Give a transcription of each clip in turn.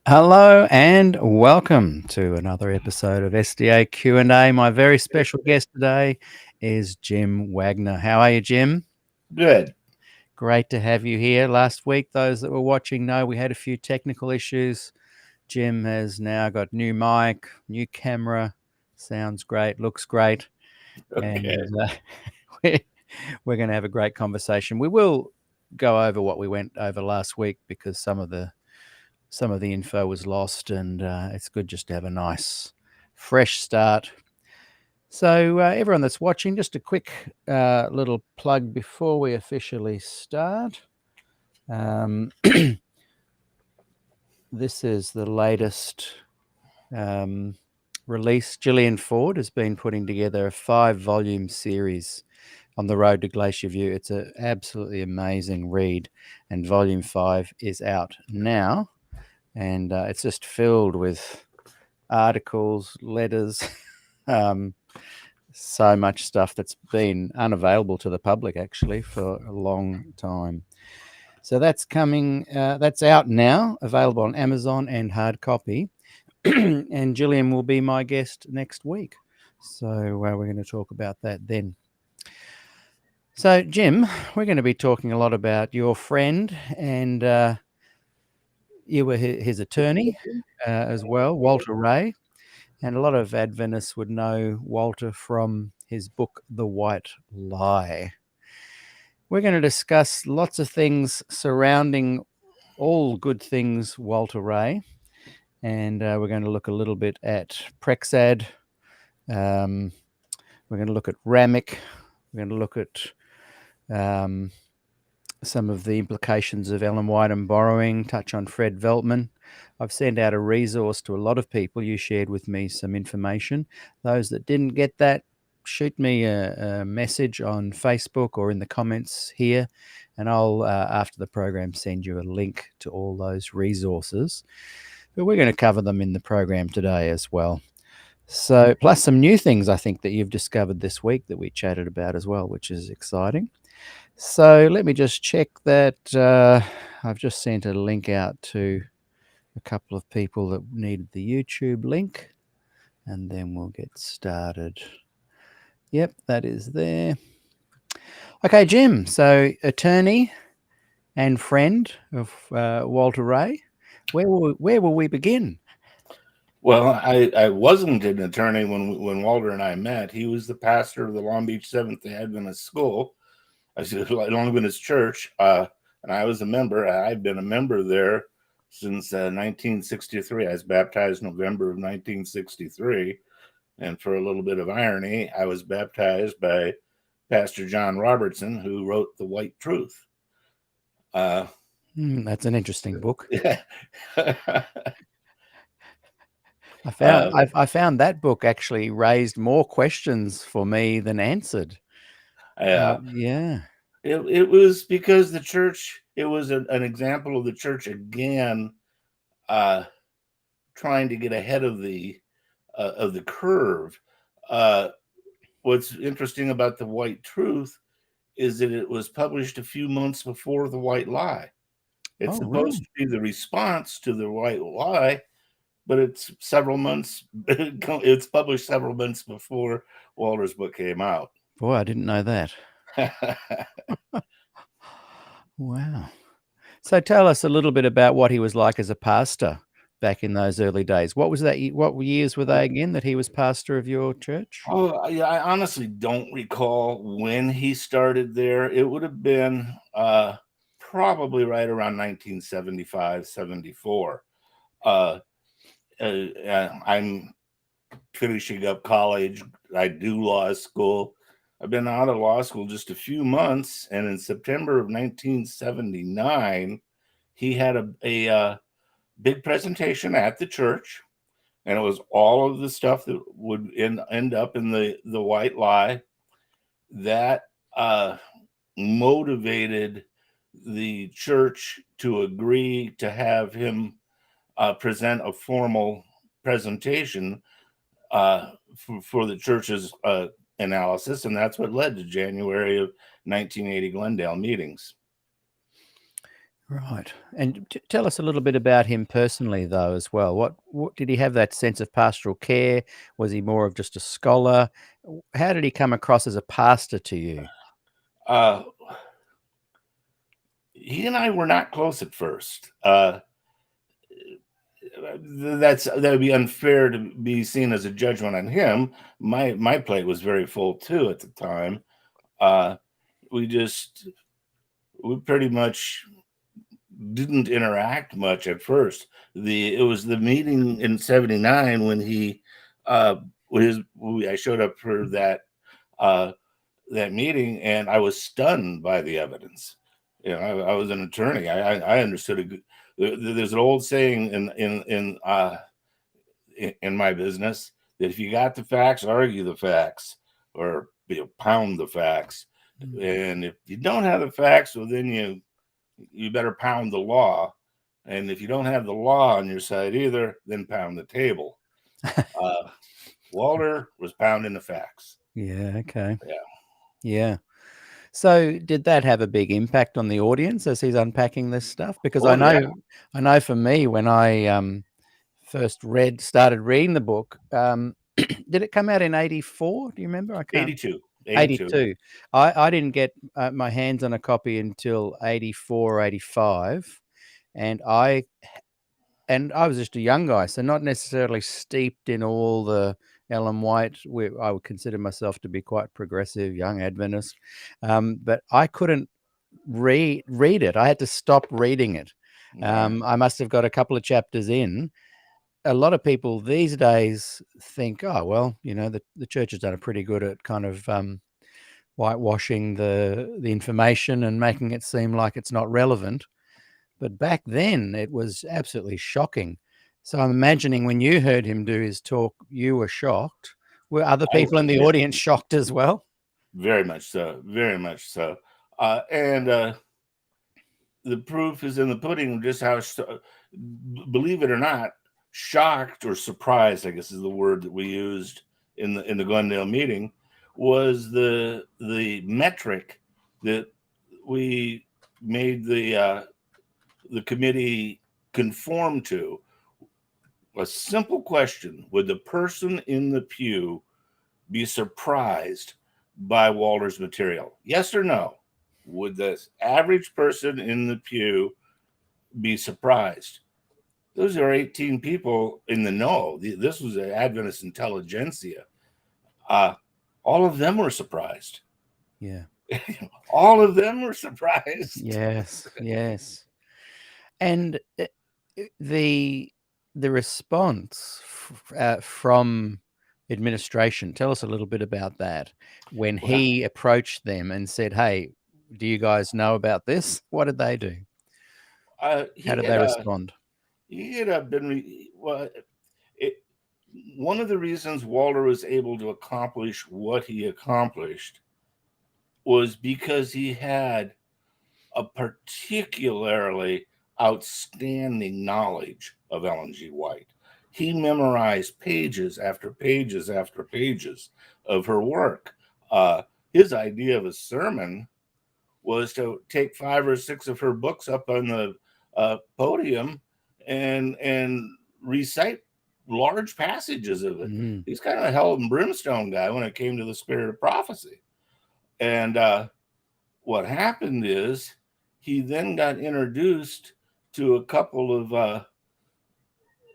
Hello and welcome to another episode of SDAQ&A. My very special guest today is Jim Wagner. How are you, Jim? Good. Great to have you here. Last week, those that were watching know we had a few technical issues. Jim has now got new mic, new camera, sounds great, looks great, and Okay. we're, we're going to have a great conversation. We will go over what we went over last week because some of the info was lost, and it's good just to have a nice, fresh start. So, everyone that's watching, just a quick little plug before we officially start. This is the latest release. Gillian Ford has been putting together a 5-volume series on the road to Glacier View. It's an absolutely amazing read, and volume 5 is out now. And it's just filled with articles, letters, so much stuff that's been unavailable to the public actually for a long time. So that's coming, that's out now, available on Amazon and hard copy. And Gillian will be my guest next week. So we're going to talk about that then. So, Jim, we're going to be talking a lot about your friend, and you were his attorney as well, Walter Ray. And a lot of Adventists would know Walter from his book, The White Lie. We're going to discuss lots of things surrounding all good things Walter Ray. And we're going to look a little bit at PREXAD. We're going to look at Ramik. We're going to look at some of the implications of Ellen White and borrowing, touch on Fred Veltman. I've sent out a resource to a lot of people. You shared with me some information. Those that didn't get that, shoot me a message on Facebook or in the comments here, and I'll, after the program, send you a link to all those resources. But we're going to cover them in the program today as well. So, plus some new things I think that you've discovered this week that we chatted about as well, which is exciting. So let me just check that I've just sent a link out to a couple of people that needed the YouTube link, and then we'll get started. Yep, that is there. Okay, Jim, so attorney and friend of Walter Ray, where will we begin? Well, I wasn't an attorney when Walter and I met. He was the pastor of the Long Beach Seventh-day Adventist School. I said Long Adventist Church, and I was a member. I've been a member there since 1963. I was baptized November of 1963, and for a little bit of irony, I was baptized by Pastor John Robertson, who wrote The White Truth. That's an interesting book. Yeah. I found that book actually raised more questions for me than answered. Yeah. It was because the church, it was an example of the church again trying to get ahead of the curve. What's interesting about The White Truth is that it was published a few months before The White Lie. It's supposed to be the response to The White Lie, but it's several months. It's published several months before Walter's book came out. Boy, I didn't know that. Wow. So tell us a little bit about what he was like as a pastor back in those early days. What was that? What years were they again that he was pastor of your church? Oh, yeah, I honestly don't recall when he started there. It would have been probably right around 1975, 74. I'm finishing up college. I do law school. I've been out of law school just a few months, and in September of 1979, he had a big presentation at the church, and it was all of the stuff that would end up in the White Lie that motivated the church to agree to have him present a formal presentation for the church's analysis, and that's what led to January of 1980 Glendale meetings. Right. And tell us a little bit about him personally, though, as well. What did he have that sense of pastoral care? Was he more of just a scholar? How did he come across as a pastor to you? Uh, he and I were not close at first. That would be unfair to be seen as a judgment on him. My plate was very full too at the time. Uh, we pretty much didn't interact much at first. It was the meeting in '79 when I showed up for that meeting, and I was stunned by the evidence. I was an attorney. I understood there's an old saying in my business that if you got the facts, argue the facts, or pound the facts. And if you don't have the facts, well, then you better pound the law. And if you don't have the law on your side either, then pound the table. Walter was pounding the facts. Yeah. Okay. Yeah. Yeah. So did that have a big impact on the audience as he's unpacking this stuff? Because Oh, yeah. I know for me, when I first started reading the book, did it come out in 84? Do you remember? I can't. 82. 82. I didn't get my hands on a copy until 84 or 85. And I was just a young guy, so not necessarily steeped in all the Ellen White. I would consider myself to be quite progressive, young Adventist, but I couldn't read it. I had to stop reading it. I must have got a couple of chapters in. A lot of people these days think, oh well, the church has done a pretty good at kind of whitewashing the information and making it seem like it's not relevant. But back then, it was absolutely shocking. So I'm imagining when you heard him do his talk, you were shocked. Were other people in the audience shocked as well? Very much so. Very much so. And the proof is in the pudding. Just how, believe it or not, shocked or surprised, I guess is the word that we used in the Glendale meeting, was the metric that we made the committee conform to. A simple question: would the person in the pew be surprised by Walter's material? Yes or no? Would the average person in the pew be surprised? Those are 18 people in the know. This was an Adventist intelligentsia. All of them were surprised. Yeah. All of them were surprised. Yes, yes. And the response from administration, tell us a little bit about that. When he approached them and said, "Hey, do you guys know about this?" What did they do? How did they respond? He had been one of the reasons Walter was able to accomplish what he accomplished was because he had a particularly outstanding knowledge of Ellen G. White. He memorized pages after pages after pages of her work. His idea of a sermon was to take 5 or 6 of her books up on the podium and recite large passages of it. Mm-hmm. He's kind of a hell and brimstone guy when it came to the spirit of prophecy. And what happened is he then got introduced to a couple of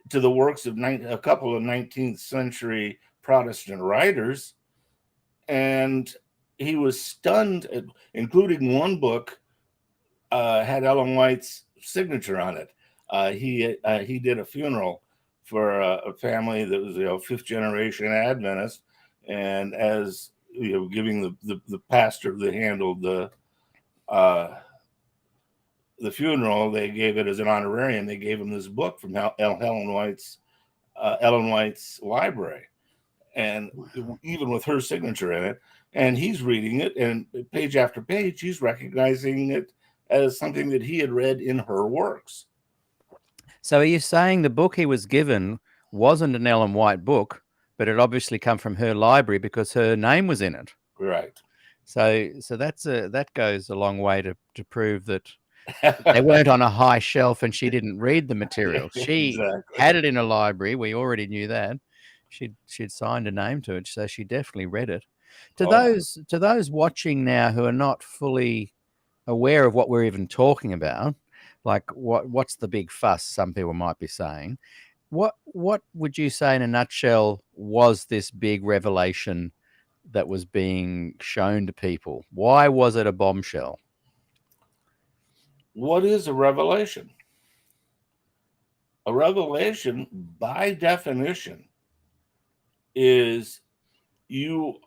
to the works of a couple of 19th century Protestant writers, and he was stunned, including one book had Ellen White's signature on it. He did a funeral for a family that was 5th generation Adventist, and as giving the pastor that handled the funeral, they gave it as an honorarium. They gave him this book from Ellen White's library, and even with her signature in it. And he's reading it, and page after page, he's recognizing it as something that he had read in her works. So are you saying the book he was given wasn't an Ellen White book, but it obviously come from her library because her name was in it? Right. So that goes a long way to prove that They weren't on a high shelf and she didn't read the material. She Exactly. had it in a library. We already knew that. She'd signed a name to it, so she definitely read it. To Oh yeah. those watching now who are not fully aware of what we're even talking about, like what's the big fuss, some people might be saying. What would you say in a nutshell was this big revelation that was being shown to people? Why was it a bombshell? What is a revelation? A revelation, by definition, is you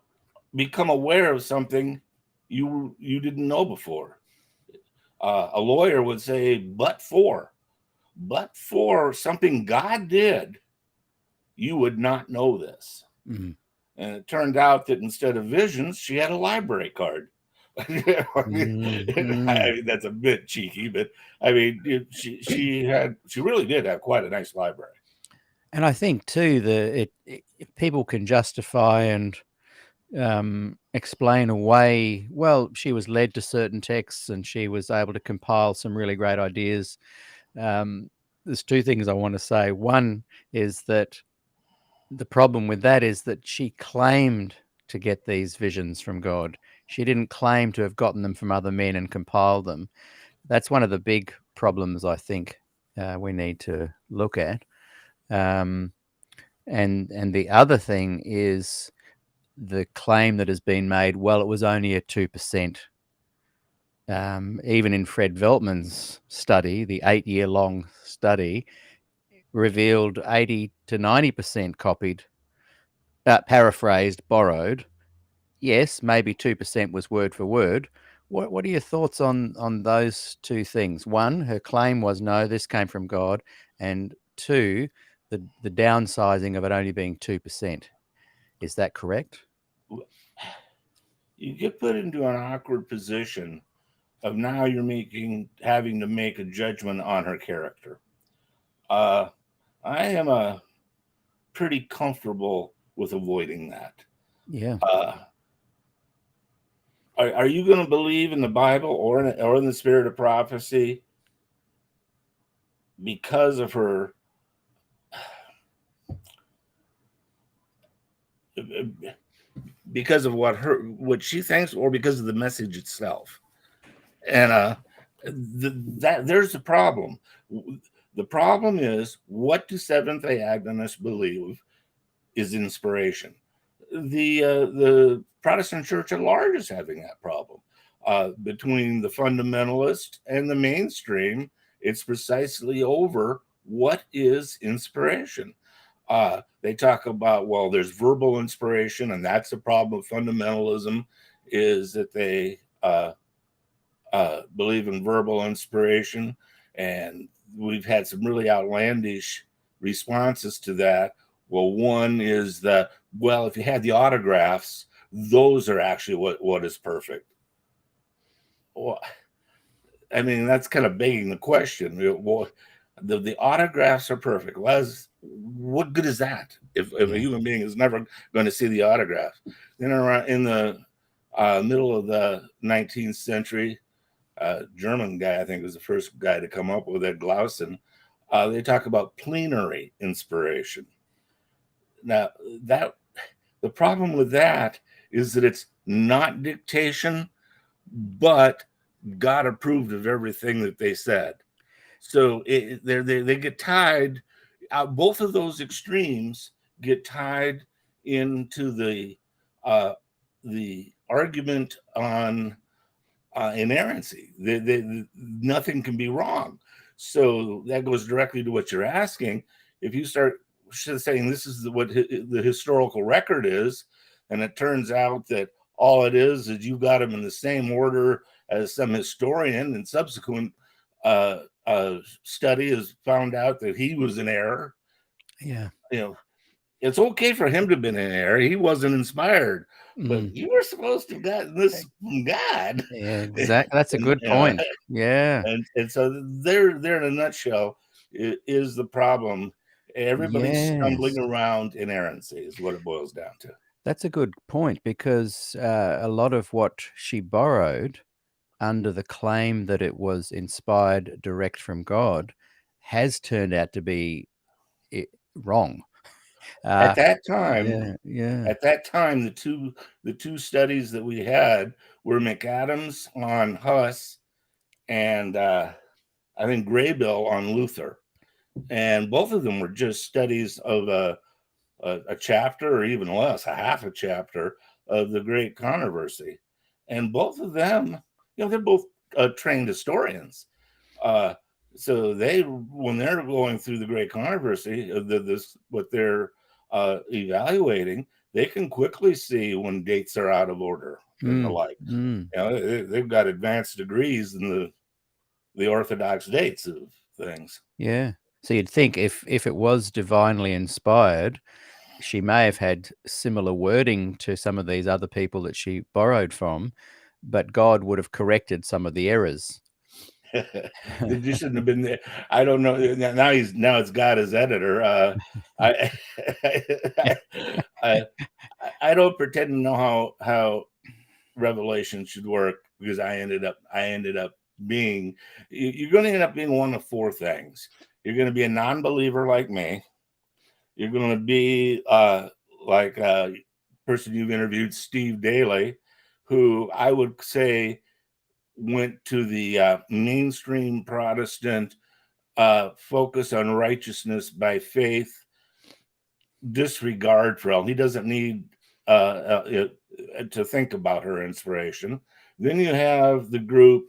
become aware of something you didn't know before. A lawyer would say, but for something God did, you would not know this. Mm. And it turned out that instead of visions, she had a library card. I Mm. mean, that's a bit cheeky, but I mean, she really did have quite a nice library. And I think too that people can justify and explain away. Well, she was led to certain texts, and she was able to compile some really great ideas. There's two things I want to say. One is that the problem with that is that she claimed to get these visions from God. She didn't claim to have gotten them from other men and compiled them. That's one of the big problems I think we need to look at. Um, and the other thing is the claim that has been made. Well, it was only a 2%. Even in Fred Veltman's study, the 8-year-long study revealed 80 to 90% copied, paraphrased, borrowed. Yes, maybe 2% was word for word. What are your thoughts on those two things? One, her claim was no, this came from God, and two, the downsizing of it only being 2%. Is that correct? You get put into an awkward position of now you're having to make a judgment on her character. I am pretty comfortable with avoiding that. Yeah. Are you going to believe in the Bible or in the spirit of prophecy because of her because of what she thinks, or because of the message itself? And that there's the problem. The problem is, what do Seventh-day Adventists believe is inspiration? The Protestant church at large is having that problem. Between the fundamentalist and the mainstream, it's precisely over what is inspiration. They talk about, well, there's verbal inspiration, and that's the problem with fundamentalism, is that they believe in verbal inspiration. And we've had some really outlandish responses to that. Well, one is that, well, if you had the autographs, those are actually what is perfect. Well, I mean, that's kind of begging the question. Well, the autographs are perfect. What good is that if a Yeah. human being is never going to see the autographs? Then around in the middle of the 19th century, German guy, I think, was the first guy to come up with it, Glausen. They talk about plenary inspiration. Now, that the problem with that is that it's not dictation, but God approved of everything that they said. So they get tied. Both of those extremes get tied into the argument on inerrancy. Nothing can be wrong. So that goes directly to what you're asking. If you start saying this is what the historical record is, and it turns out that all it is you've got them in the same order as some historian, and subsequent study has found out that he was in error. Yeah. You know, it's okay for him to have been in error. He wasn't inspired, but you were supposed to have gotten this from God. Yeah, exactly. That's a and, good point. Yeah. and so there in a nutshell is the problem. Everybody's Yes. stumbling around inerrancy is what it boils down to. That's a good point because a lot of what she borrowed under the claim that it was inspired direct from God has turned out to be wrong. At that time, Yeah. the two studies that we had were McAdams on Huss and I think Graybill on Luther, and both of them were just studies of a chapter or even less, a half a chapter of the Great Controversy, and both of them, they're both trained historians. So when they're going through the Great Controversy, what they're evaluating, they can quickly see when dates are out of order and the like. They've got advanced degrees in the orthodox dates of things. Yeah. So you'd think if it was divinely inspired, she may have had similar wording to some of these other people that she borrowed from, but God would have corrected some of the errors. You shouldn't have been there. I don't know. Now it's God as editor. I, I I don't pretend to know how revelation should work, because I ended up being. You're going to end up being one of four things. You're going to be a non-believer like me. You're going to be like a person you've interviewed, Steve Daly, who I would say went to the mainstream Protestant focus on righteousness by faith, disregard for all. He doesn't need to think about her inspiration. Then you have the group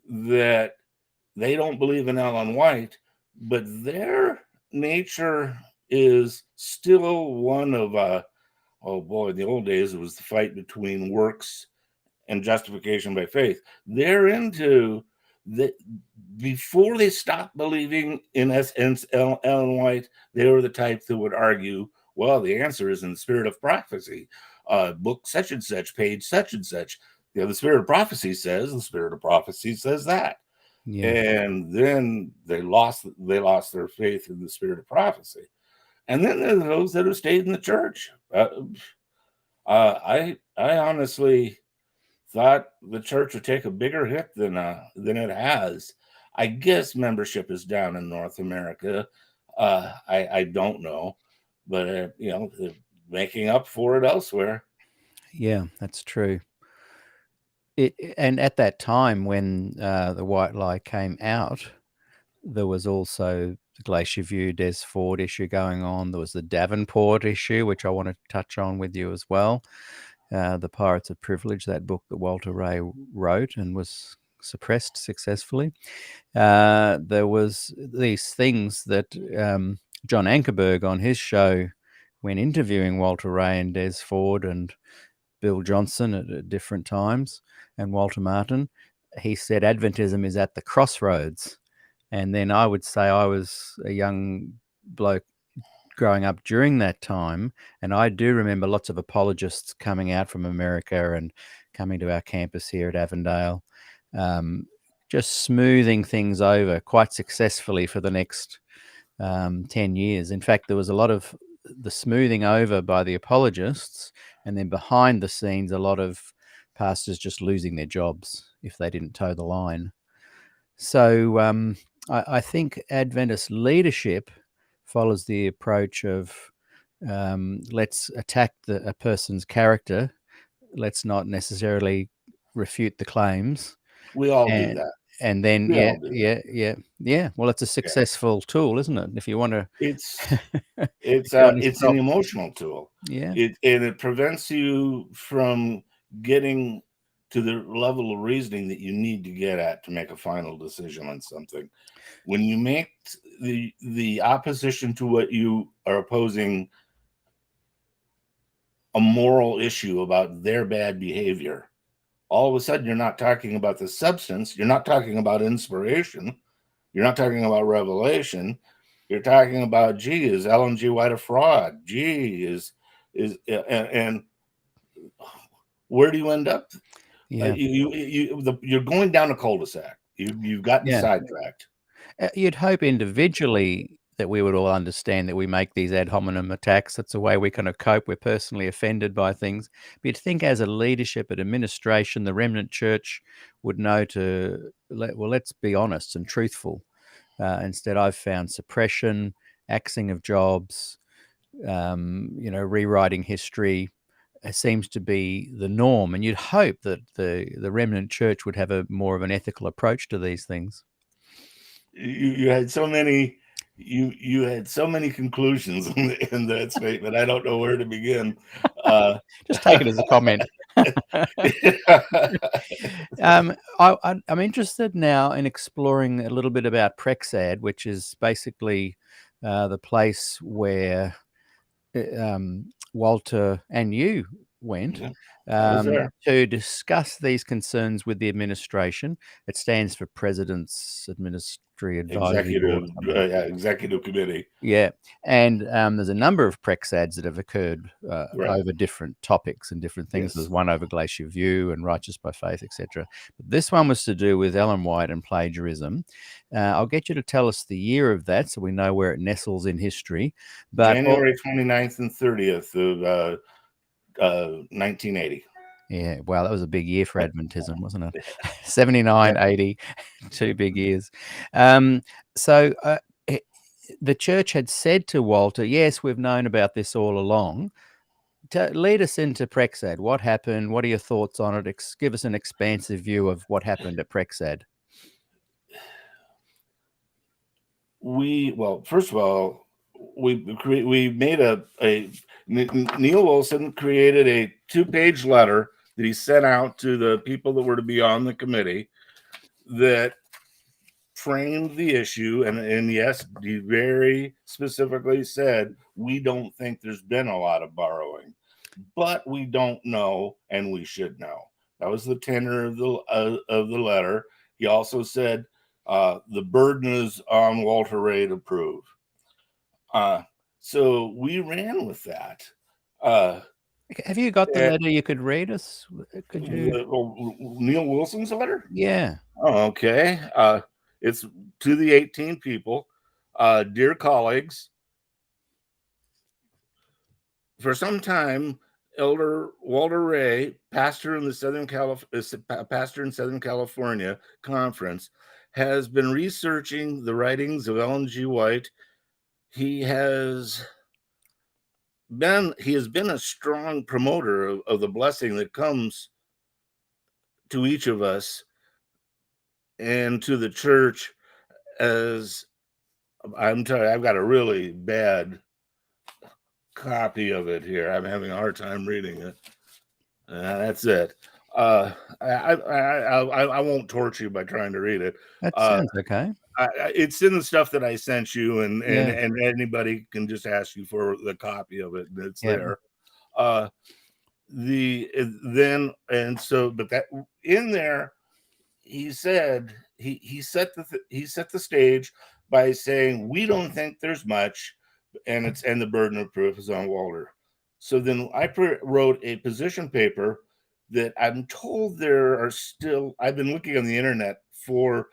that they don't believe in Ellen White, but their nature is still one of oh boy, in the old days it was the fight between works and justification by faith. They're into the before they stopped believing in Ellen White, they were the type that would argue, well, the answer is in the spirit of prophecy, book such and such, page such and such. The spirit of prophecy says, the spirit of prophecy says that. Yeah. And then they lost their faith in the spirit of prophecy. And then there are those that have stayed in the church. I honestly thought the church would take a bigger hit than it has. I guess membership is down in North America. I don't know, but they're making up for it elsewhere. Yeah, that's true. And at that time when the White Lie came out, there was also the Glacier View Des Ford issue going on. There was the Davenport issue, which I want to touch on with you as well. The Pirates of Privilege, that book that Walter Ray wrote and was suppressed successfully. There was these things that John Ankerberg on his show, when interviewing Walter Ray and Des Ford and Bill Johnson at different times, and Walter Martin, he said Adventism is at the crossroads. And then I would say I was a young bloke growing up during that time, and I do remember lots of apologists coming out from America and coming to our campus here at Avondale, just smoothing things over quite successfully for the next 10 years. In fact, there was a lot of the smoothing over by the apologists, and then behind the scenes, a lot of pastors just losing their jobs if they didn't toe the line. So I think Adventist leadership follows the approach of let's attack a person's character. Let's not necessarily refute the claims. We all do that. And then, yeah. Well, it's a successful tool, isn't it? If you want to, it's an emotional tool. Yeah, it prevents you from getting to the level of reasoning that you need to get at to make a final decision on something. When you make the opposition to what you are opposing a moral issue about their bad behavior, all of a sudden you're not talking about the substance, you're not talking about inspiration, you're not talking about revelation, you're talking about, gee, is Ellen G. White a fraud? Gee, and where do you end up? yeah. You're going down a cul-de-sac. You've gotten sidetracked. You'd hope individually that we would all understand that we make these ad hominem attacks. That's a way we kind of cope. We're personally offended by things. But you'd think as a leadership, at administration, the remnant church would know let's be honest and truthful. Instead, I've found suppression, axing of jobs, rewriting history seems to be the norm. And you'd hope that the remnant church would have a more of an ethical approach to these things. You had so many you had so many conclusions in that statement. I don't know where to begin. Just take it as a comment. I'm interested now in exploring a little bit about PREXAD, which is basically the place where Walter and you went Yeah, I was there. to discuss these concerns with the administration. It stands for President's Administrative Advisory Board. Executive committee. Yeah, and there's a number of PREXADs that have occurred Right. over different topics and different things. Yes. There's one over Glacier View and Righteous by Faith, etc. But this one was to do with Ellen White and plagiarism. I'll get you to tell us the year of that so we know where it nestles in history. But January 29th and 30th of 1980. yeah, wow, that was a big year for Adventism, wasn't it? 79, Yeah. 80, 2 big years. So the church had said to Walter, yes, we've known about this all along. Lead us into PREXAD. What happened? What are your thoughts on it? Give us an expansive view of what happened at PREXAD. Well, first of all, we made Neil Wilson created a 2-page letter that he sent out to the people that were to be on the committee that framed the issue, and yes, he very specifically said we don't think there's been a lot of borrowing, but we don't know, and we should know. That was the tenor of the letter. He also said the burden is on Walter Ray to prove. So we ran with that. Have you got the letter you could read us? Could you? Neil Wilson's letter? Yeah. Oh, okay. It's to the 18 people. Dear colleagues, for some time, Elder Walter Ray, pastor in Southern California Conference, has been researching the writings of Ellen G. White. He has been a strong promoter of the blessing that comes to each of us and to the church. As I'm telling you, I've got a really bad copy of it here. I'm having a hard time reading it. That's it. I won't torture you by trying to read it. That sounds okay. It's in the stuff that I sent you, and anybody can just ask you for the copy of it. It's there. But that in there, he said he set the stage by saying we don't think there's much, and the burden of proof is on Walter. So then I wrote a position paper that I'm told there are still. I've been looking on the internet for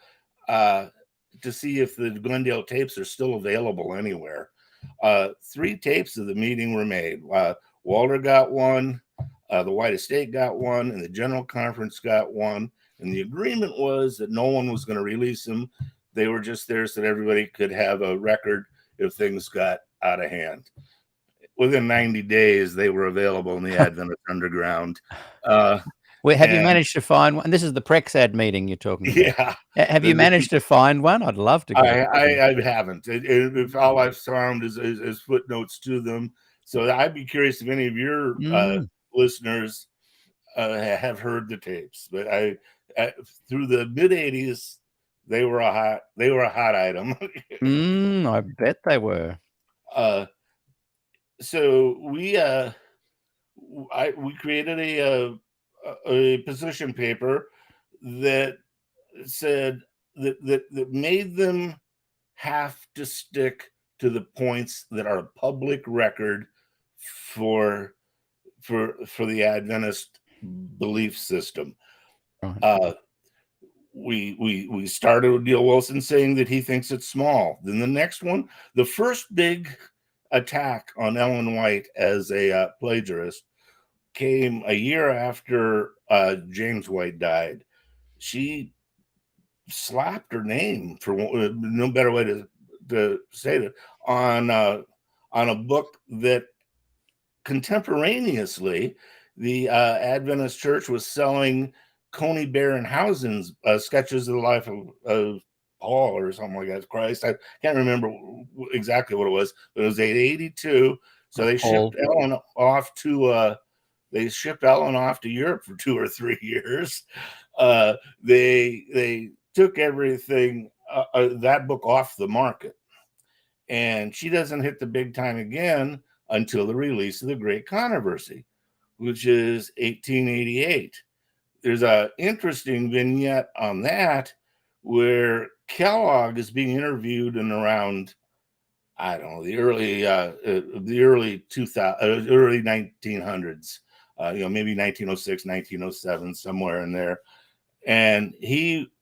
to see if the Glendale tapes are still available anywhere. 3 tapes of the meeting were made. Walter got one, the White Estate got one, and the General Conference got one. And the agreement was that no one was going to release them. They were just there so that everybody could have a record if things got out of hand. Within 90 days, they were available in the Adventist Underground. Have you managed to find one? And this is the PREXAD meeting you're talking about. Yeah. Have you managed to find one? I'd love to go. I haven't. If all I've found is footnotes to them. So I'd be curious if any of your listeners have heard the tapes. But through the mid 80s, they were a hot item. I bet they were. So we created a position paper that said that made them have to stick to the points that are public record for the Adventist belief system. we started with Neil Wilson saying that he thinks it's small. Then the next one, the first big attack on Ellen White as a plagiarist came a year after James White died. She slapped her name, for no better way to say it, on a book that contemporaneously the Adventist Church was selling Coney Barrenhausen's sketches of the life of Paul or something like that. Christ, I can't remember exactly what it was, but it was 882. So they Paul. shipped Ellen off to Europe for 2 or 3 years. They took everything that book off the market, and she doesn't hit the big time again until the release of The Great Controversy, which is 1888. There's an interesting vignette on that where Kellogg is being interviewed in around, I don't know, the early 1900s, maybe 1906, 1907, somewhere in there, and he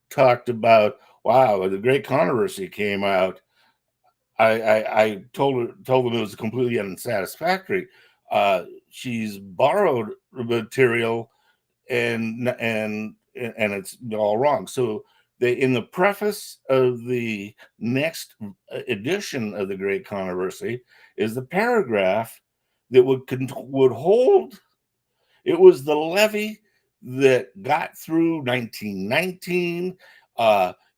talked about, wow, The Great Controversy came out. I told them it was completely unsatisfactory. She's borrowed material and it's all wrong. So they, in the preface of the next edition of The Great Controversy, is the paragraph that would hold. It was the levy that got through 1919.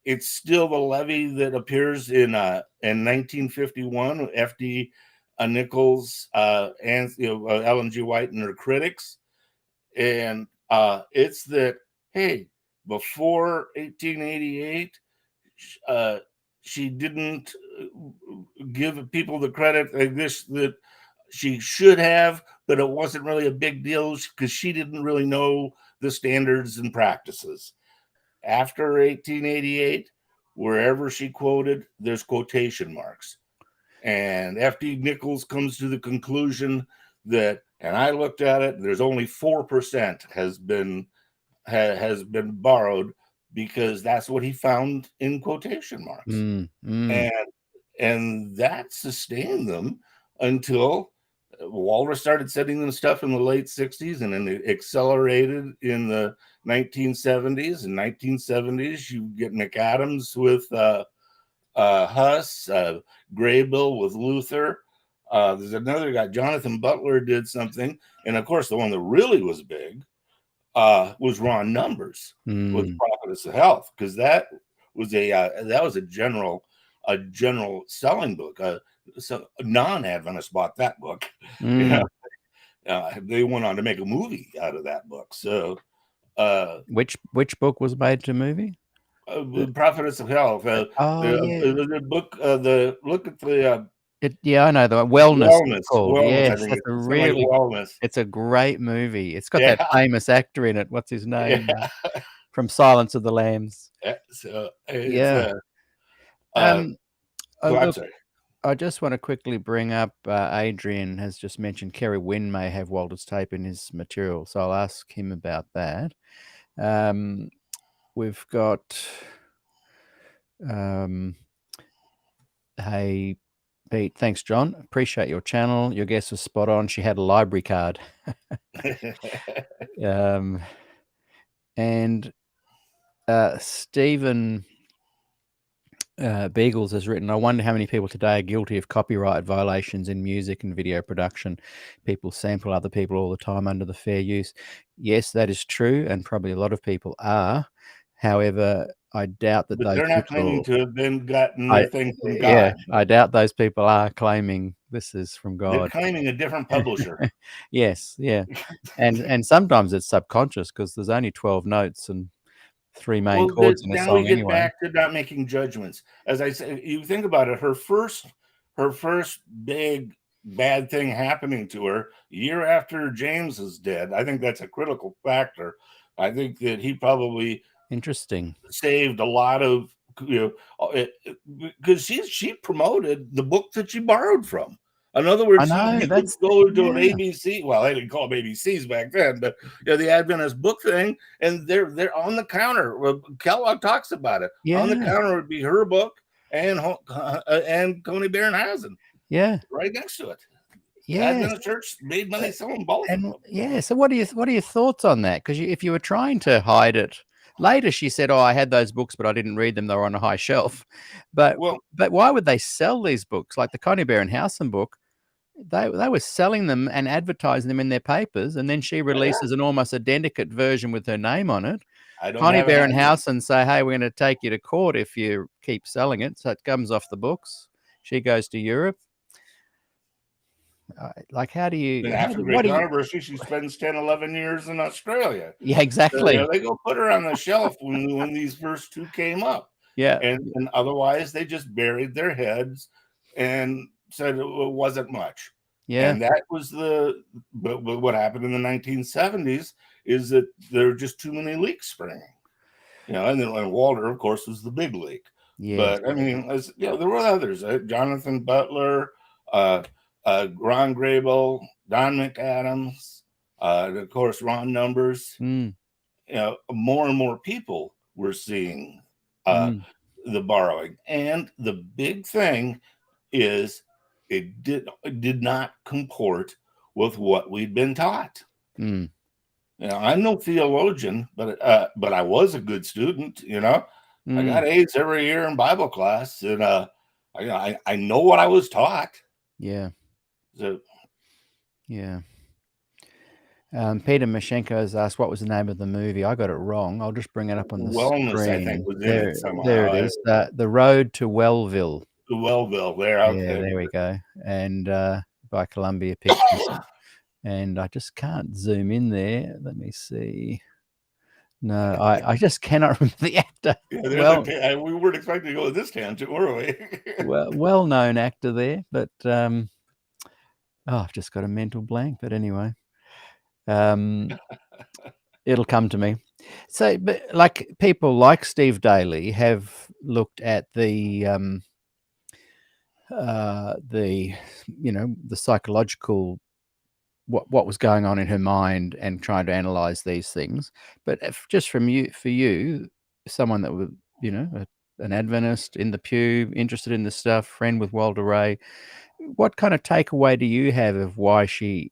It's still the levy that appears in 1951, F.D. Nichols and Ellen G. White and her critics, and it's that, hey, before 1888, she didn't give people the credit that she should have, but it wasn't really a big deal because she didn't really know the standards and practices. After 1888, wherever she quoted, there's quotation marks. And F.D. Nichols comes to the conclusion that, and I looked at it, there's only 4% has been borrowed, because that's what he found in quotation marks. And that sustained them until Walter started sending them stuff in the late 60s, and then it accelerated in the 1970s. In 1970s, you get McAdams with Huss, Graybill with Luther. There's another guy, Jonathan Butler, did something. And of course, the one that really was big was Ron Numbers with Prophetess of Health, because that was a general selling book. So non-Adventists bought that book. They went on to make a movie out of that book. So, which book was made to movie? Prophetess of Health. The book. Look at the. I know the Wellness. Wellness. Yes, that's a really. Wellness. It's a great movie. It's got that famous actor in it. What's his name? From Silence of the Lambs. So I'm sorry. I just want to quickly bring up Adrian has just mentioned Kerry Wynn may have Walter's tape in his material, so I'll ask him about that. We've got hey Pete, thanks John, appreciate your channel, your guest was spot on, she had a library card. And Stephen Beagles has written, I wonder how many people today are guilty of copyright violations in music and video production. People sample other people all the time under the fair use. Yes, that is true, and probably a lot of people are. However, I doubt that they're not claiming to have gotten their thing from God. Yeah, I doubt those people are claiming this is from God. They're claiming a different publisher. Yes, yeah. And sometimes it's subconscious because there's only 12 notes and 3 main chords in a song anyway. Now we get back to not making judgments. As I said, you think about it, her first big bad thing happening to her year after James is dead. I think that's a critical factor. I think that he probably saved a lot of, because she promoted the book that she borrowed from. In other words, I know, you could that's go to an yeah. ABC. Well, they didn't call them ABCs back then, but the Adventist book thing, and they're on the counter. Well, Kellogg talks about it. On the Yeah, counter would be her book and Coney Barrenhausen yeah, right next to it. The yes, Adventist Church made money selling both of and them. yeah, so what are your thoughts on that? Because if you were trying to hide it later, she said, "Oh, I had those books, but I didn't read them. They were on a high shelf." But Well, why would they sell these books? Like the Connie Barrenhausen book, they were selling them and advertising them in their papers, and then she releases an almost identical version with her name on it. I don't Connie have an answer. Barrenhausen say, "Hey, we're gonna take you to court if you keep selling it." So it comes off the books. She goes to Europe. Like, And after the what great do you controversy, she spends 10, 11 years in Australia. Yeah, exactly. They go put her on the shelf when these first two came up. Yeah, And otherwise, they just buried their heads and said it wasn't much. yeah, And that was but what happened in the 1970s is that there were just too many leaks springing. And then Walter, of course, was the big leak. yes. But I mean, there were others. Jonathan Butler, uh, Ron Grable, Don McAdams, of course, Ron Numbers. Mm, More and more people were seeing mm, the borrowing, and the big thing is it did not comport with what we'd been taught. mm, I'm no theologian, but I was a good student. I mm. got A's every year in Bible class, and I know what I was taught. Yeah, So, yeah. Peter Mashenko has asked, "What was the name of the movie?" I got it wrong. I'll just bring it up on the wellness, I think, screen. was in it There somehow. it is. The Road to Wellville. Wellville, there, Yeah, okay. there we go. And by Columbia Pictures. And I just can't zoom in there. Let me see. No, I just cannot remember the actor. Yeah, there's Well, we weren't expecting to go this tangent, were we? well-known actor there, but I've just got a mental blank. But anyway, um, it'll come to me. So, but like people like Steve Daly have looked at the the psychological what was going on in her mind and trying to analyze these things. But if, just from you, for you, someone that was, an Adventist in the pew, interested in the stuff, friend with Walter Ray, what kind of takeaway do you have of why she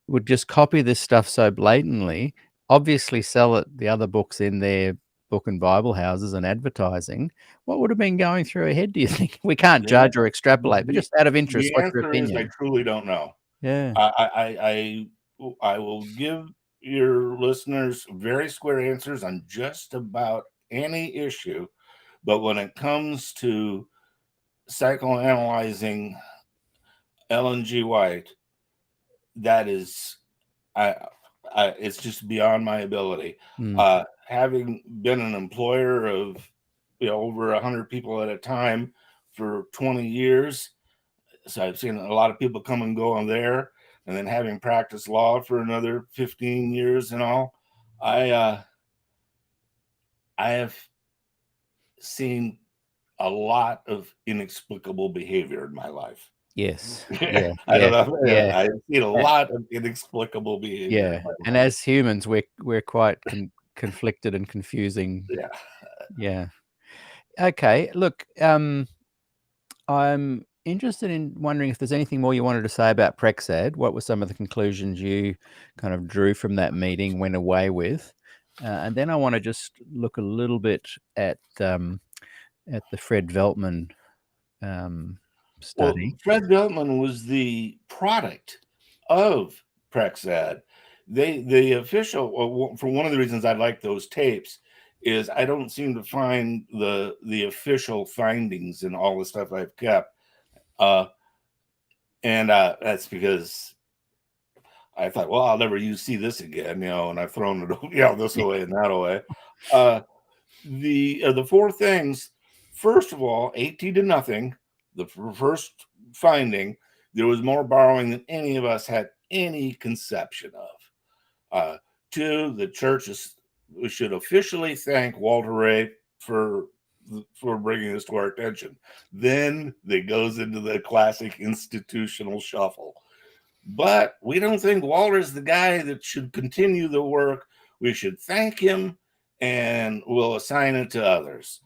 would just copy this stuff so blatantly, obviously sell it, the other books in their book and Bible houses and advertising? What would have been going through her head, do you think? We can't The judge or extrapolate, but just out of interest, the what's your answer is I opinion? truly don't know. Yeah. I will give your listeners very square answers on just about any issue, but when it comes to psychoanalyzing Ellen G. White, that is, I, it's just beyond my ability. Mm. Having been an employer of over 100 people at a time for 20 years, so I've seen a lot of people come and go on there, and then having practiced law for another 15 years and all, I have seen a lot of inexplicable behavior in my life. Yes. I Yeah, don't yeah, know. yeah, I've seen a a lot of inexplicable behavior in yeah, my and life. as humans, we're quite conflicted and confusing. Yeah. Yeah. Okay, look, I'm interested in wondering if there's anything more you wanted to say about PREXAD. What were some of the conclusions you kind of drew from that meeting, went away with? And then I wanna just look a little bit at the Fred Veltman, Well, study. Fred Veltman was the product of PREXAD. The official, well, for one of the reasons I like those tapes is I don't seem to find the official findings in all the stuff I've kept. And that's because I thought, well, I'll never see this again, and I've thrown it, this away and that away. Uh, the four things, first of all, 18-0, the first finding, there was more borrowing than any of us had any conception of. Two, the churches should officially thank Walter Ray for for bringing this to our attention. Then it goes into the classic institutional shuffle. But we don't think Walter's the guy that should continue the work. We should thank him, and we'll assign it to others.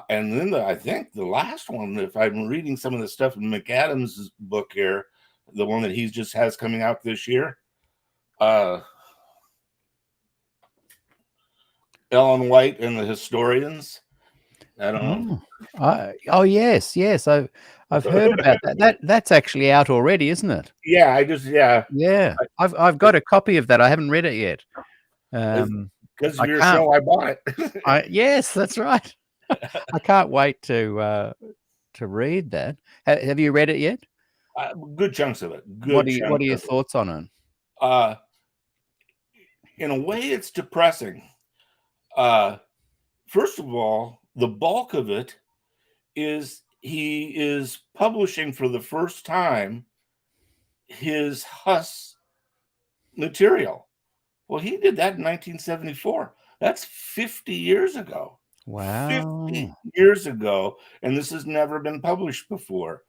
And then I think the last one, if I'm reading some of the stuff in McAdams' book here, the one that he just has coming out this year, Ellen White and the Historians. I don't know. Yes. I've heard about that. That's actually out already, isn't it? Yeah, Yeah. I've got a copy of that. I haven't read it yet. Because of your show, I bought it. Yes, that's right. I can't wait to read that. Have you read it yet? Good chunks of it. What are your thoughts on it? In a way, it's depressing. First of all, the bulk of it is he is publishing for the first time his Huss material. Well, he did that in 1974. That's 50 years ago. Wow. 50 years ago, and this has never been published before.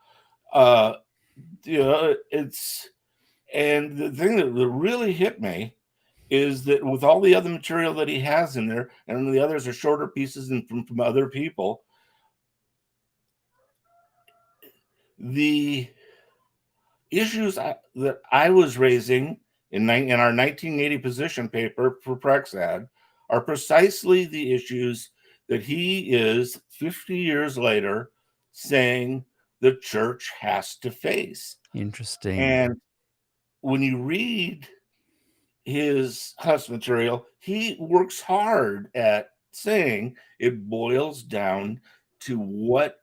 It's, and the thing that really hit me is that with all the other material that he has in there, and the others are shorter pieces and from other people, the issues that I was raising in our 1980 position paper for PREXAD are precisely the issues that he is 50 years later saying the church has to face. Interesting. And when you read his Huss material, he works hard at saying it boils down to what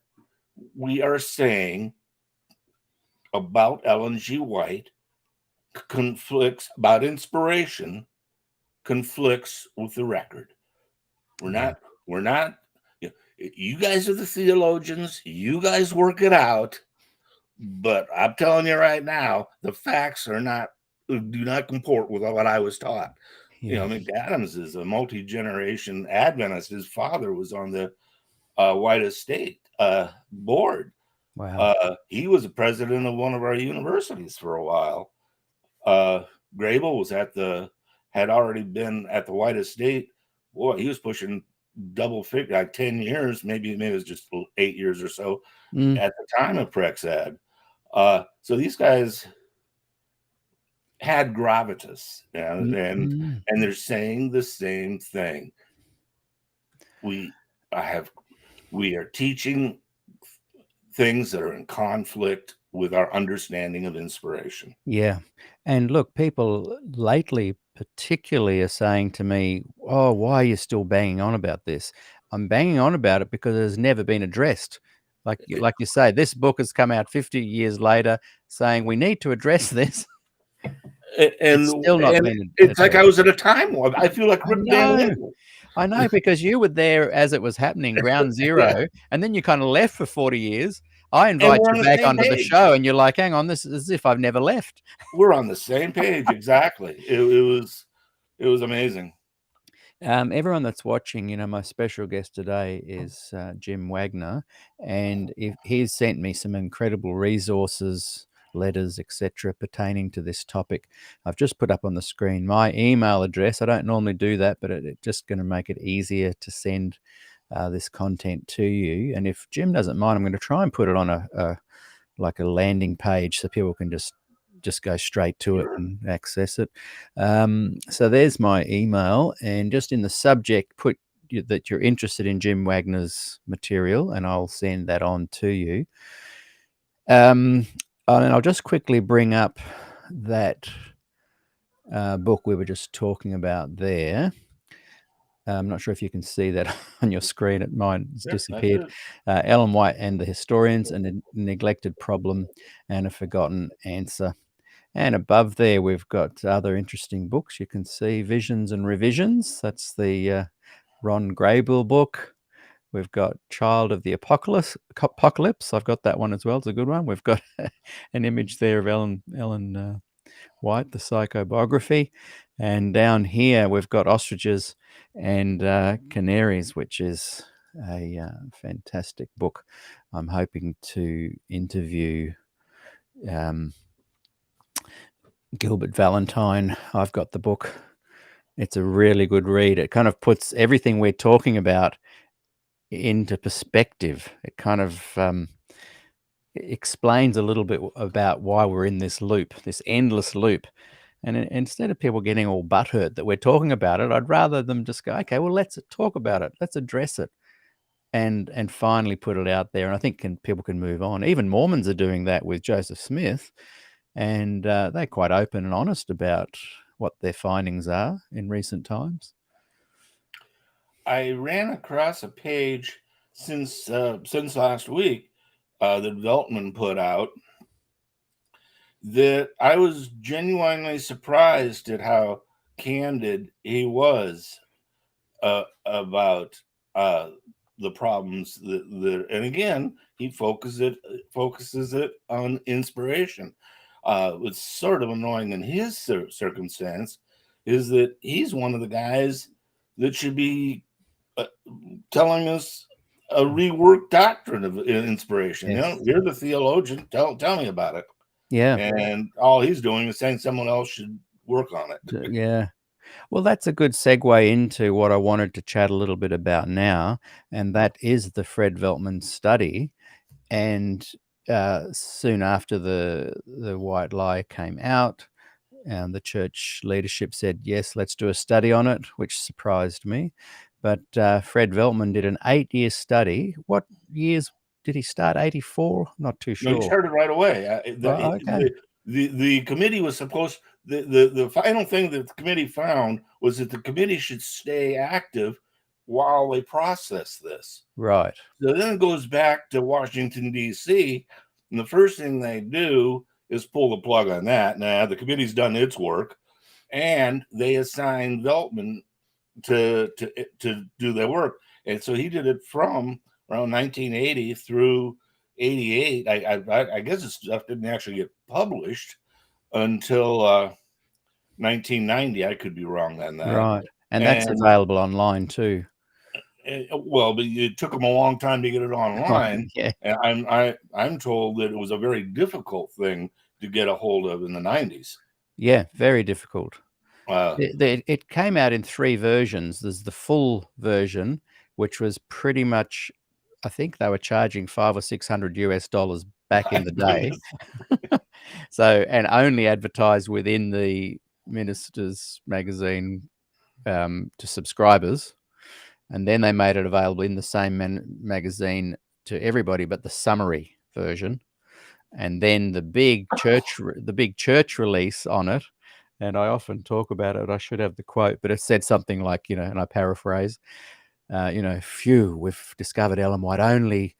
we are saying about Ellen G. White conflicts about inspiration, conflicts with the record. We're not, you guys are the theologians, you guys work it out, but I'm telling you right now, the facts do not comport with what I was taught. Yeah. McAdams is a multi-generation Adventist. His father was on the White Estate board. Wow. He was a president of one of our universities for a while. Grable was had already been at the White Estate. Boy, he was pushing double figure, like 10 years, maybe it was just 8 years or so at the time of PREXAD. So these guys had gravitas, and they're saying the same thing. We are teaching things that are in conflict with our understanding of inspiration. Yeah. And look, people lately particularly are saying to me, oh, why are you still banging on about this? I'm banging on about it because it has never been addressed. Like you say, this book has come out 50 years later saying we need to address this. And it's still not been it's like I was at a time warp. I feel like Rip Van Winkle. I know, because you were there as it was happening, ground zero, and then you kind of left for 40 years. I invite you back onto the show, and you're like, hang on, this is as if I've never left. We're on the same page, exactly. It was amazing. Everyone that's watching, my special guest today is Jim Wagner, and he's sent me some incredible resources, letters, etc., pertaining to this topic. I've just put up on the screen my email address. I don't normally do that, but it's just going to make it easier to send this content to you. And if Jim doesn't mind, I'm going to try and put it on a landing page so people can just go straight to it and access it. So there's my email, and just in the subject put that you're interested in Jim Wagner's material, and I'll send that on to you. And I'll just quickly bring up that book we were just talking about there. I'm not sure if you can see that on your screen. Mine's disappeared. Ellen White and the Historians, and a Neglected Problem and a Forgotten Answer. And above there, we've got other interesting books. You can see Visions and Revisions. That's the Ron Grable book. We've got Child of the Apocalypse. I've got that one as well. It's a good one. We've got an image there of Ellen White, the psychobiography. And down here, we've got Ostriches and Canaries, which is a fantastic book. I'm hoping to interview Gilbert Valentine. I've got the book. It's a really good read. It kind of puts everything we're talking about into perspective. It kind of explains a little bit about why we're in this loop, this endless loop. And instead of people getting all butthurt that we're talking about it, I'd rather them just go, okay, well, let's talk about it. Let's address it and finally put it out there. And I think people can move on. Even Mormons are doing that with Joseph Smith. And they're quite open and honest about what their findings are in recent times. I ran across a page since last week that Veltman put out that I was genuinely surprised at how candid he was about the problems and again he focuses it on inspiration. What's sort of annoying in his circumstance is that he's one of the guys that should be telling us a reworked doctrine of inspiration. Yes. You know, you're the theologian. Tell me about it. Yeah. And all he's doing is saying someone else should work on it. Yeah. Well, that's a good segue into what I wanted to chat a little bit about now, and that is the Fred Veltman study. And soon after the white lie came out, and the church leadership said, yes, let's do a study on it, which surprised me. But Fred Veltman did an 8-year study. What years did he start? 84? Not too No, he sure. started right away. Okay. The committee was supposed the final thing that the committee found was that the committee should stay active while they process this. Right. So then it goes back to Washington, D.C., and the first thing they do is pull the plug on that. Now, the committee's done its work, and they assign Veltman to do their work. And so he did it from around 1980 through 88. I guess this stuff didn't actually get published until 1990. I could be wrong on that. Right. And that's available online too. Well, but it took them a long time to get it online. Yeah. And I'm told that it was a very difficult thing to get a hold of in the 90s. Yeah, very difficult. It came out in 3 versions. There's the full version, which was pretty much, I think they were charging $500 or $600 back in the day. So, and only advertised within the Minister's magazine to subscribers. And then they made it available in the same magazine to everybody, but the summary version. And then the big church release on it. And I often talk about it. I should have the quote, but it said something like, and I paraphrase, phew, we've discovered Ellen White only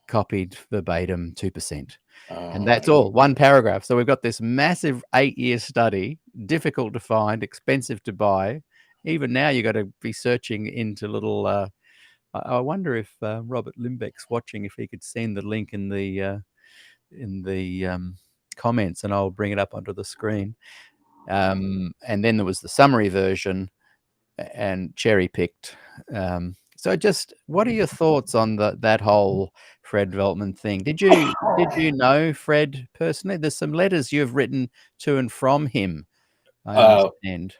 copied verbatim 2%. And that's all, one paragraph. So we've got this massive 8-year study, difficult to find, expensive to buy. Even now, you've got to be searching into little. I wonder if Robert Limbeck's watching, if he could send the link in the comments, and I'll bring it up onto the screen. And then there was the summary version, and cherry picked. So, just what are your thoughts on that whole Fred Veltman thing? Did you know Fred personally? There's some letters you've written to and from him, I understand.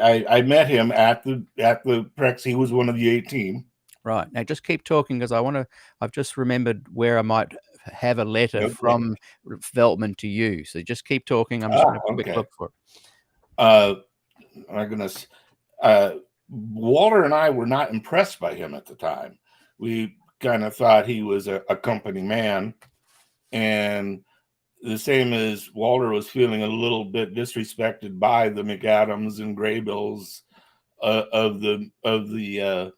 I met him at the PREXAD. He was one of the 18. Right. Now just keep talking, because I've just remembered where I might have a letter from Veltman to you. So just keep talking. I'm just going to have a quick look for it. My goodness. Walter and I were not impressed by him at the time. We kind of thought he was a company man, and the same as Walter was feeling a little bit disrespected by the McAdams and Graybills of the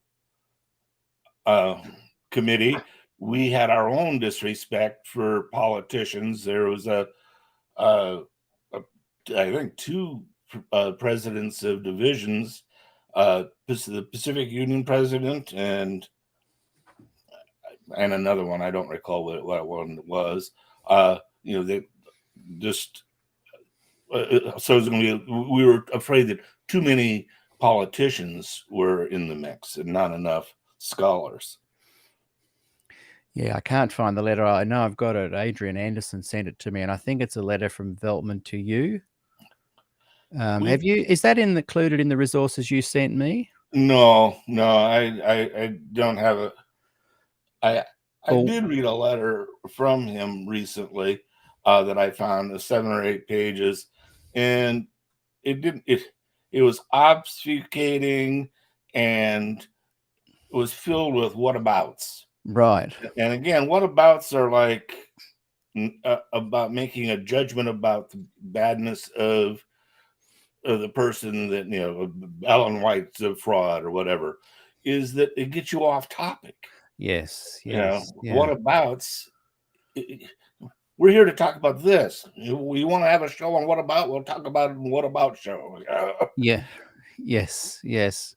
committee. We had our own disrespect for politicians. There was I think 2 presidents of divisions, the Pacific Union president and another one. I don't recall what one it was. They just so it was going to be. We were afraid that too many politicians were in the mix and not enough scholars. Yeah, I can't find the letter. I know I've got it. Adrian Anderson sent it to me, and I think it's a letter from Veltman to you. We Is that included in the resources you sent me? no, I don't have a. I Or did read a letter from him recently that I found 7 or 8 pages, and it didn't it was obfuscating and it was filled with whatabouts. right. And again, whatabouts are like about making a judgment about the badness of the person that Ellen White's a fraud or whatever. Is that it gets you off topic? Yes, Yeah. yeah. Whatabouts. We're here to talk about this. You want to have a show on what about? We'll talk about it in what about show. Yeah. Yes, yes.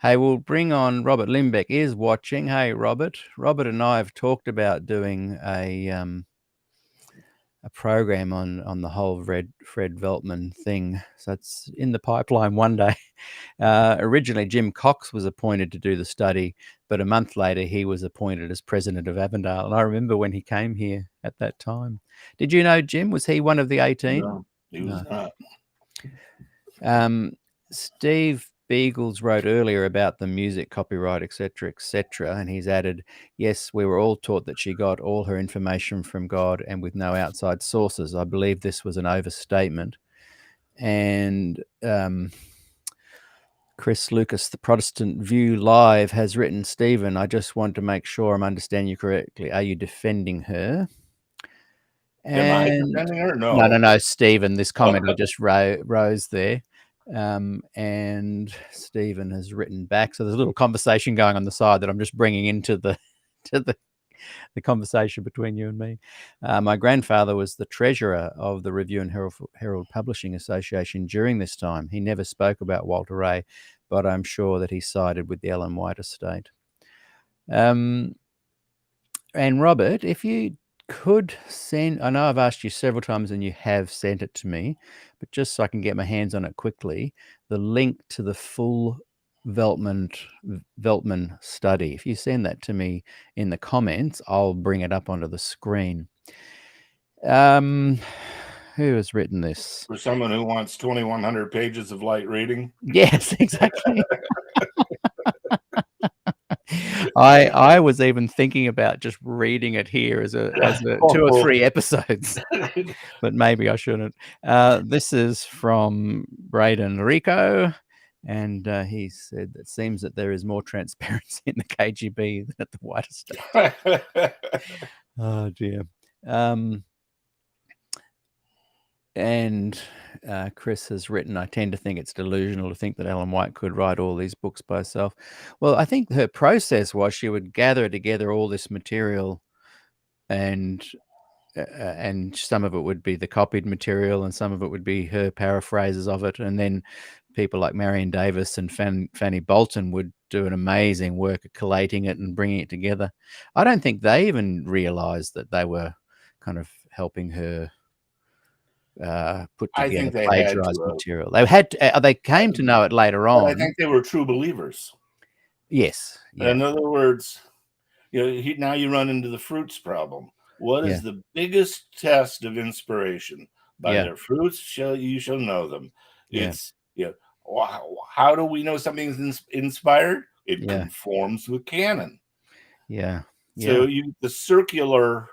Hey, we'll bring on Robert Limbeck is watching. Hey, Robert. Robert and I have talked about doing a program on the whole Fred Veltman thing. So it's in the pipeline one day. Originally, Jim Cox was appointed to do the study, but a month later, he was appointed as president of Avondale. And I remember when he came here at that time. Did you know Jim? Was he one of the 18? No, he was not. Steve Beagles wrote earlier about the music copyright, etc., and he's added, yes, we were all taught that she got all her information from God and with no outside sources. I believe this was an overstatement. And Chris Lucas, the Protestant View Live, has written, Stephen, I just want to make sure I'm understanding you correctly. Are you defending her? Am I And defending her? no, Stephen, this comment I just rose there. And Stephen has written back. So there's a little conversation going on the side that I'm just bringing into the to the conversation between you and me. My grandfather was the treasurer of the Review and Herald Publishing Association during this time. He never spoke about Walter Ray, but I'm sure that he sided with the Ellen White estate. And Robert, if you could send, I know I've asked you several times and you have sent it to me, but just so I can get my hands on it quickly, the link to the full Veltman study. If you send that to me in the comments, I'll bring it up onto the screen. Who has written this? For someone who wants 2,100 pages of light reading. Yes, exactly. I was even thinking about just reading it here as a 2 or 3 episodes, but maybe I shouldn't. This is from Braden Rico, and he said it seems that there is more transparency in the KGB than at the White Estate. Oh dear. And Chris has written, I tend to think it's delusional to think that Ellen White could write all these books by herself. Well, I think her process was she would gather together all this material, and some of it would be the copied material and some of it would be her paraphrases of it. And then people like Marion Davis and Fanny Bolton would do an amazing work of collating it and bringing it together. I don't think they even realized that they were kind of helping her put I together think they had plagiarized to. material. They came to know it later But I on. think they were true believers. Yes. Yeah. In other words, now you run into the fruits problem. What is the biggest test of inspiration? By their fruits you shall know them. It's how do we know something's inspired? It conforms with canon. Yeah. So the circular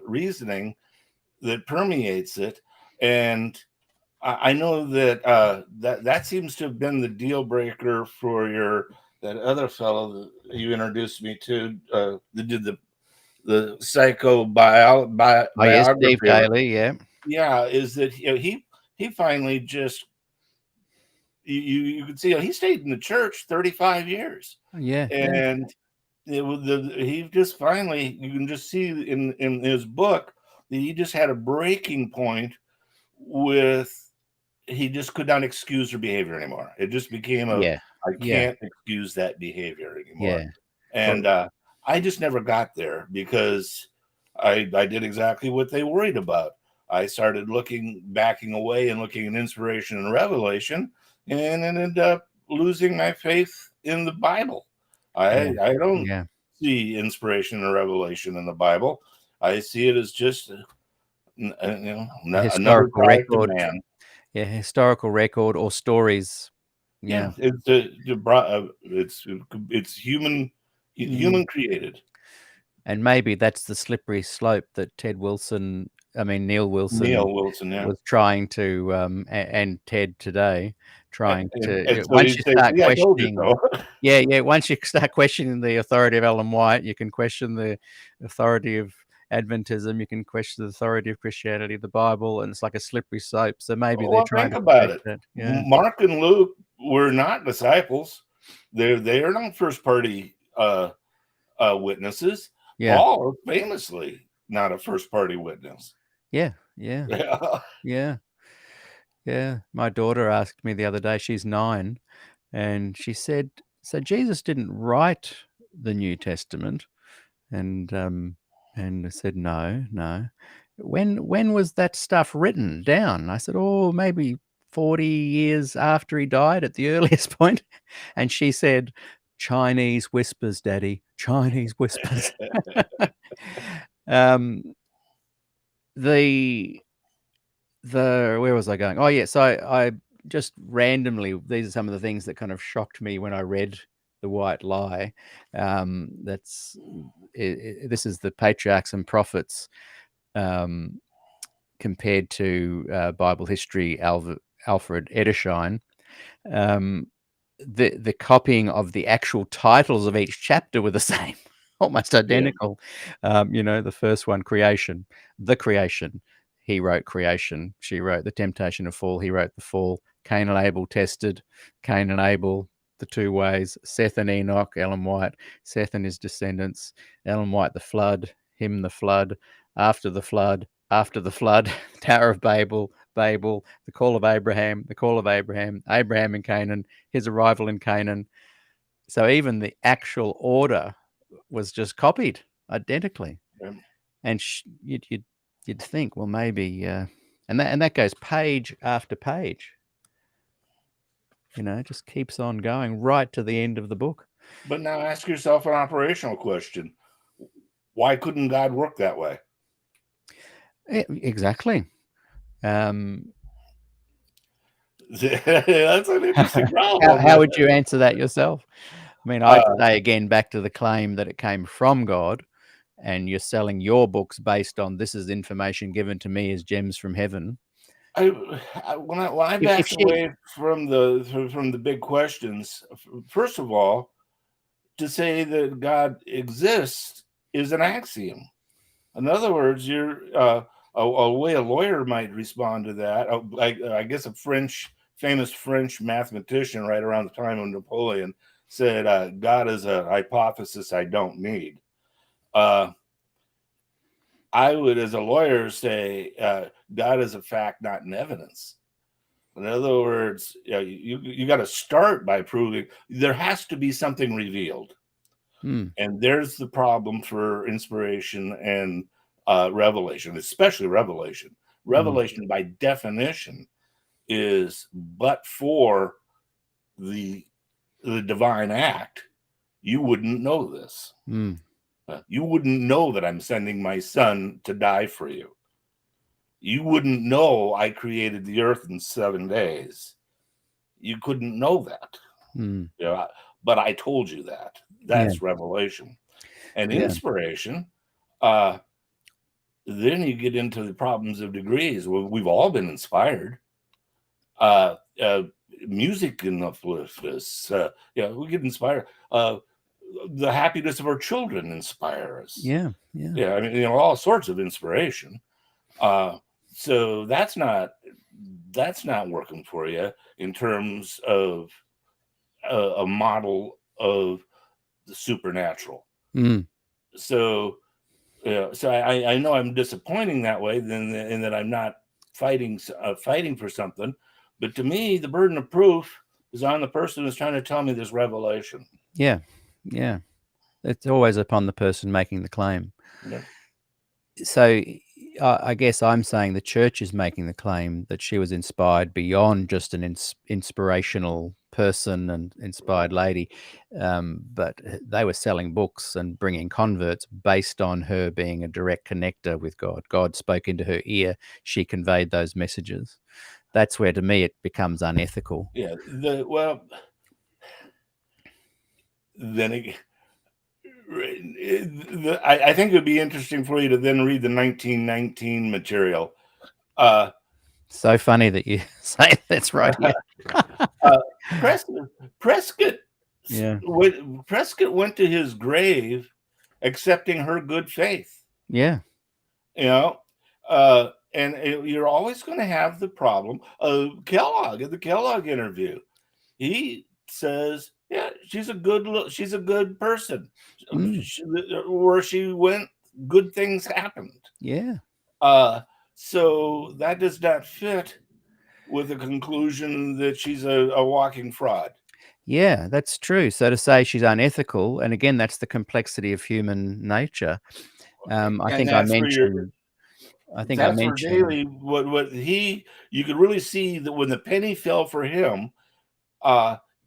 reasoning that permeates it, and I know that that seems to have been the deal breaker for that other fellow that you introduced me to that did the biography. Steve Daly, is that he finally just you could see he stayed in the church 35 years. And he just finally, you can just see in his book that he just had a breaking point with, he just could not excuse her behavior anymore. It just became I can't excuse that behavior anymore. And I just never got there because I did exactly what they worried about. I started backing away and looking at inspiration and revelation, and ended up losing my faith in the Bible. I don't Yeah. see inspiration or revelation in the Bible. I see it as just another Historical try to record. man. Yeah, historical record or stories. Yeah, Yeah. it's human Mm. created. And maybe that's the slippery slope that Neil Wilson Neil Wilson, yeah. was trying to, and Ted today, trying to, And so once you you say, start see, I told you questioning, so. once you start questioning the authority of Ellen White, you can question the authority of Adventism, you can question the authority of Christianity, the Bible, and it's like a slippery slope. So maybe they're Well, trying think to about protect it. that. Yeah. Mark and Luke were not disciples. They are not first party witnesses. Yeah. Paul famously not a first party witness. Yeah. Yeah. Yeah. Yeah. Yeah. My daughter asked me the other day, she's 9, and she said, "So Jesus didn't write the New Testament?" And I said, "No, no." When was that stuff written down? I said, "Oh, maybe 40 years after he died at the earliest point." And she said, "Chinese whispers, Daddy. Chinese whispers." um, the where was I going? Oh, yeah. So I just randomly, these are some of the things that kind of shocked me when I read The White Lie. This is the patriarchs and prophets, compared to Bible history, Alfred Edersheim. Um, the copying of the actual titles of each chapter were the same, almost Yeah. identical. The first one, creation, the creation. He wrote creation. She wrote the temptation of fall. He wrote the fall. Cain and Abel tested. Cain and Abel, the two ways. Seth and Enoch, Ellen White. Seth and his descendants. Ellen White, the flood. Him, the flood. After the flood. After the flood. Tower of Babel. Babel. The call of Abraham. The call of Abraham. Abraham and Canaan. His arrival in Canaan. So even the actual order was just copied identically. Yeah. And you'd think, well, maybe, and that goes page after page. It just keeps on going right to the end of the book. But now ask yourself an operational question. Why couldn't God work that way? Exactly. That's an interesting problem. How would you answer that yourself? I mean, I'd say again, back to the claim that it came from God, and you're selling your books based on this is information given to me as gems from heaven. When I If back she, away from the big questions, first of all, to say that God exists is an axiom. In other words, you're a way a lawyer might respond to that. I guess a famous French mathematician right around the time of Napoleon said, "God is a hypothesis I don't need." I would, as a lawyer, say God is a fact, not an evidence. In other words, you got to start by proving there has to be something revealed. And there's the problem for inspiration and revelation, especially revelation. Revelation, by definition, is but for the divine act, you wouldn't know this. You wouldn't know that I'm sending my son to die for you. You wouldn't know I created the earth in 7 days. You couldn't know that. But I told you that. That's revelation. And inspiration, then you get into the problems of degrees. We've all been inspired. Music uplifts us. We get inspired. The happiness of our children inspire us. Yeah. I mean, all sorts of inspiration. So that's not working for you in terms of a model of the supernatural. So I know I'm disappointing that way, in that I'm not fighting for something. But to me, the burden of proof is on the person who's trying to tell me this revelation. Yeah. It's always upon the person making the claim. Yeah. So I guess I'm saying the church is making the claim that she was inspired beyond just an inspirational person and inspired lady, but they were selling books and bringing converts based on her being a direct connector with God. God spoke into her ear. She conveyed those messages. That's where, to me, it becomes unethical. Yeah. Then I think it would be interesting for you to then read the 1919 material. So funny that you say that's right here. Prescott Yeah. Prescott went to his grave accepting her good faith. Yeah. You know, and you're always going to have the problem of Kellogg in the Kellogg interview. He says, "Yeah, she's a good person. Where she went, good things happened." Yeah. So that does not fit with the conclusion that she's a walking fraud. Yeah, that's true. So to say she's unethical, and again, that's the complexity of human nature. I And think I that's where mentioned. I think I that's where mentioned. Daly, you could really see that when the penny fell for him,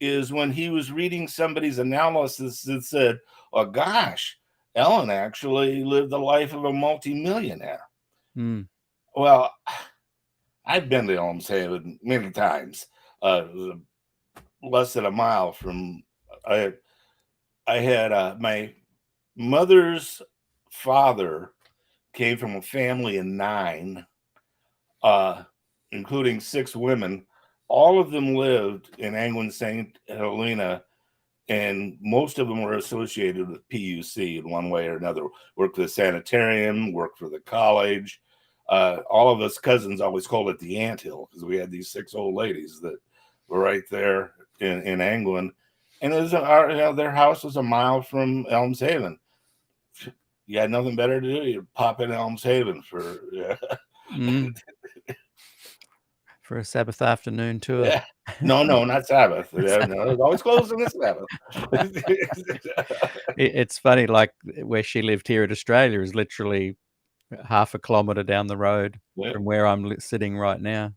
is when he was reading somebody's analysis that said, "Oh gosh, Ellen actually lived the life of a multimillionaire." Mm, Well, I've been to Elmshaven many times. Less than a mile from. I had my mother's father came from a family of 9, including 6 women. All of them lived in Angwin St. Helena, and most of them were associated with PUC in one way or another. Worked for the sanitarium, worked for the college. All of us cousins always called it the anthill because we had these 6 old ladies that were right there in Angwin. And it was their house was a mile from Elms Haven. You had nothing better to do, you pop in Elms Haven for for a Sabbath afternoon tour. yeah. No, not Sabbath. No, it's always closed on the Sabbath. It's funny, like where she lived here in Australia is literally half a kilometre down the road Yeah. from where I'm sitting right now.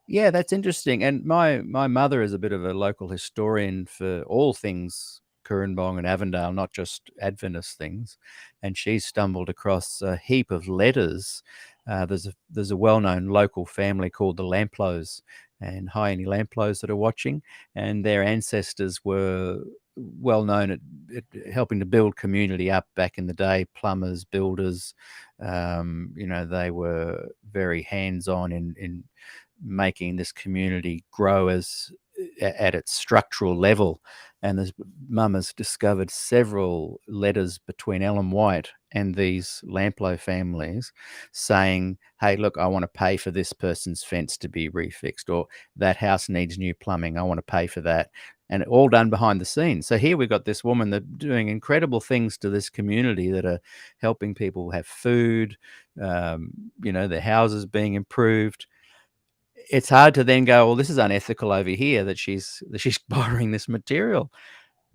Yeah, that's interesting. And my mother is a bit of a local historian for all things Kurrajong and Avondale, not just Adventist things. And she's stumbled across a heap of letters. There's a well-known local family called the Lamplows, and hi, any Lamplows that are watching. And their ancestors were well known at helping to build community up back in the day. Plumbers, builders. They were very hands-on in making this community grow at its structural level. And this mum has discovered several letters between Ellen White and these Lamplow families saying, hey, look, I want to pay for this person's fence to be refixed, or that house needs new plumbing. I want to pay for that. And all done behind the scenes. So here we've got this woman that doing incredible things to this community that are helping people have food, their houses being improved. It's hard to then go, well, this is unethical over here that she's borrowing this material.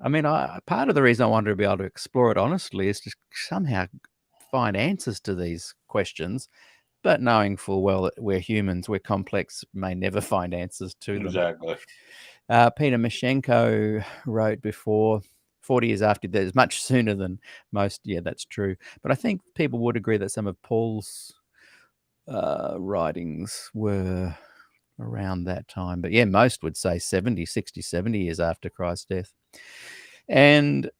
I mean, part of the reason I wanted to be able to explore it honestly is to somehow find answers to these questions, but knowing full well that we're humans, we're complex, may never find answers to them. Exactly. Peter Mashenko wrote before, 40 years after, that is much sooner than most. Yeah, that's true. But I think people would agree that some of Paul's writings were around that time. But yeah, most would say 70 years after Christ's death. And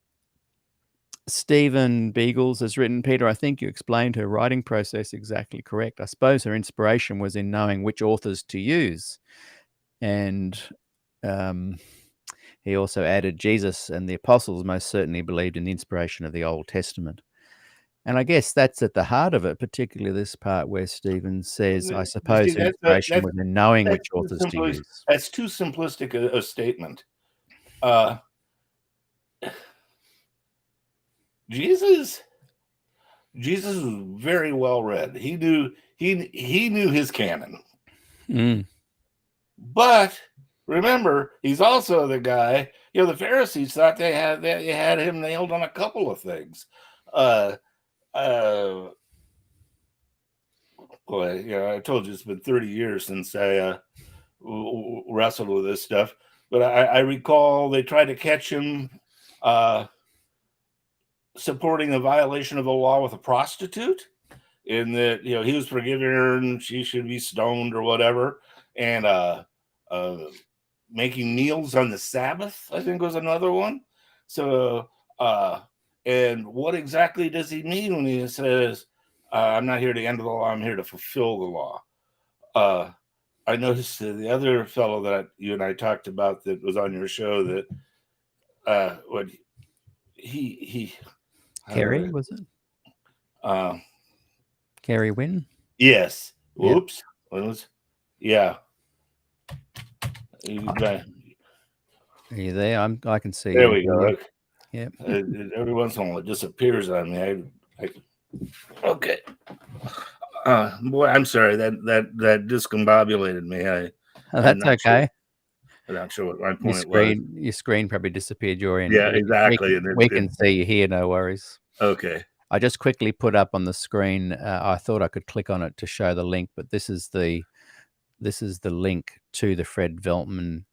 Stephen Beagles has written, Peter, I think you explained her writing process exactly correct. I suppose her inspiration was in knowing which authors to use. And he also added, Jesus and the apostles most certainly believed in the inspiration of the Old Testament. And I guess that's at the heart of it, particularly this part where Stephen says, I suppose See, her inspiration was in knowing which authors to use. That's too simplistic a statement. Jesus was very well read. He knew his canon. But remember, he's also the guy. The Pharisees thought they had him nailed on a couple of things. I told you it's been 30 years since I wrestled with this stuff. but I recall they tried to catch him supporting a violation of the law with a prostitute, in that he was forgiving her and she should be stoned or whatever, and making meals on the Sabbath, I think, was another one. So and what exactly does he mean when he says, I'm not here to end the law, I'm here to fulfill the law? I noticed the other fellow that you and I talked about that was on your show, that what he Kerry, was it? Kerry Wynn? Yes. Yep. Whoops. Yeah. Are you there? I can see There you. we go. Yep. Every once in a while it disappears on me. Okay. Boy, I'm sorry. That discombobulated me. That's okay. I'm not sure what my point was. Your screen probably disappeared your end. Yeah, exactly. We can see you here, no worries. Okay. I just quickly put up on the screen. I thought I could click on it to show the link, but this is the link to the Fred Veltman.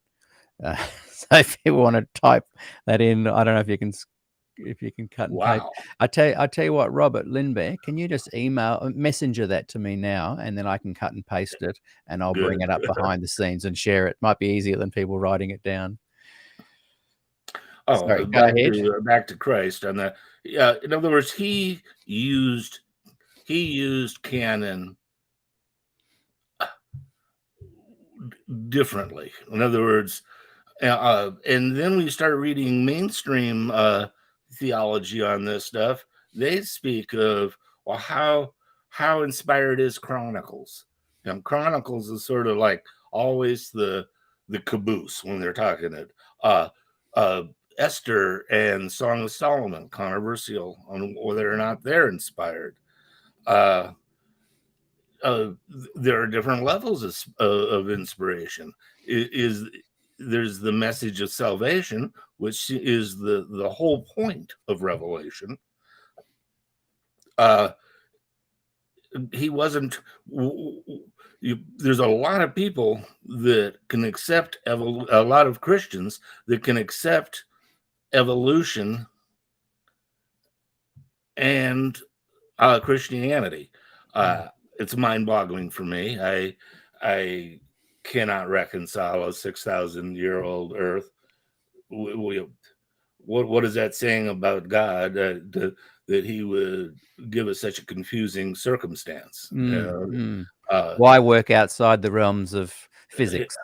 So if you want to type that in, I don't know if you can cut and paste. I tell you what, Robert Lindbergh, can you just messenger that to me now, and then I can cut and paste it, and I'll bring it up behind the scenes and share it. Might be easier than people writing it down. Oh, sorry, go ahead. Back to Christ on that. Yeah, in other words, he used canon differently. In other words, and then we start reading mainstream theology on this stuff. They speak of, well, how inspired is Chronicles? And Chronicles is sort of like always the caboose when they're talking it. Esther and Song of Solomon, controversial on whether or not they're inspired. There are different levels of inspiration. There's the message of salvation, which is the whole point of Revelation. He wasn't. There's a lot of people that can accept a lot of Christians that can accept evolution and Christianity. It's mind-boggling for me. I cannot reconcile a 6,000-year-old Earth. What is that saying about God, that he would give us such a confusing circumstance? Why work outside the realms of physics?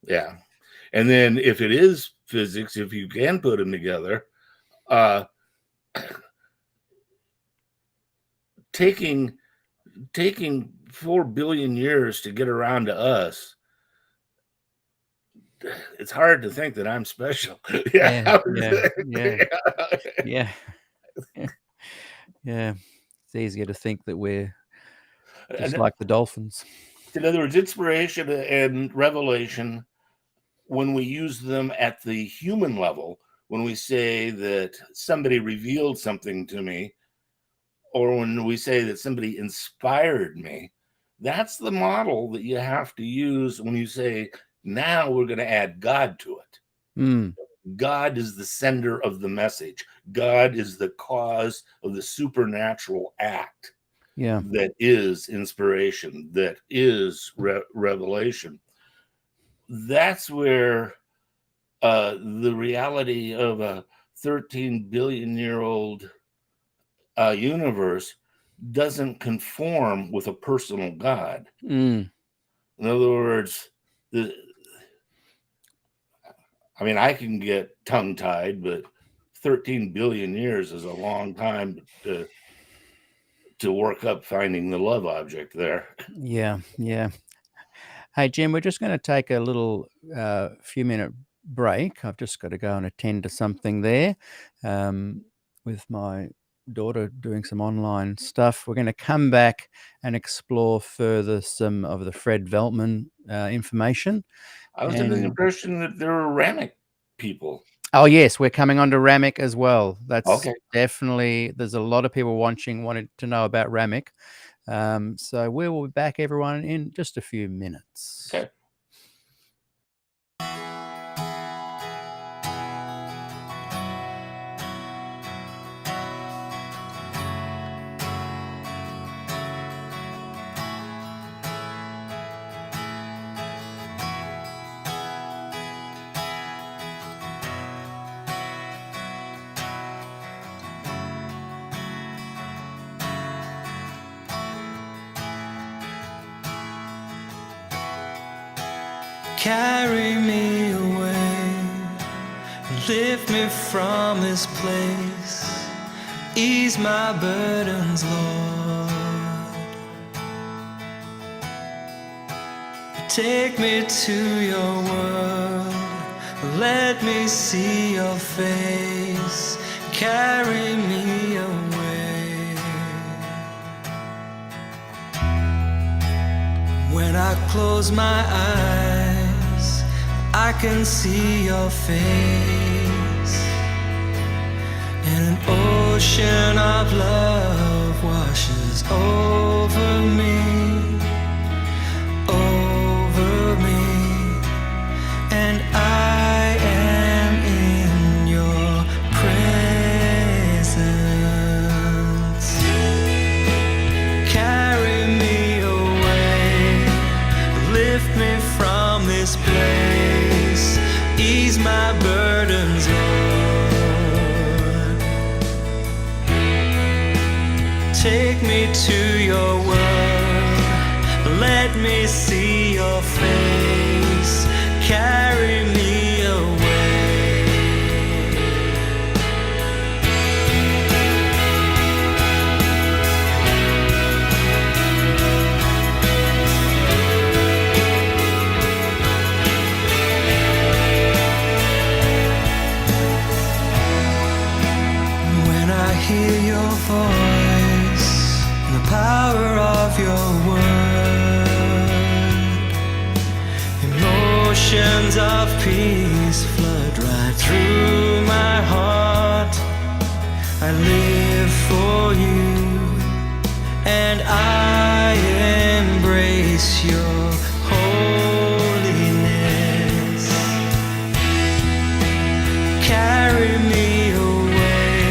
Yeah, and then if it is physics, if you can put them together, taking 4 billion years to get around to us, it's hard to think that I'm special. Yeah. It's easier to think that we're just like the dolphins. In other words, inspiration and revelation, when we use them at the human level, when we say that somebody revealed something to me, or when we say that somebody inspired me, that's the model that you have to use when you say, now we're going to add God to it. God is the sender of the message. God is the cause of the supernatural act. That is inspiration, that is revelation. That's where the reality of a 13 billion year old universe doesn't conform with a personal God. In other words, I can get tongue-tied, but 13 billion years is a long time to work up finding the love object there. Yeah. Hey, Jim, we're just going to take a little few-minute break. I've just got to go and attend to something there with my daughter doing some online stuff. We're going to come back and explore further some of the Fred Veltman information. I was under the impression that there were Ramik people. Oh, yes, we're coming on to Ramik as well. That's okay. Definitely, there's a lot of people wanting to know about Ramik. So we will be back, everyone, in just a few minutes. Okay. carry me away, lift me from this place, ease my burdens, Lord. Take me to your world, let me see your face, carry me away. When I close my eyes, I can see your face, and an ocean of love washes over me, and I am in your presence. Carry me away, lift me from this place, ease my burdens, Lord. Take me to your world, let me see your face, carry me away. When I hear your voice, the power of your word, emotions of peace flood right through my heart. I live for you, and I embrace your holiness. Carry me away,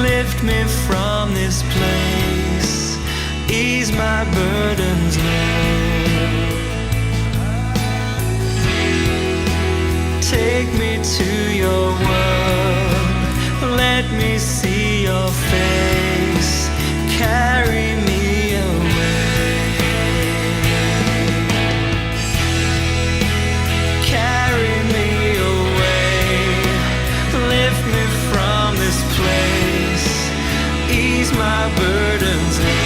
lift me from this place, ease my burdens, Lord. Take me to your world, let me see your face, carry me away. Carry me away, lift me from this place, ease my burdens, Lord.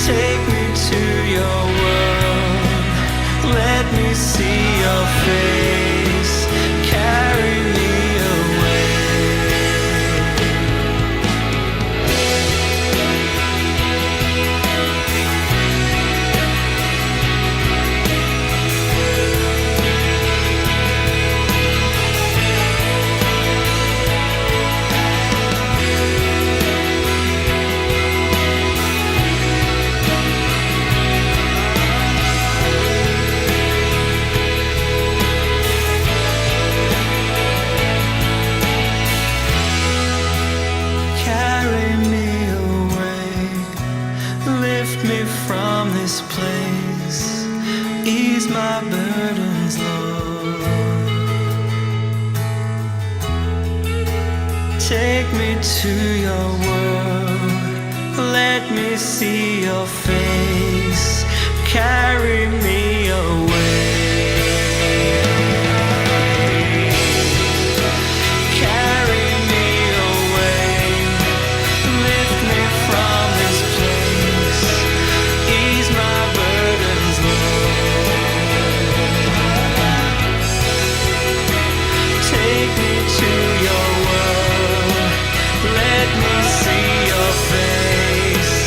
Take me to your world, let me see your face, carry me away. Carry me away, lift me from this place, ease my burdens, Lord. Take me to your world, let me see your face, carry me away. Carry me away, lift me from this place, ease my burdens, Lord. Take me to your world, let me see your face,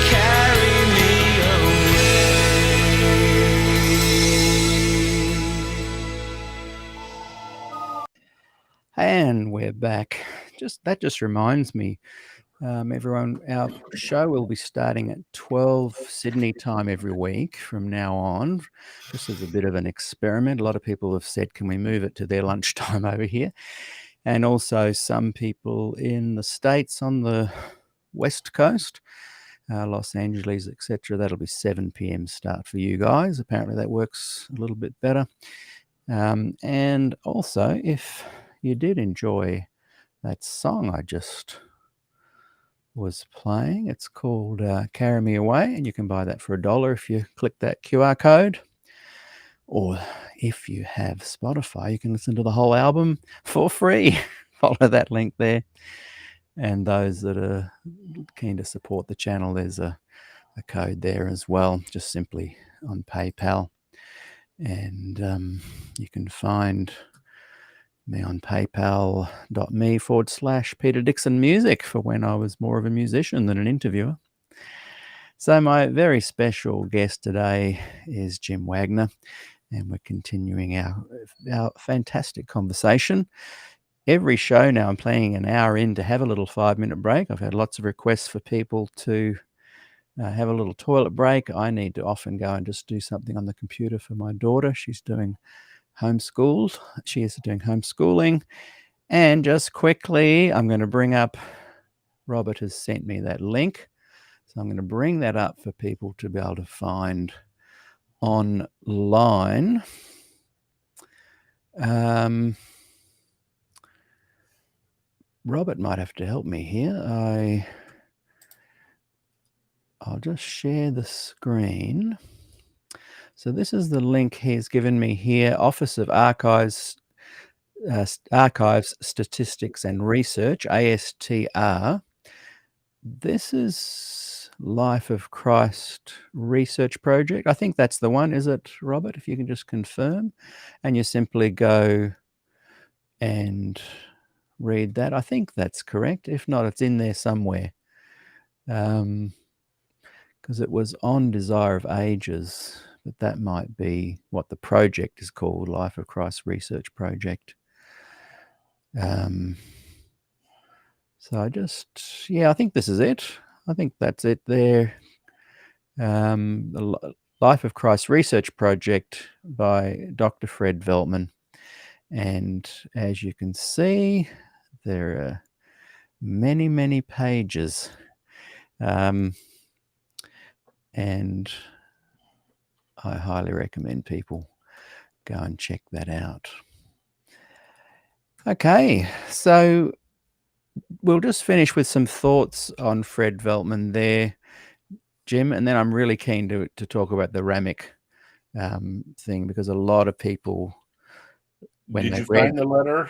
carry me away. And we're back. That just reminds me, everyone, our show will be starting at 12 Sydney time every week from now on, just as a bit of an experiment. A lot of people have said, can we move it to their lunchtime over here? And also some people in the States on the West Coast, Los Angeles, etc. That'll be 7 p.m. start for you guys. Apparently that works a little bit better. And also, if you did enjoy that song I just was playing. It's called Carry Me Away, and you can buy that for $1 if you click that QR code. Or if you have Spotify, you can listen to the whole album for free. Follow that link there. And those that are keen to support the channel, there's a code there as well, just simply on PayPal. And you can find me on paypal.me/Peter Dixon Music for when I was more of a musician than an interviewer. So my very special guest today is Jim Wagner, and we're continuing our fantastic conversation. Every show now I'm planning an hour in to have a little 5-minute break. I've had lots of requests for people to have a little toilet break. I need to often go and just do something on the computer for my daughter. She's doing homeschooled. She is doing homeschooling. And just quickly, I'm going to bring up, Robert has sent me that link. So I'm going to bring that up for people to be able to find online. Robert might have to help me here. I'll just share the screen. So this is the link he's given me here, Office of Archives, Statistics and Research, ASTR. This is Life of Christ Research Project. I think that's the one, is it, Robert? If you can just confirm. And you simply go and read that. I think that's correct. If not, it's in there somewhere. Because it was on Desire of Ages, but that might be what the project is called, Life of Christ Research Project. So I think this is it. I think that's it there. The Life of Christ Research Project by Dr. Fred Veltman. And as you can see, there are many, many pages. And I highly recommend people go and check that out. Okay, so we'll just finish with some thoughts on Fred Veltman there, Jim, and then I'm really keen to talk about the Ramik thing, because a lot of people, when Did they you read find the letter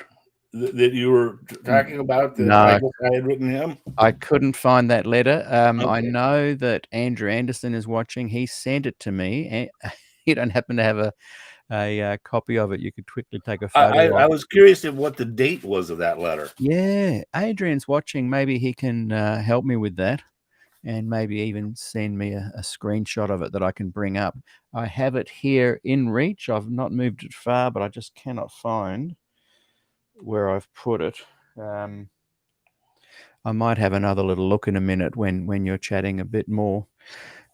that you were talking about that No. I guess I had written him? I couldn't find that letter. I Okay. know that Andrew Anderson is watching. He sent it to me. You don't happen to have a copy of it? You could quickly take a photo I of. was curious of what the date was of that letter. Yeah, Adrian's watching. Maybe he can help me with that, and maybe even send me a screenshot of it that I can bring up. I have it here in reach. I've not moved it far, but I just cannot find where I've put it. I might have another little look in a minute when you're chatting a bit more.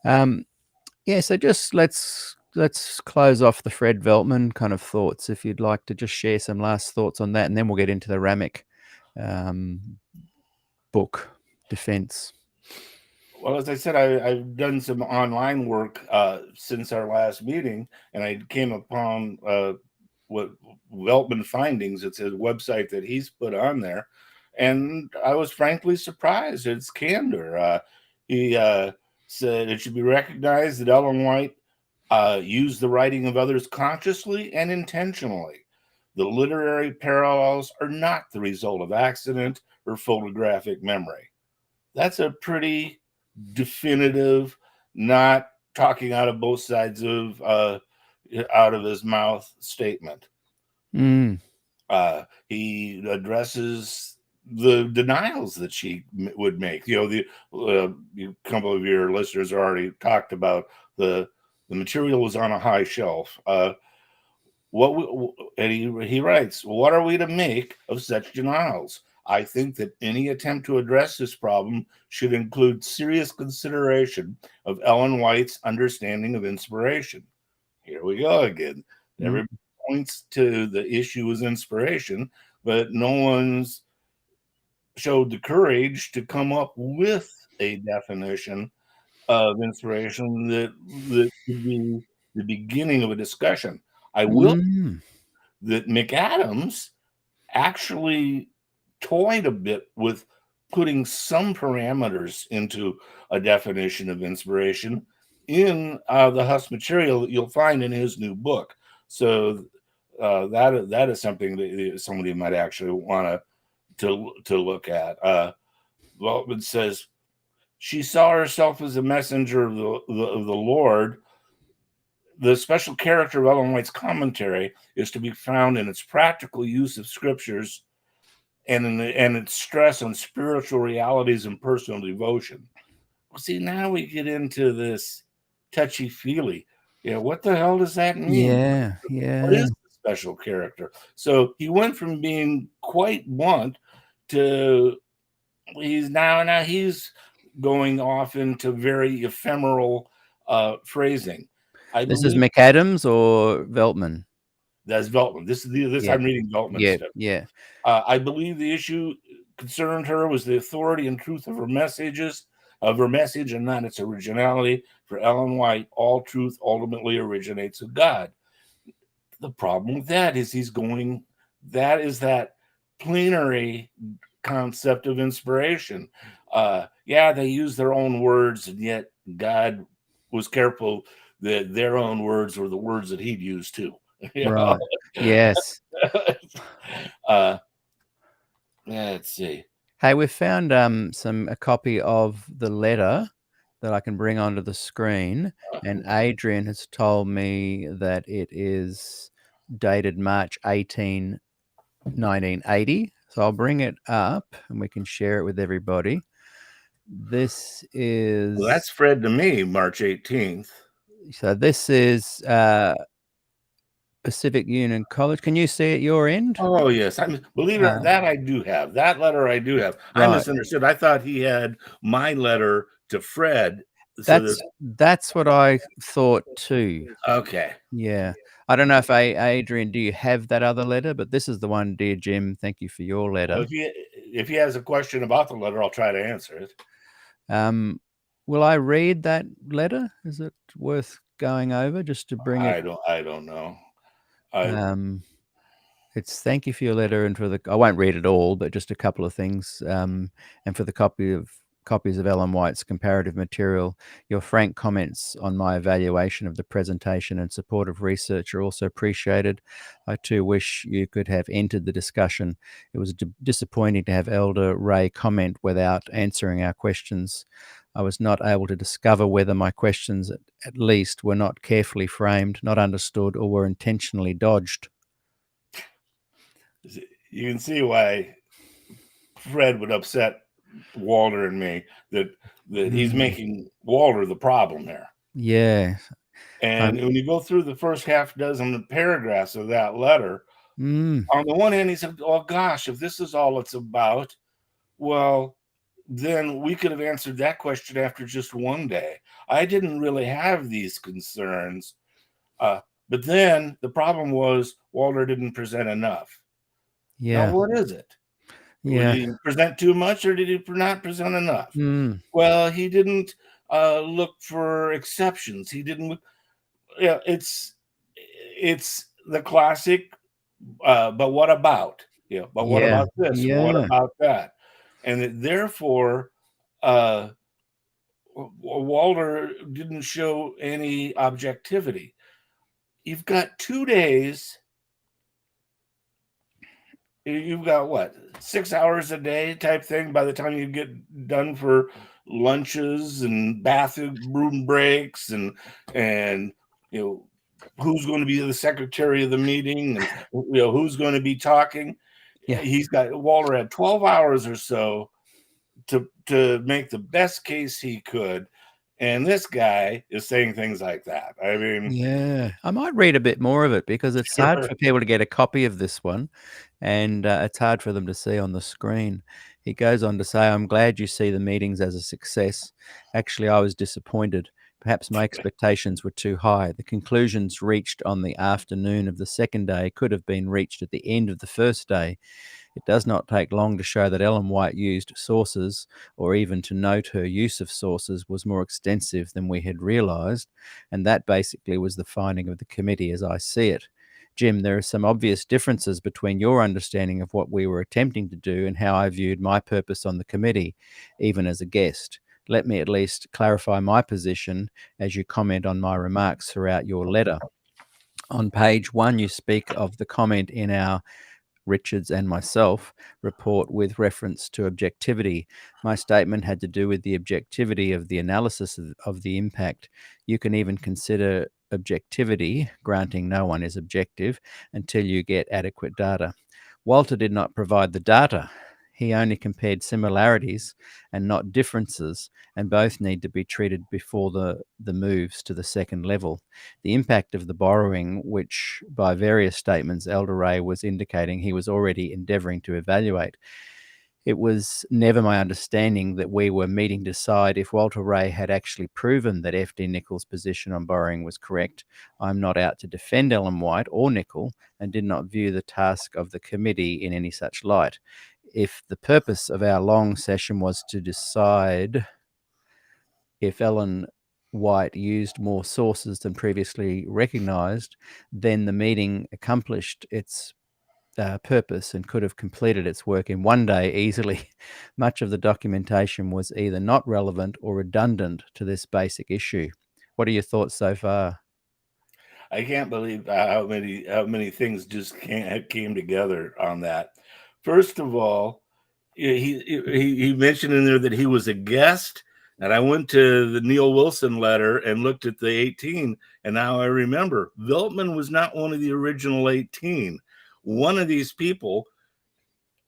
Yeah, so just let's close off the Fred Veltman kind of thoughts, if you'd like to just share some last thoughts on that, and then we'll get into the Ramik book, Defense. Well, as I said, I've done some online work since our last meeting, and I came upon what Veltman Findings. It's a website that he's put on there, and I was frankly surprised at its candor. He said it should be recognized that Ellen White used the writing of others consciously and intentionally. The literary parallels are not the result of accident or photographic memory. That's a pretty definitive, not talking out of both sides of out of his mouth statement. He addresses the denials that she would make. You know, a couple of your listeners already talked about the material was on a high shelf. And he writes, "What are we to make of such denials? I think that any attempt to address this problem should include serious consideration of Ellen White's understanding of inspiration." Here we go again. Everybody points to the issue as inspiration, but no one's showed the courage to come up with a definition of inspiration that could be the beginning of a discussion. I will that McAdams actually toyed a bit with putting some parameters into a definition of inspiration in the Huss material that you'll find in his new book. So that is something that somebody might actually want to look at. Veltman says, she saw herself as a messenger of the Lord. The special character of Ellen White's commentary is to be found in its practical use of scriptures and its stress on spiritual realities and personal devotion. Well, see, now we get into this touchy-feely. What the hell does that mean? Yeah. What is the special character? So he went from being quite blunt to he's going off into very ephemeral phrasing. This is McAdams or Veltman? That's Veltman. This Yeah. I'm reading Veltman stuff. Yeah. I believe the issue concerned her was the authority and truth of her message, and not its originality. For Ellen White, all truth ultimately originates with God. The problem with that is that is that plenary concept of inspiration. They use their own words, and yet God was careful that their own words were the words that he'd use too. Right. Yes. Let's see. Hey, we've found a copy of the letter that I can bring onto the screen, and Adrian has told me that it is dated March 18, 1980. So I'll bring it up and we can share it with everybody. This is... Well, that's Fred to me, March 18th. So this is Pacific Union College. Can you see at your end? Oh, yes. Believe it or not, that I do have. That letter I do have. Right. I misunderstood. I thought he had my letter to Fred. That's what I thought too. Okay. Yeah. I don't know if Adrian, do you have that other letter? But this is the one, Dear Jim, thank you for your letter. Well, if he has a question about the letter, I'll try to answer it. Will I read that letter? Is it worth going over just to bring it? I don't know. It's thank you for your letter and I won't read it all, but just a couple of things. And for the copies of Ellen White's comparative material, your frank comments on my evaluation of the presentation and supportive research are also appreciated. I too wish you could have entered the discussion. It was disappointing to have Elder Ray comment without answering our questions. I was not able to discover whether my questions, at least, were not carefully framed, not understood, or were intentionally dodged. You can see why Fred would upset Walter and me, that he's making Walter the problem there. Yeah. And when you go through the first half dozen paragraphs of that letter, on the one hand, he said, oh gosh, if this is all it's about, well, then we could have answered that question after just one day. I didn't really have these concerns. But then the problem was Walter didn't present enough. Yeah. Now, what is it? Yeah. Did he present too much or did he not present enough? Well, he didn't look for exceptions. He didn't look, it's the classic, but what about? But what about this? Yeah. What about that? And therefore, Walter didn't show any objectivity. You've got 2 days. You've got what, 6 hours a day type thing by the time you get done for lunches and bathroom breaks and who's going to be the secretary of the meeting and who's going to be talking. Yeah. Walter had 12 hours or so to make the best case he could. And this guy is saying things like that. I mean, yeah, I might read a bit more of it because it's hard for people to get a copy of this one, and it's hard for them to see on the screen. He goes on to say, I'm glad you see the meetings as a success. Actually, I was disappointed. Perhaps my expectations were too high. The conclusions reached on the afternoon of the second day could have been reached at the end of the first day. It does not take long to show that Ellen White used sources, or even to note her use of sources was more extensive than we had realized, and that basically was the finding of the committee as I see it. Jim, there are some obvious differences between your understanding of what we were attempting to do and how I viewed my purpose on the committee, even as a guest. Let me at least clarify my position as you comment on my remarks throughout your letter. On page 1, you speak of the comment in our Richards and myself report with reference to objectivity. My statement had to do with the objectivity of the analysis of the impact. You can even consider objectivity, granting no one is objective, until you get adequate data. Walter did not provide the data. He only compared similarities and not differences, and both need to be treated before the moves to the second level. The impact of the borrowing, which by various statements Elder Ray was indicating he was already endeavouring to evaluate. It was never my understanding that we were meeting to decide if Walter Ray had actually proven that F.D. Nichol's position on borrowing was correct. I'm not out to defend Ellen White or Nichol and did not view the task of the committee in any such light. If the purpose of our long session was to decide if Ellen White used more sources than previously recognized, then the meeting accomplished its purpose and could have completed its work in one day easily. Much of the documentation was either not relevant or redundant to this basic issue. What are your thoughts so far? I can't believe how many things just came together on that. First of all, he mentioned in there that he was a guest, and I went to the Neil Wilson letter and looked at the 18, and now I remember Veltman was not one of the original 18. One of these people,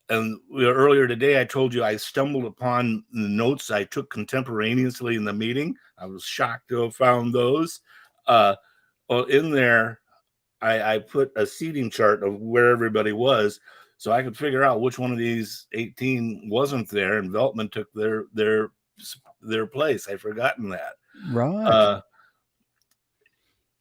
and earlier today I told you I stumbled upon the notes I took contemporaneously in the meeting. I was shocked to have found those. Well, in there, I put a seating chart of where everybody was, so I could figure out which one of these 18 wasn't there, and Veltman took their place. I'd forgotten that. Right.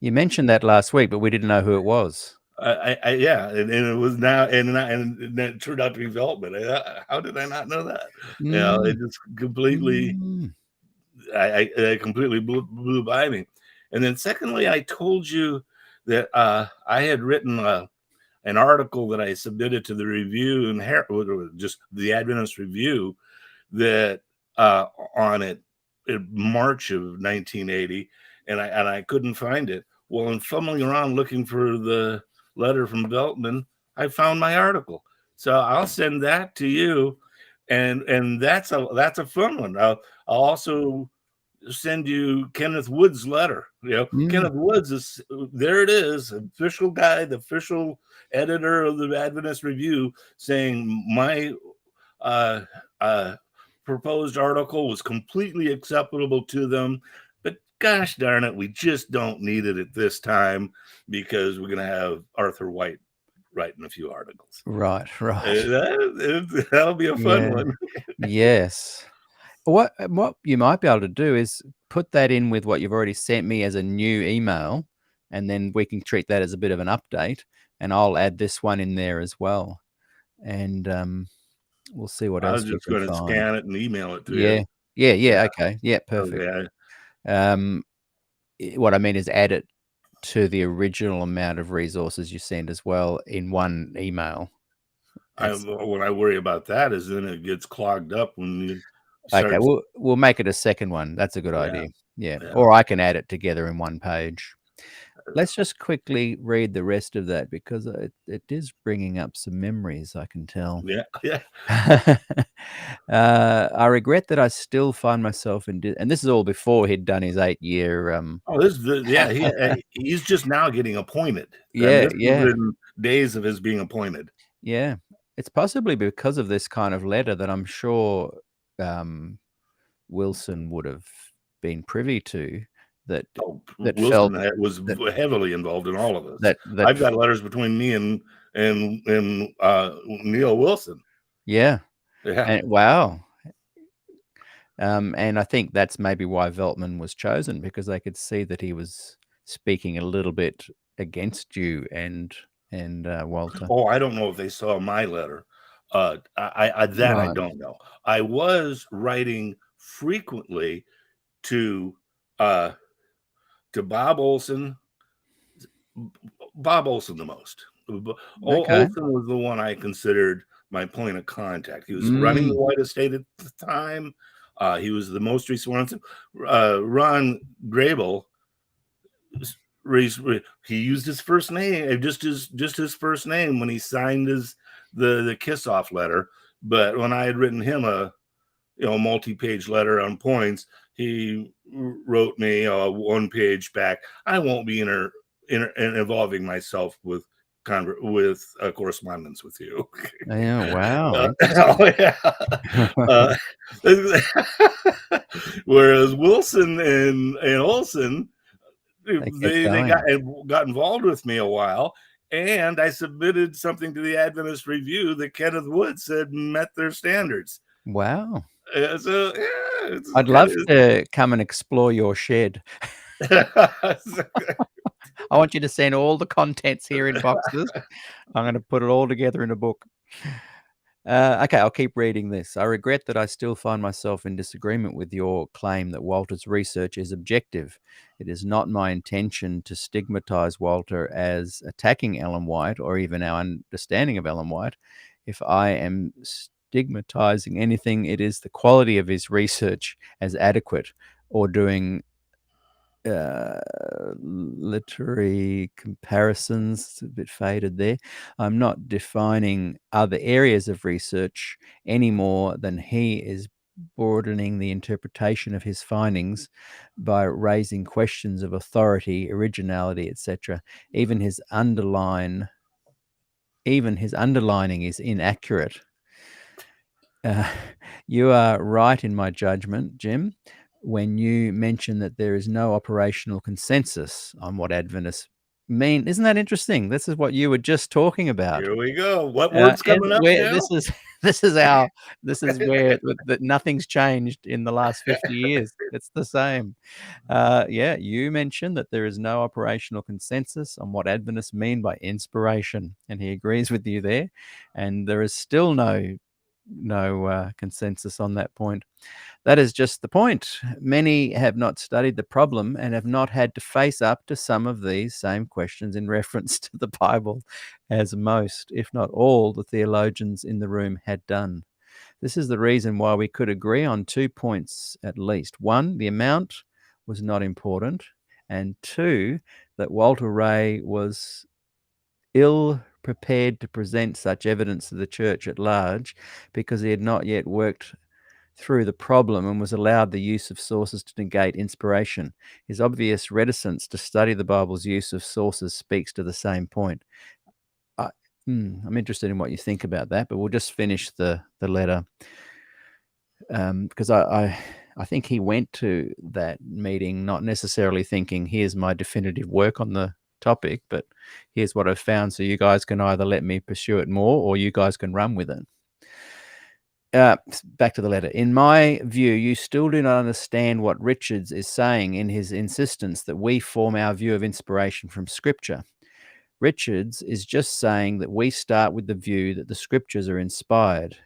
You mentioned that last week, but we didn't know who it was. Yeah, and it was now, and it turned out to be Veltman. How did I not know that? You know, it just completely, I completely blew by me. And then secondly, I told you that I had written an article that I submitted to the review and just the Adventist Review that on it in March of 1980, and I couldn't find it. Well, in fumbling around looking for the letter from Veltman, I found my article. So I'll send that to you, and that's a fun one. I'll also send you Kenneth Wood's letter. Kenneth Woods is there. It is official guy, the official editor of the Adventist Review, saying my proposed article was completely acceptable to them, but gosh darn it, we just don't need it at this time because we're going to have Arthur White writing a few articles. Right. That'll be a fun one. Yes. What you might be able to do is put that in with what you've already sent me as a new email, and then we can treat that as a bit of an update, and I'll add this one in there as well. And we'll see what else we can find. I was just going to scan it and email it to you. Yeah. Okay. Yeah, perfect. Okay. What I mean is add it to the original amount of resources you send as well in one email. What I worry about that is then it gets clogged up when you Okay, we'll make it a second one. That's a good idea. Yeah. Or I can add it together in one page. Let's just quickly read the rest of that because it is bringing up some memories, I can tell. Yeah. I regret that I still find myself in, and this is all before he'd done his 8-year. He's just now getting appointed. Yeah. Within days of his being appointed. Yeah, it's possibly because of this kind of letter that I'm sure Wilson would have been privy to. Wilson was heavily involved in all of this. I've got letters between me and Neil Wilson. Yeah. Wow. And I think that's maybe why Veltman was chosen, because they could see that he was speaking a little bit against you and Walter. Oh, I don't know if they saw my letter. I don't know. I was writing frequently to Bob Olson, Bob Olson the most. Okay. Olson was the one I considered my point of contact. He was running the White Estate at the time. He was the most responsive. Ron Grable, he used his first name, just his first name when he signed the kiss off letter. But when I had written him a multi-page letter on points, he wrote me a 1-page back. I won't be involving myself with correspondence with you. Yeah, wow. Whereas Wilson and Olson, they got involved with me a while, and I submitted something to the Adventist Review that Kenneth Wood said met their standards. Wow. So I'd love to come and explore your shed. I want you to send all the contents here in boxes. I'm going to put it all together in a book. Okay, I'll keep reading this. I regret that I still find myself in disagreement with your claim that Walter's research is objective. It is not my intention to stigmatize Walter as attacking Ellen White or even our understanding of Ellen White. If I am stigmatizing anything, it is the quality of his research as adequate or doing literary comparisons. It's a bit faded there. I'm not defining other areas of research any more than he is broadening the interpretation of his findings by raising questions of authority, originality, etc. Even his underlining is inaccurate. You are right in my judgment, Jim, when you mention that there is no operational consensus on what Adventists mean. Isn't that interesting? This is what you were just talking about. Here we go. What word's coming up now? This is where that nothing's changed in the last 50 years. It's the same. You mentioned that there is no operational consensus on what Adventists mean by inspiration, and he agrees with you there. And there is still no consensus on that point. That is just the point. Many have not studied the problem and have not had to face up to some of these same questions in reference to the Bible as most, if not all, the theologians in the room had done. This is the reason why we could agree on 2 points at least. 1, the amount was not important, and 2, that Walter Ray was ill prepared to present such evidence to the church at large because he had not yet worked through the problem and was allowed the use of sources to negate inspiration. His obvious reticence to study the Bible's use of sources speaks to the same point. I'm interested in what you think about that, but we'll just finish the letter because I think he went to that meeting not necessarily thinking, here's my definitive work on the topic, but here's what I've found, so you guys can either let me pursue it more or you guys can run with it. Back to the letter. In my view, you still do not understand what Richards is saying in his insistence that we form our view of inspiration from Scripture. Richards is just saying that we start with the view that the Scriptures are inspired.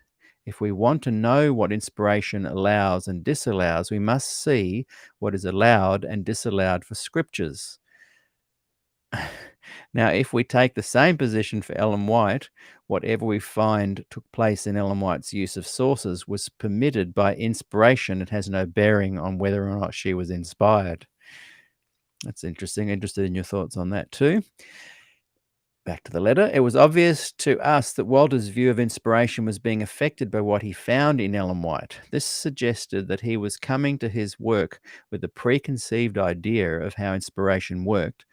If we want to know what inspiration allows and disallows, we must see what is allowed and disallowed for Scriptures. Now, if we take the same position for Ellen White, whatever we find took place in Ellen White's use of sources was permitted by inspiration. It has no bearing on whether or not she was inspired. That's interesting. Interested in your thoughts on that too. Back to the letter. It was obvious to us that Walter's view of inspiration was being affected by what he found in Ellen White. This suggested that he was coming to his work with a preconceived idea of how inspiration worked,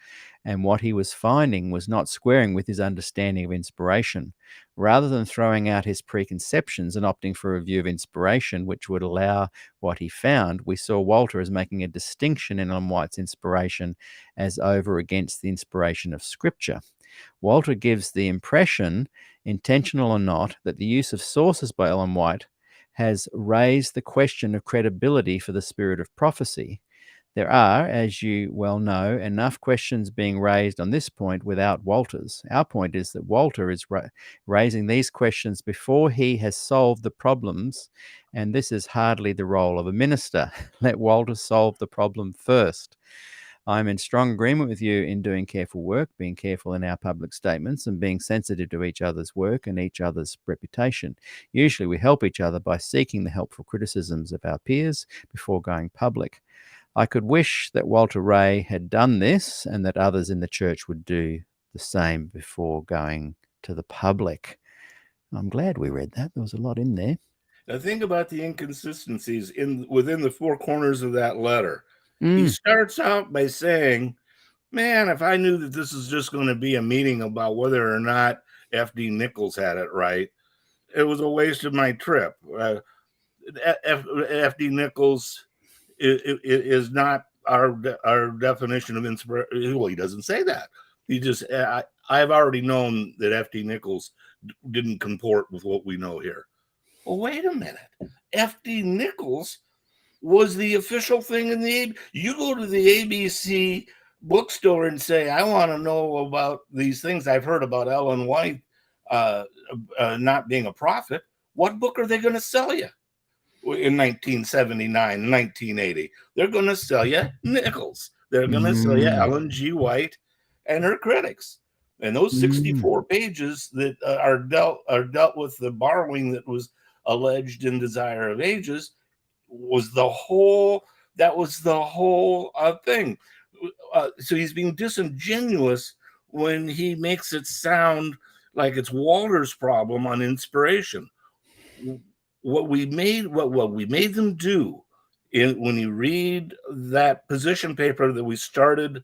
and what he was finding was not squaring with his understanding of inspiration. Rather than throwing out his preconceptions and opting for a view of inspiration which would allow what he found, we saw Walter as making a distinction in Ellen White's inspiration as over against the inspiration of Scripture. Walter gives the impression, intentional or not, that the use of sources by Ellen White has raised the question of credibility for the spirit of prophecy. There are, as you well know, enough questions being raised on this point without Walter's. Our point is that Walter is raising these questions before he has solved the problems, and this is hardly the role of a minister. Let Walter solve the problem first. I'm in strong agreement with you in doing careful work, being careful in our public statements, and being sensitive to each other's work and each other's reputation. Usually we help each other by seeking the helpful criticisms of our peers before going public. I could wish that Walter Ray had done this and that others in the church would do the same before going to the public. I'm glad we read that. There was a lot in there. Now think about the inconsistencies within the four corners of that letter. He starts out by saying, man, if I knew that this is just going to be a meeting about whether or not F.D. Nichols had it right, it was a waste of my trip. F.D. Nichols is not our definition of inspiration. Well, he doesn't say that. He just, I've already known that F.D. Nichols didn't comport with what we know here. Well, wait a minute. F.D. Nichols was the official thing in the you go to the ABC bookstore and say, I want to know about these things I've heard about Ellen White not being a prophet. What book are they going to sell you in 1979, 1980? They're going to sell you Nichols. They're going to sell you Ellen G. White and her critics. And those 64 pages that are dealt with the borrowing that was alleged in Desire of Ages was the whole thing. So he's being disingenuous when he makes it sound like it's Walter's problem on inspiration. What we made them do when you read that position paper that we started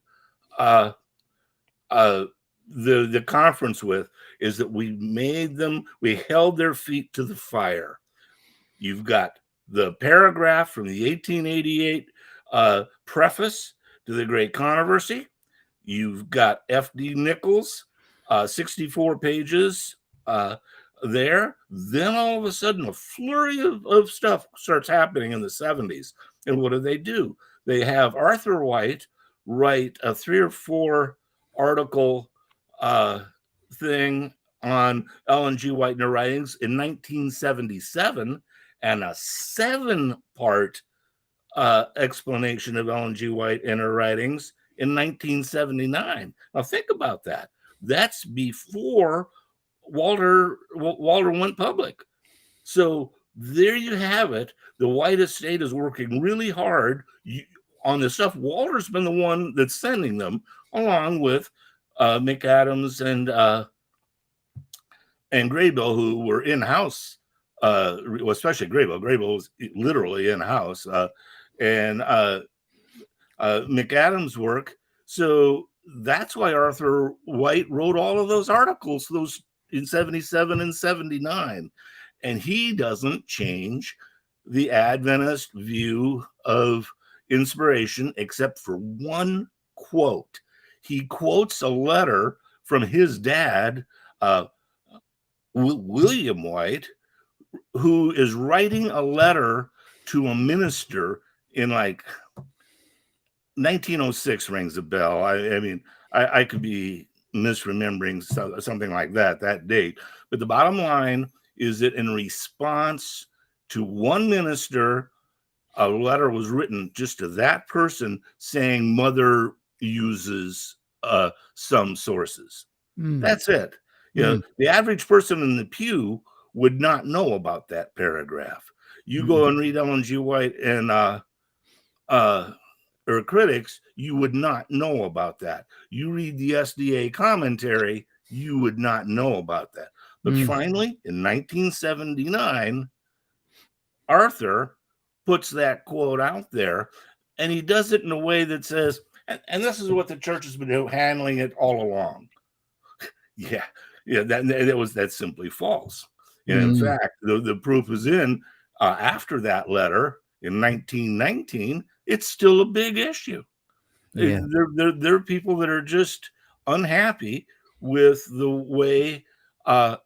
the conference with is that we held their feet to the fire. You've got the paragraph from the 1888 preface to the Great Controversy. You've got F.D. Nichols, 64 pages there. Then all of a sudden, a flurry of stuff starts happening in the 70s. And what do? They have Arthur White write a 3 or 4 article thing on Ellen G. White and her writings in 1977, and a 7-part explanation of Ellen G. White and her writings in 1979. Now think about that. That's before Walter went public. So there you have it. The White estate is working really hard on the stuff. Walter's been the one that's sending them, along with McAdams and Graybill, who were in-house, especially Graybill. Graybill was literally in-house, and McAdams' work. So that's why Arthur White wrote all of those articles, those in 77 and 79. And he doesn't change the Adventist view of inspiration except for one quote. He quotes a letter from his dad, William White, who is writing a letter to a minister in like 1906. Rings a bell. I mean, I could be misremembering something like that date. But the bottom line is that in response to one minister, a letter was written just to that person saying Mother uses some sources. That's it. You know, the average person in the pew would not know about that paragraph. You go and read Ellen G. White and her critics, you would not know about that. You read the SDA commentary, you would not know about that. But finally, in 1979, Arthur puts that quote out there, and he does it in a way that says, and this is what the church has been handling it all along. That's simply false. And in fact, the proof is in after that letter in 1919, it's still a big issue. There are people that are just unhappy with the way the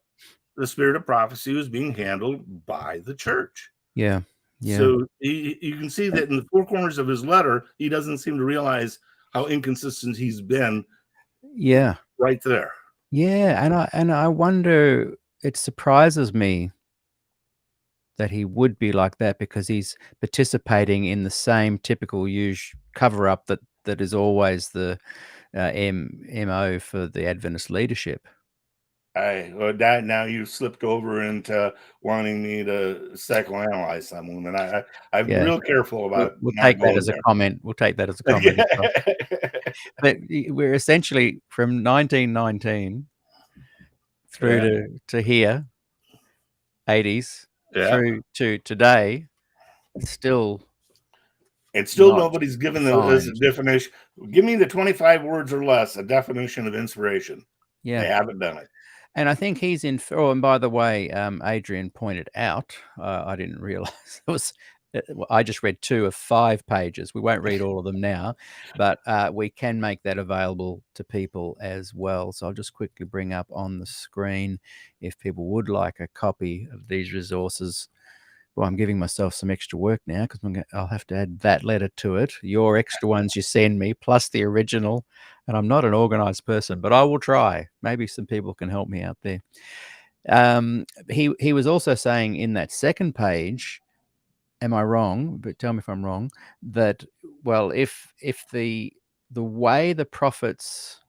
spirit of prophecy was being handled by the church. Yeah. So you can see that in the 4 corners of his letter, he doesn't seem to realize how inconsistent he's been. Yeah. Right there. Yeah. And I wonder, it surprises me that he would be like that, because he's participating in the same typical cover up that that is always the MO for the Adventist leadership. That now you slipped over into wanting me to psychoanalyze someone, and I'm Yeah. real careful about We'll not take that going as a there. comment. We'll take that as a comment as well. But we're essentially from 1919 through to here, 80s, Yeah. through to today, still And still not nobody's given us a defined. definition. Give me the 25 words or less, a definition of inspiration. Yeah. They haven't done it. And I think he's in. Oh, and by the way, Adrian pointed out, I didn't realize it was. I just read 2 of 5 pages. We won't read all of them now, but we can make that available to people as well. So I'll just quickly bring up on the screen if people would like a copy of these resources. Well, I'm giving myself some extra work now because I'll have to add that letter to it. Your extra ones you send me, plus the original. And I'm not an organized person, but I will try. Maybe some people can help me out there. He was also saying in that second page, am I wrong? But tell me if I'm wrong. That well, if the way the prophets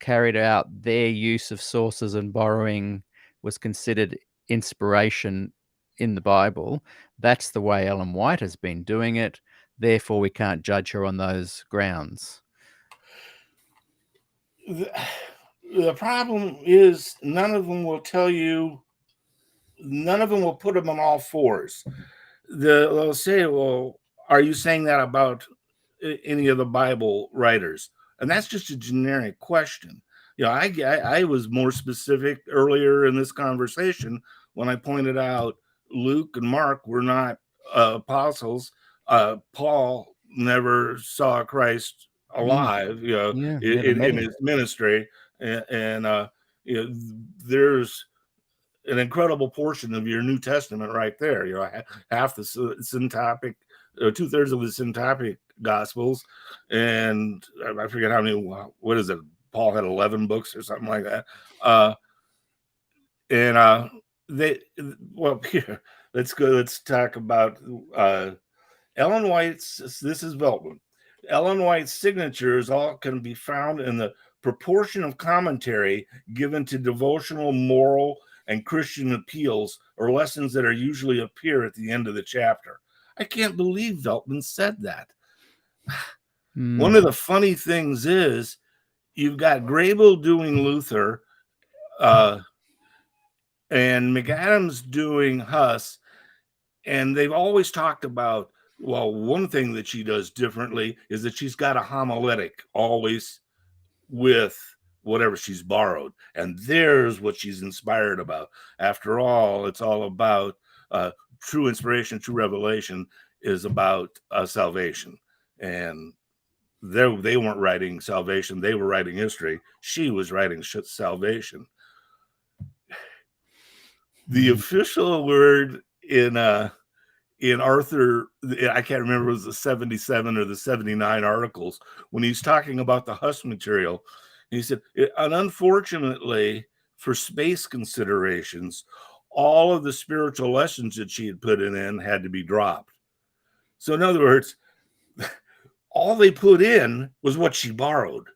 carried out their use of sources and borrowing was considered inspiration in the Bible, that's the way Ellen White has been doing it. Therefore, we can't judge her on those grounds. The problem is none of them will tell you, none of them will put them on all fours. They'll say, well, are you saying that about any of the Bible writers? And that's just a generic question. You know, I was more specific earlier in this conversation when I pointed out Luke and Mark were not apostles. Paul never saw Christ alive, you know, Yeah, never met in him. his ministry, and you know, there's an incredible portion of your New Testament right there. You know, half the synoptic, 2/3 of the synoptic gospels, and I forget how many. What is it? Paul had 11 books or something like that. And they, well, here, let's go. Let's talk about Ellen White's. This is Veltman. Ellen White's signatures all can be found in the proportion of commentary given to devotional, moral, and Christian appeals or lessons that are usually appear at the end of the chapter. I can't believe Veltman said that. One of the funny things is you've got Grable doing Luther and McAdams doing Huss, and they've always talked about, well, one thing that she does differently is that she's got a homiletic always with whatever she's borrowed, and there's what she's inspired about. After all, it's all about true inspiration, true revelation is about salvation, and they weren't writing salvation, they were writing history. She was writing salvation. The official word in Arthur, I can't remember if it was the 77 or the 79 articles, when he's talking about the Huss material, he said, and unfortunately, for space considerations, all of the spiritual lessons that she had put in had to be dropped. So in other words, all they put in was what she borrowed.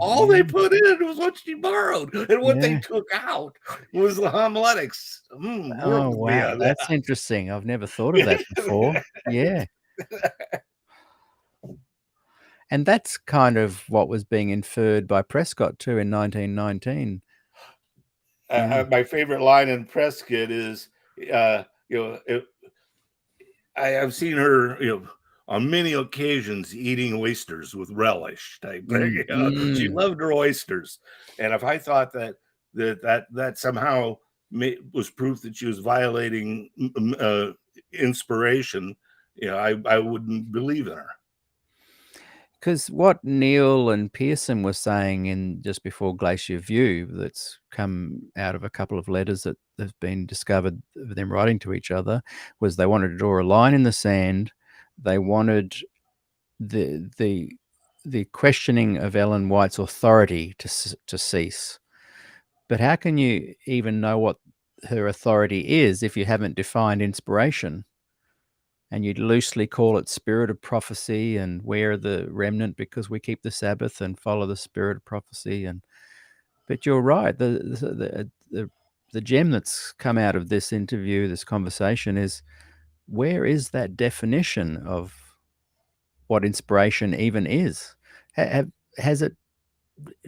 All they put in was what she borrowed, and what they took out was the homiletics. Oh, wow. That's interesting. I've never thought of that before. Yeah. And that's kind of what was being inferred by Prescott too in 1919. My favorite line in Prescott is, you know, I have seen her, you know, on many occasions eating oysters with relish type thing. You know? She loved her oysters, and if I thought that somehow was proof that she was violating inspiration, you know, I wouldn't believe in her. Because what Neil and Pearson were saying in just before Glacier View, that's come out of a couple of letters that have been discovered of them writing to each other, was they wanted to draw a line in the sand. They wanted the questioning of Ellen White's authority to cease. But how can you even know what her authority is if you haven't defined inspiration? and you'd loosely call it spirit of prophecy and wear the remnant because we keep the Sabbath and follow the spirit of prophecy. But you're right. The gem that's come out of this interview, this conversation, is where is that definition of what inspiration even is? Has it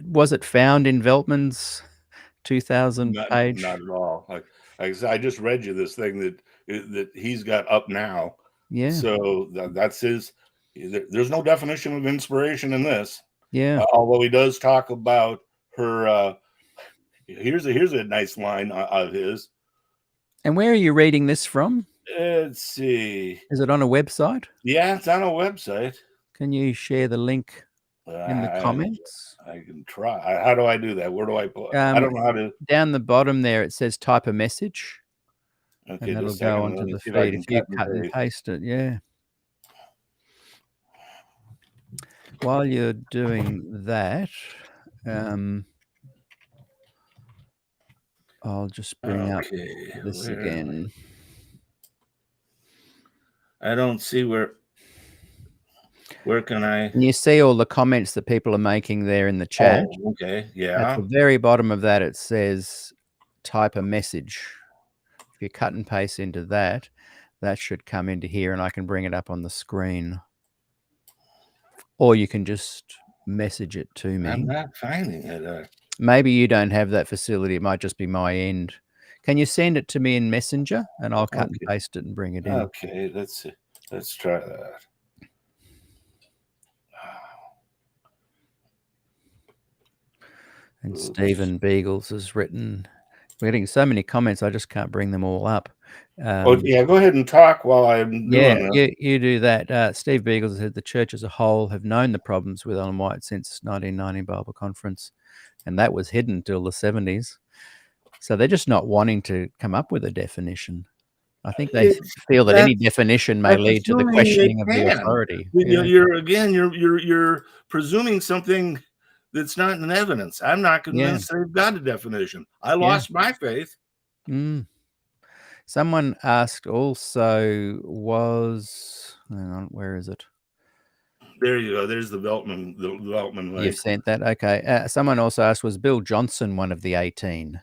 was it found in Veltman's 2,000 page? Not at all. Like I said, I just read you this thing that he's got up now. Yeah. So that's his. There's no definition of inspiration in this. Yeah. Although he does talk about her. Here's a nice line of his. And where are you reading this from? Let's see. Is it on a website? Yeah, it's on a website. Can you share the link in the comments? I can try. How do I do that? Where do I put? I don't know how to. Down the bottom there, it says type a message. Okay, and that'll go onto the feed. If you cut and paste it, yeah. While you're doing that, I'll just bring up this again. I don't see where can I? Can you see all the comments that people are making there in the chat? Oh, okay, yeah. At the very bottom of that, it says type a message. If you cut and paste into that, that should come into here, and I can bring it up on the screen. Or you can just message it to me. I'm not finding it. Maybe you don't have that facility. It might just be my end. Can you send it to me in Messenger, and I'll cut and paste it and bring it in? Okay, let's see. Let's try that. And Stephen Beagles has written. We're getting so many comments, I just can't bring them all up. Yeah, go ahead and talk while I'm doing that. You do that. Steve Beagles said the church as a whole have known the problems with Ellen White since 1990 Bible Conference, and that was hidden till the 70s. So they're just not wanting to come up with a definition. I think they feel that any definition may lead to the questioning of the authority. You're presuming something that's not in evidence. I'm not convinced they've got a definition. I lost my faith. Someone asked also hang on, where is it? There you go. There's the Veltman link. You've sent that? Okay. Someone also asked, was Bill Johnson one of the 18?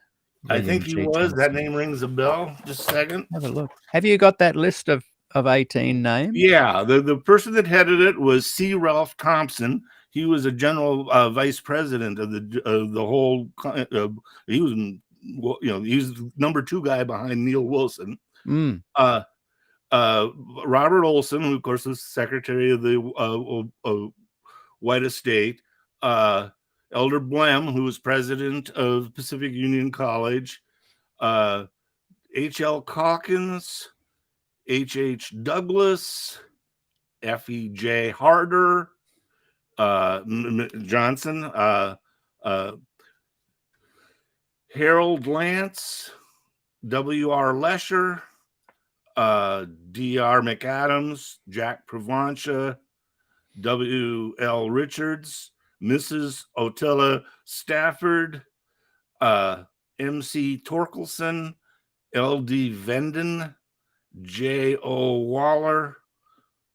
I think he was. Johnson. That name rings a bell. Just a second. Have a look. Have you got that list of 18 names? Yeah. The person that headed it was C. Ralph Thompson. He was a general vice president of the whole. He was, he's number 2 guy behind Neil Wilson. Robert Olson, who of course was secretary of the White Estate. Elder Blem, who was president of Pacific Union College. H.L. Calkins, H.H. Douglas, F.E.J. Harder. Johnson, Harold Lance, W.R. Lesher, D.R. McAdams, Jack Provencha, W.L. Richards, Mrs. Otella Stafford, M.C. Torkelson, L.D. Venden, J.O. Waller,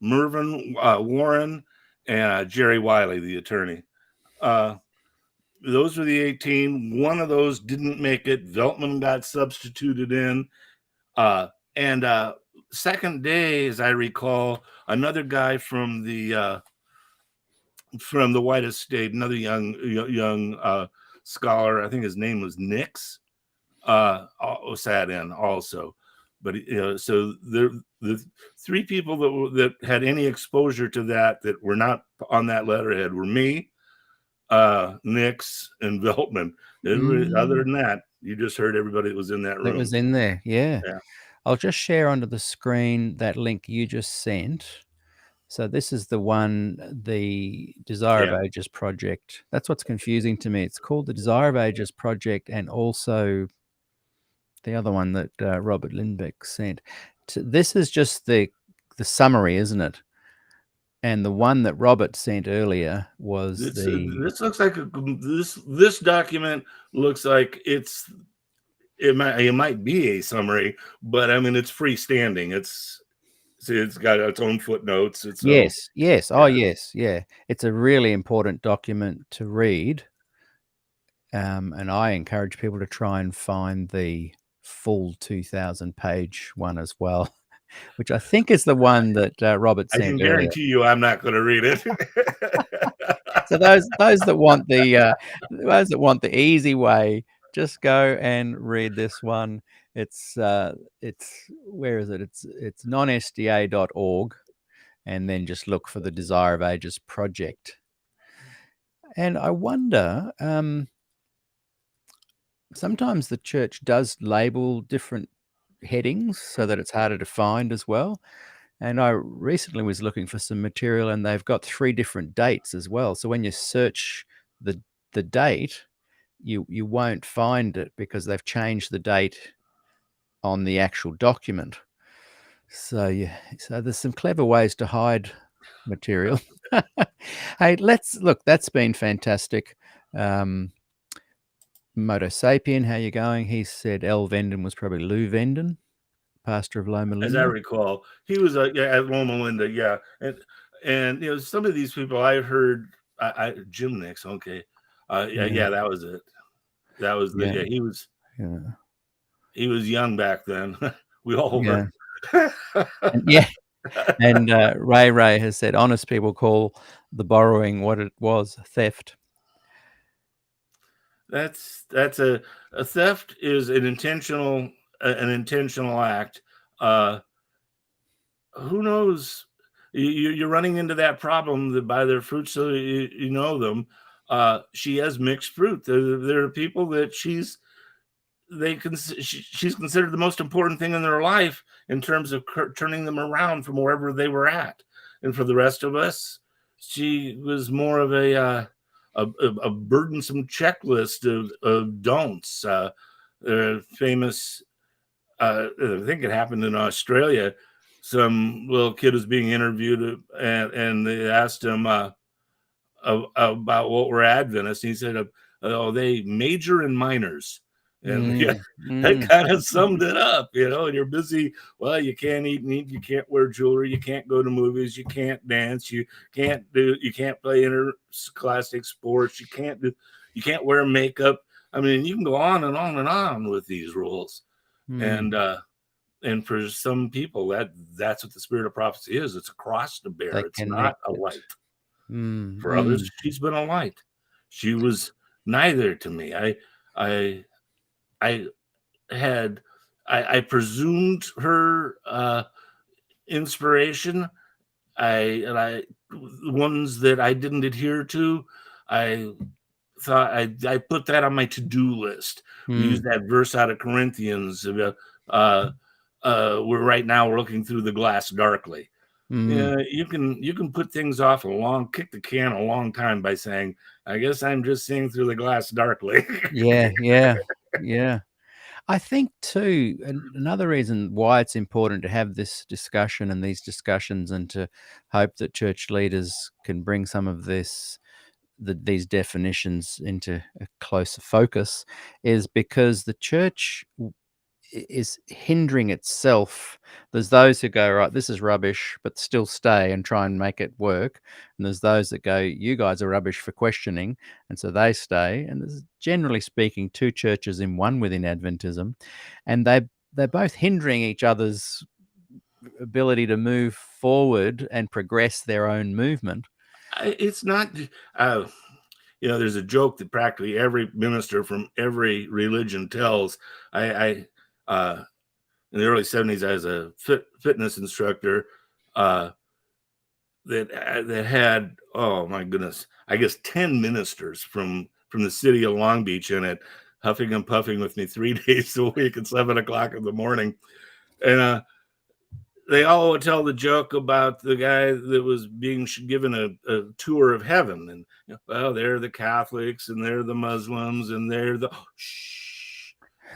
Mervyn Warren, and Jerry Wiley, the attorney. Those were the 18. One of those didn't make it. Veltman got substituted in. And second day, as I recall, another guy from the White Estate, another young scholar, I think his name was Nix, sat in also. But so the 3 people that had any exposure to that were not on that letterhead were me, Nix, and Veltman. Other than that, you just heard everybody that was in that room. That was in there, yeah. I'll just share onto the screen that link you just sent. So this is the one, the Desire of Ages Project. That's what's confusing to me. It's called the Desire of Ages Project, and also the other one that Robert Lindbeck sent. This is just the summary, isn't it? And the one that Robert sent earlier was this looks like this document looks like it might be a summary, but I mean it's freestanding. See, it's got its own footnotes. It's Yes. Oh, yeah. yes. Yeah. It's a really important document to read. And I encourage people to try and find the full 2,000-page one as well, which I think is the one that Robert I can sent earlier. guarantee you, I'm not going to read it. So those that want the easy way, just go and read this one. It's where is it? It's nonsda.org, and then just look for the Desire of Ages project. And I wonder, sometimes the church does label different headings so that it's harder to find as well. And I recently was looking for some material, and they've got 3 different dates as well. So when you search the date, you won't find it because they've changed the date on the actual document. So so there's some clever ways to hide material. Hey, look. That's been fantastic. Moto Sapien, how you going? He said L. Venden was probably Lou Venden, pastor of Loma As I Linda. recall, he was at Loma Linda, yeah, and some of these people I've heard. Jim Nix, okay, yeah, that was it. That was he was young back then. We all were. And Ray has said honest people call the borrowing what it was, theft. That's a theft is an intentional act. Who knows? You're running into that problem that by their fruits so you know them. She has mixed fruit. There are people that she's considered the most important thing in their life in terms of turning them around from wherever they were at. And for the rest of us, she was more of a burdensome checklist of don'ts. Famous, I think it happened in Australia. Some little kid was being interviewed, and they asked him about what were Adventists. And he said, "Oh, they major in minors." And that kind of summed it up, and you're busy. Well, you can't eat meat, you can't wear jewelry, you can't go to movies, you can't dance, you can't play interscholastic sports, you can't wear makeup. I mean, you can go on and on and on with these rules. And for some people, that's what the spirit of prophecy is. It's a cross to bear. It's not a light. For others, she's been a light. She was neither to me. I presumed her inspiration. The ones that I didn't adhere to, I thought I put that on my to-do list. We use that verse out of Corinthians about we're looking through the glass darkly. Yeah, you can put things off kick the can a long time by saying, I guess I'm just seeing through the glass darkly. Yeah. I think too, another reason why it's important to have this discussion and these discussions, and to hope that church leaders can bring some of these definitions into a closer focus, is because the church is hindering itself. There's those who go, right, this is rubbish, but still stay and try and make it work. And there's those that go, you guys are rubbish for questioning. And so they stay. And there's, generally speaking, 2 churches in one within Adventism. And they're both hindering each other's ability to move forward and progress their own movement. It's not... there's a joke that practically every minister from every religion tells. In the early 70s, I was a fitness instructor that had, oh my goodness, I guess 10 ministers from the city of Long Beach in it, huffing and puffing with me 3 days a week at 7 o'clock in the morning. And they all would tell the joke about the guy that was being given a tour of heaven. And, well, they're the Catholics, and they're the Muslims, and they're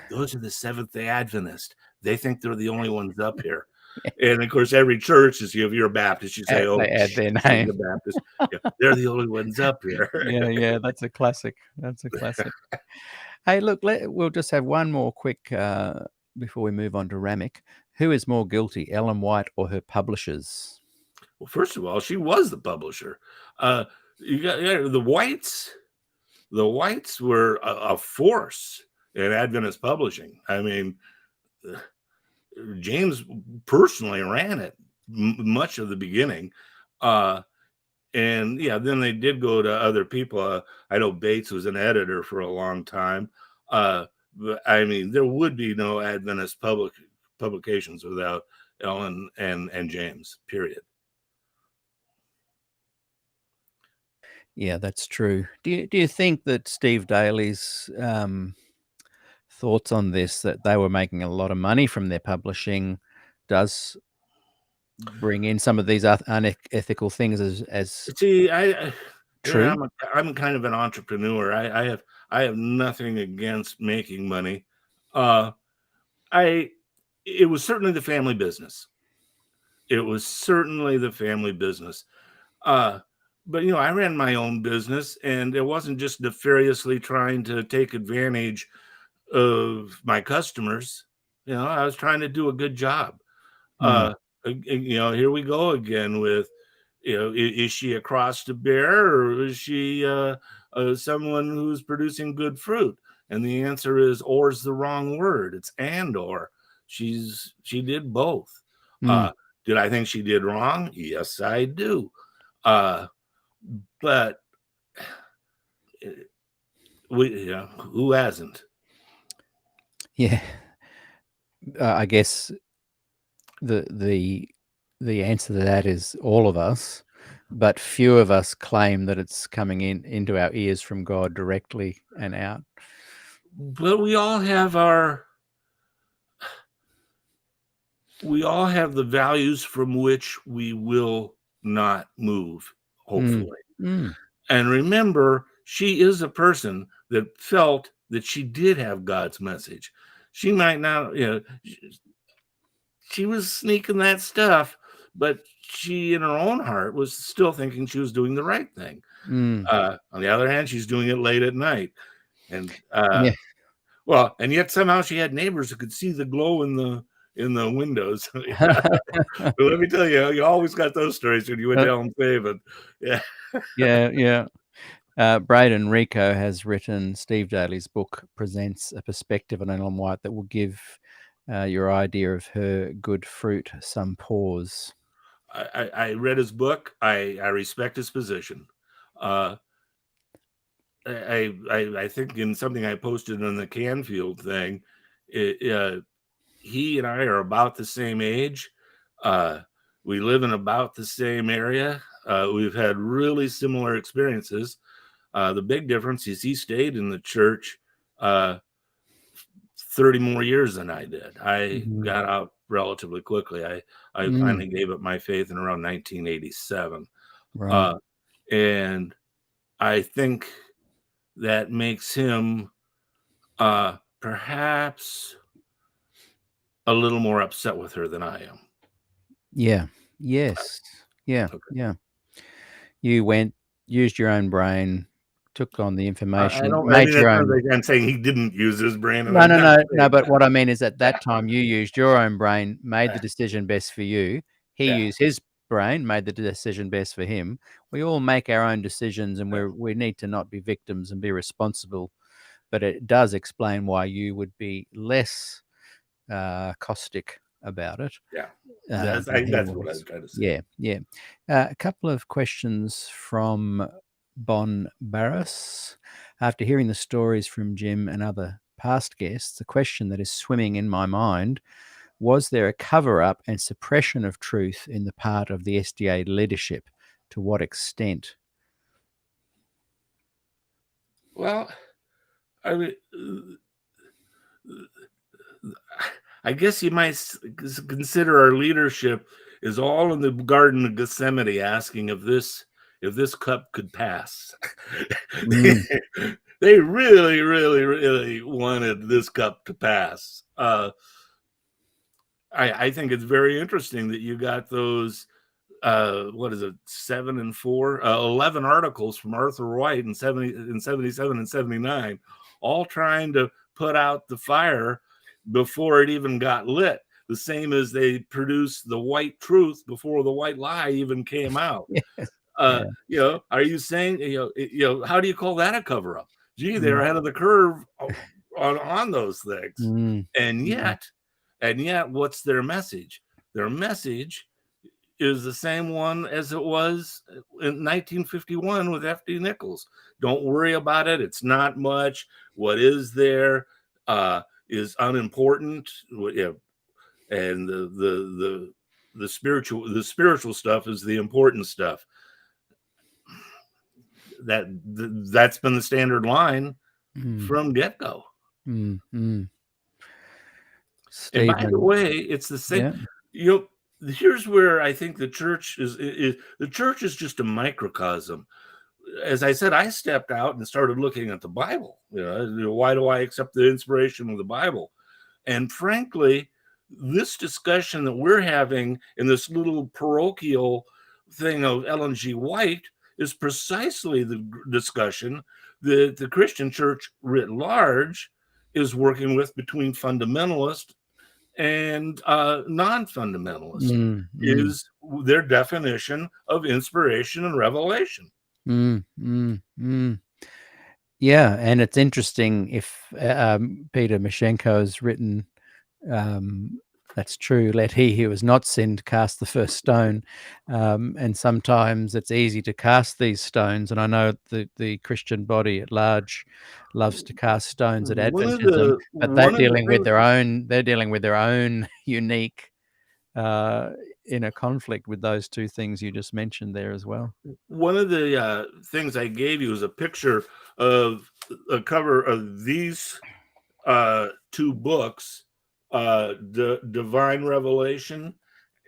those are the Seventh-day Adventists. They think they're the only ones up here. And of course, every church is, if you're a Baptist, you say, they add their name. The Baptist. Yeah, they're the only ones up here. Yeah, that's a classic. Hey, look, we'll just have one more quick before we move on to Ramik. Who is more guilty, Ellen White or her publishers? Well, first of all, she was the publisher. You got the Whites. The Whites were a force in Adventist publishing. I mean, James personally ran it much of the beginning. And yeah, then they did go to other people. I know Bates was an editor for a long time. But I mean, there would be no Adventist publications without Ellen and James, period. Yeah, that's true. Do you think that Steve Daly's thoughts on this, that they were making a lot of money from their publishing, does bring in some of these unethical things as See, true? I'm kind of an entrepreneur. I have nothing against making money. It was certainly the family business. It was certainly the family business. But you know, I ran my own business, and it wasn't just nefariously trying to take advantage of my customers. You know, I was trying to do a good job. You know, here we go again with, you know, is she a cross to bear, or is she someone who's producing good fruit? And the answer is, or is the wrong word. It's and or. She did both. Did I think she did wrong? Yes, I do. But who hasn't? Yeah. I guess the answer to that is all of us, but few of us claim that it's coming into our ears from God directly and out. But we all have the values from which we will not move, hopefully. And remember, she is a person that felt that she did have God's message. She might not, you know, she was sneaking that stuff, but she, in her own heart, was still thinking she was doing the right thing. On the other hand, she's doing it late at night. And, well, and yet somehow she had neighbors who could see the glow in the windows. But let me tell you, you always got those stories when you went down Haven. Yeah. Braden Rico has written, Steve Daly's book presents a perspective on Ellen White that will give your idea of her good fruit some pause. I read his book. I respect his position. I think in something I posted on the Canfield thing, he and I are about the same age. We live in about the same area. We've had really similar experiences. The big difference is he stayed in the church 30 more years than I did. I got out relatively quickly. I finally gave up my faith in around 1987. Right. And I think that makes him perhaps a little more upset with her than I am. Yeah. Yes. Yeah. Okay. Yeah. You went, used your own brain, took on the information, I'm saying he didn't use his brain. No. But what I mean is, at that time, you used your own brain, made the decision best for you. He used his brain, made the decision best for him. We all make our own decisions, and we need to not be victims and be responsible. But it does explain why you would be less caustic about it. That's what I was trying to say. Yeah. A couple of questions from Bon Barris. After hearing the stories from Jim and other past guests, the question that is swimming in my mind: was there a cover-up and suppression of truth in the part of the SDA leadership? To what extent? Well, I mean, I guess you might consider our leadership is all in the Garden of Gethsemane, asking if this cup could pass. They really, really, really wanted this cup to pass. I think it's very interesting that you got those, 7 and 4, 11 articles from Arthur White in 77 and 79, all trying to put out the fire before it even got lit. the same as they produced the white truth before the white lie even came out. Yes. Yeah. Are you saying, how do you call that a cover up? Gee, they're Mm. ahead of the curve on those things. Mm. And yet, what's their message? Their message is the same one as it was in 1951 with F.D. Nichols. Don't worry about it. It's not much. What is there is unimportant. And the spiritual stuff is the important stuff. That's been the standard line from get-go. Stephen. And by the way, it's the same. Yeah. Here's where I think the church is the church is just a microcosm. As I said, I stepped out and started looking at the Bible. Why do I accept the inspiration of the Bible? And frankly, this discussion that we're having in this little parochial thing of Ellen G. White is precisely the discussion that the Christian church writ large is working with between fundamentalist and non-fundamentalist is their definition of inspiration and revelation. Yeah, and it's interesting if Peter Mashenko has written, that's true, let he who has not sinned cast the first stone. And sometimes it's easy to cast these stones. And I know the Christian body at large loves to cast stones at Adventism, but they're dealing with their own unique inner conflict with those two things you just mentioned there as well. One of the things I gave you is a picture of a cover of these two books, Divine Revelation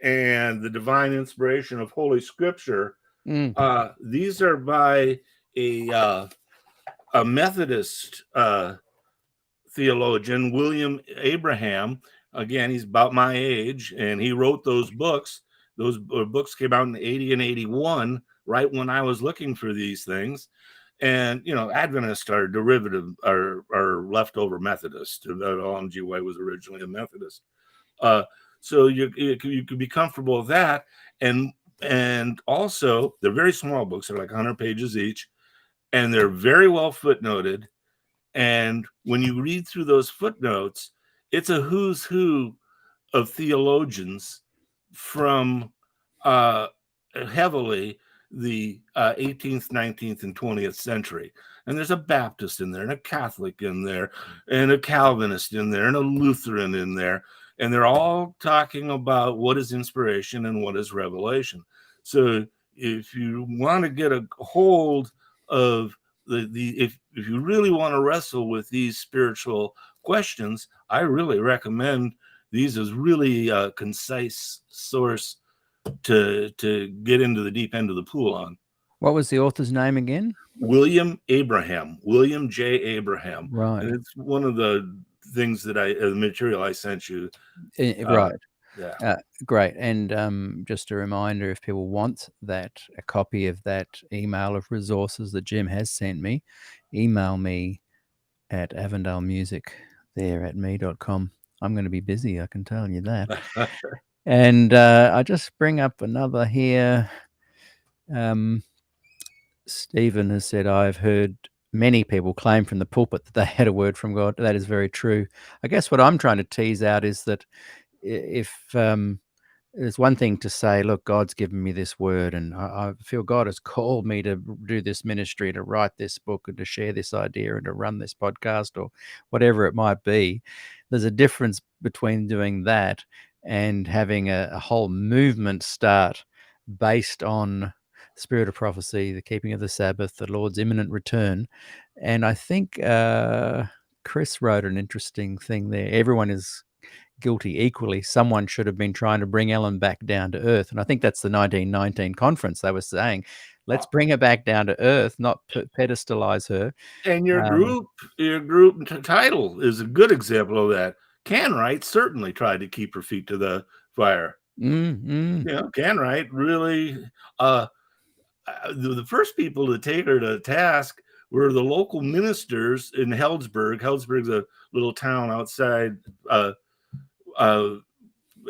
and the Divine Inspiration of Holy Scripture. These are by a Methodist theologian, William Abraham. Again, he's about my age, and he wrote those books. Those books came out in 80 and 81, right when I was looking for these things. And, Adventists are derivative, are leftover Methodist. Ellen G. White was originally a Methodist. So you could be comfortable with that. And also, they're very small books. They're like 100 pages each. And they're very well footnoted. And when you read through those footnotes, it's a who's who of theologians from heavily the 18th, 19th, and 20th century. And there's a Baptist in there, and a Catholic in there, and a Calvinist in there, and a Lutheran in there. And they're all talking about what is inspiration and what is revelation. So if you want to get a hold of if you really want to wrestle with these spiritual questions, I really recommend these as really a concise source to get into the deep end of the pool on. What was the author's name again? William J. Abraham. Right. And it's one of the things that the material I sent you. Right. Yeah. Great. And just a reminder, if people want a copy of that email of resources that Jim has sent me, email me at avondalemusic@me.com. I'm going to be busy, I can tell you that. And I just bring up another here. Stephen has said, I've heard many people claim from the pulpit that they had a word from God. That is very true. I guess what I'm trying to tease out is that if there's one thing to say, look, God's given me this word and I feel God has called me to do this ministry, to write this book and to share this idea and to run this podcast or whatever it might be. There's a difference between doing that and having a whole movement start based on spirit of prophecy, the keeping of the Sabbath, the Lord's imminent return. And I think Chris wrote an interesting thing there. Everyone is guilty equally. Someone should have been trying to bring Ellen back down to earth. And I think that's the 1919 conference. They were saying, let's bring her back down to earth, not pedestalize her. And your group title is a good example of that. Canwright certainly tried to keep her feet to the fire. Canwright really, the first people to take her to task were the local ministers in Healdsburg. Healdsburg's a little town outside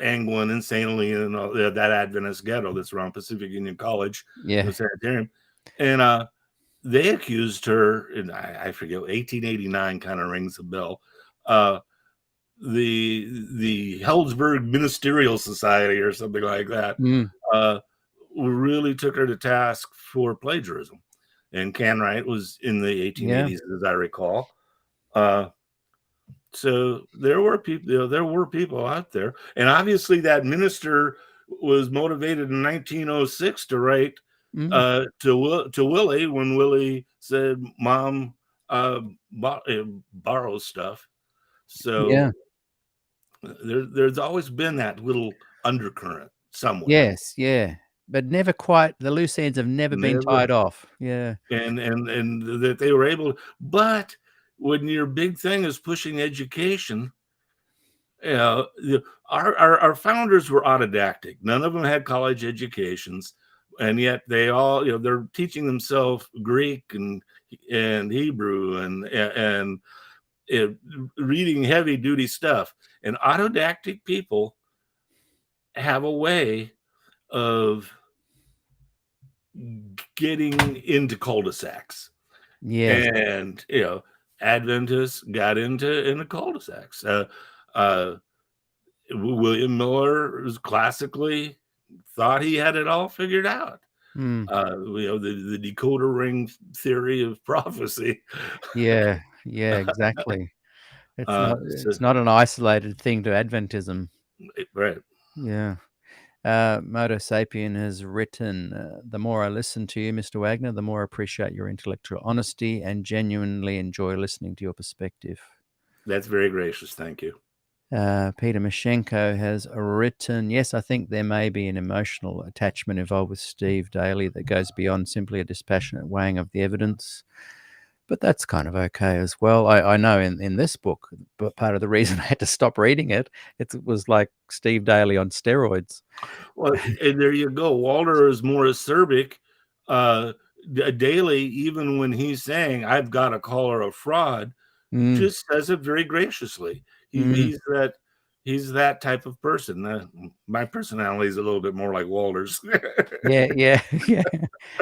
Anglin and St. Helena and all that Adventist ghetto that's around Pacific Union College, Yeah. the sanitarium, and they accused her, and I forget, 1889 kind of rings a bell. The Heldsburg Ministerial Society or something like that really took her to task for plagiarism, and Canwright was in the 1880s, as I recall. So there were people out there, and obviously that minister was motivated in 1906 to write to Willie when Willie said, "Mom, borrow stuff." So there's always been that little undercurrent somewhere. Yes, yeah, but never quite. The loose ends have never been tied off. Yeah, and that they were able. But when your big thing is pushing education, you know, our founders were autodidactic. None of them had college educations, and yet they all, they're teaching themselves Greek and Hebrew and reading heavy duty stuff. And autodidactic people have a way of getting into cul-de-sacs. yes. And Adventists got into cul-de-sacs. William Miller was classically thought he had it all figured out. The decoder ring theory of prophecy. Yeah, exactly. It's not an isolated thing to Adventism. Right. Yeah. Moto Sapien has written, the more I listen to you, Mr. Wagner, the more I appreciate your intellectual honesty and genuinely enjoy listening to your perspective. That's very gracious. Thank you. Peter Mashenko has written, yes, I think there may be an emotional attachment involved with Steve Daly that goes beyond simply a dispassionate weighing of the evidence. But that's kind of okay as well. I know in this book, but part of the reason I had to stop reading it was like Steve Daly on steroids. Well, and there you go. Walter is more acerbic. Daly, even when he's saying, "I've got to call her a fraud," just says it very graciously. He's that type of person. My personality is a little bit more like Walter's. Yeah.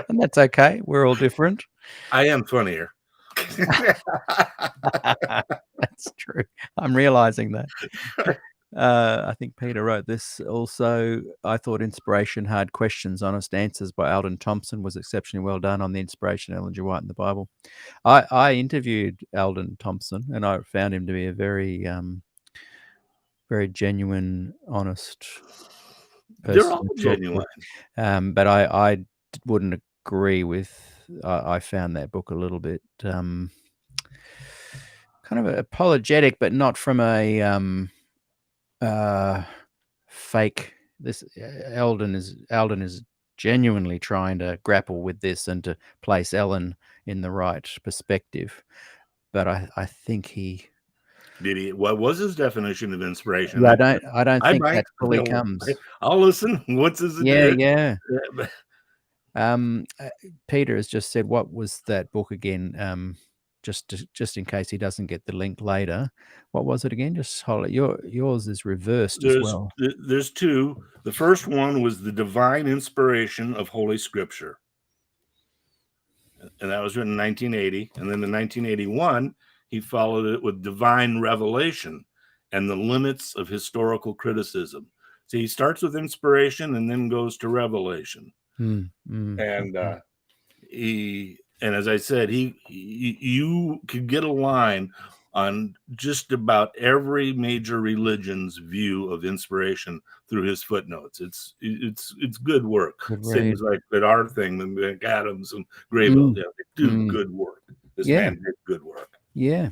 And that's okay. We're all different. I am funnier. That's true. I'm realizing that. I think Peter wrote this also. I thought Inspiration, Hard Questions, Honest Answers by Alden Thompson was exceptionally well done on the inspiration of Ellen G. White in the Bible. I interviewed Alden Thompson, and I found him to be a very, very genuine, honest person. They're all genuine. But I wouldn't agree with. I found that book a little bit kind of apologetic, but not from a fake. This Alden is genuinely trying to grapple with this and to place Ellen in the right perspective. But I think he did. He, what was his definition of inspiration? I don't think that fully comes. I'll listen. What's his? Yeah. Peter has just said, what was that book again? Just in case he doesn't get the link later. What was it again? Just hold it. Yours is reversed as well. There's two. The first one was the divine inspiration of Holy Scripture. And that was written in 1980. And then in 1981, he followed it with divine revelation and the limits of historical criticism. So he starts with inspiration and then goes to revelation. And as I said, you could get a line on just about every major religion's view of inspiration through his footnotes. It's good work. Things like that our thing, the McAdams and Graybill, they do good work. This man did good work. Yeah.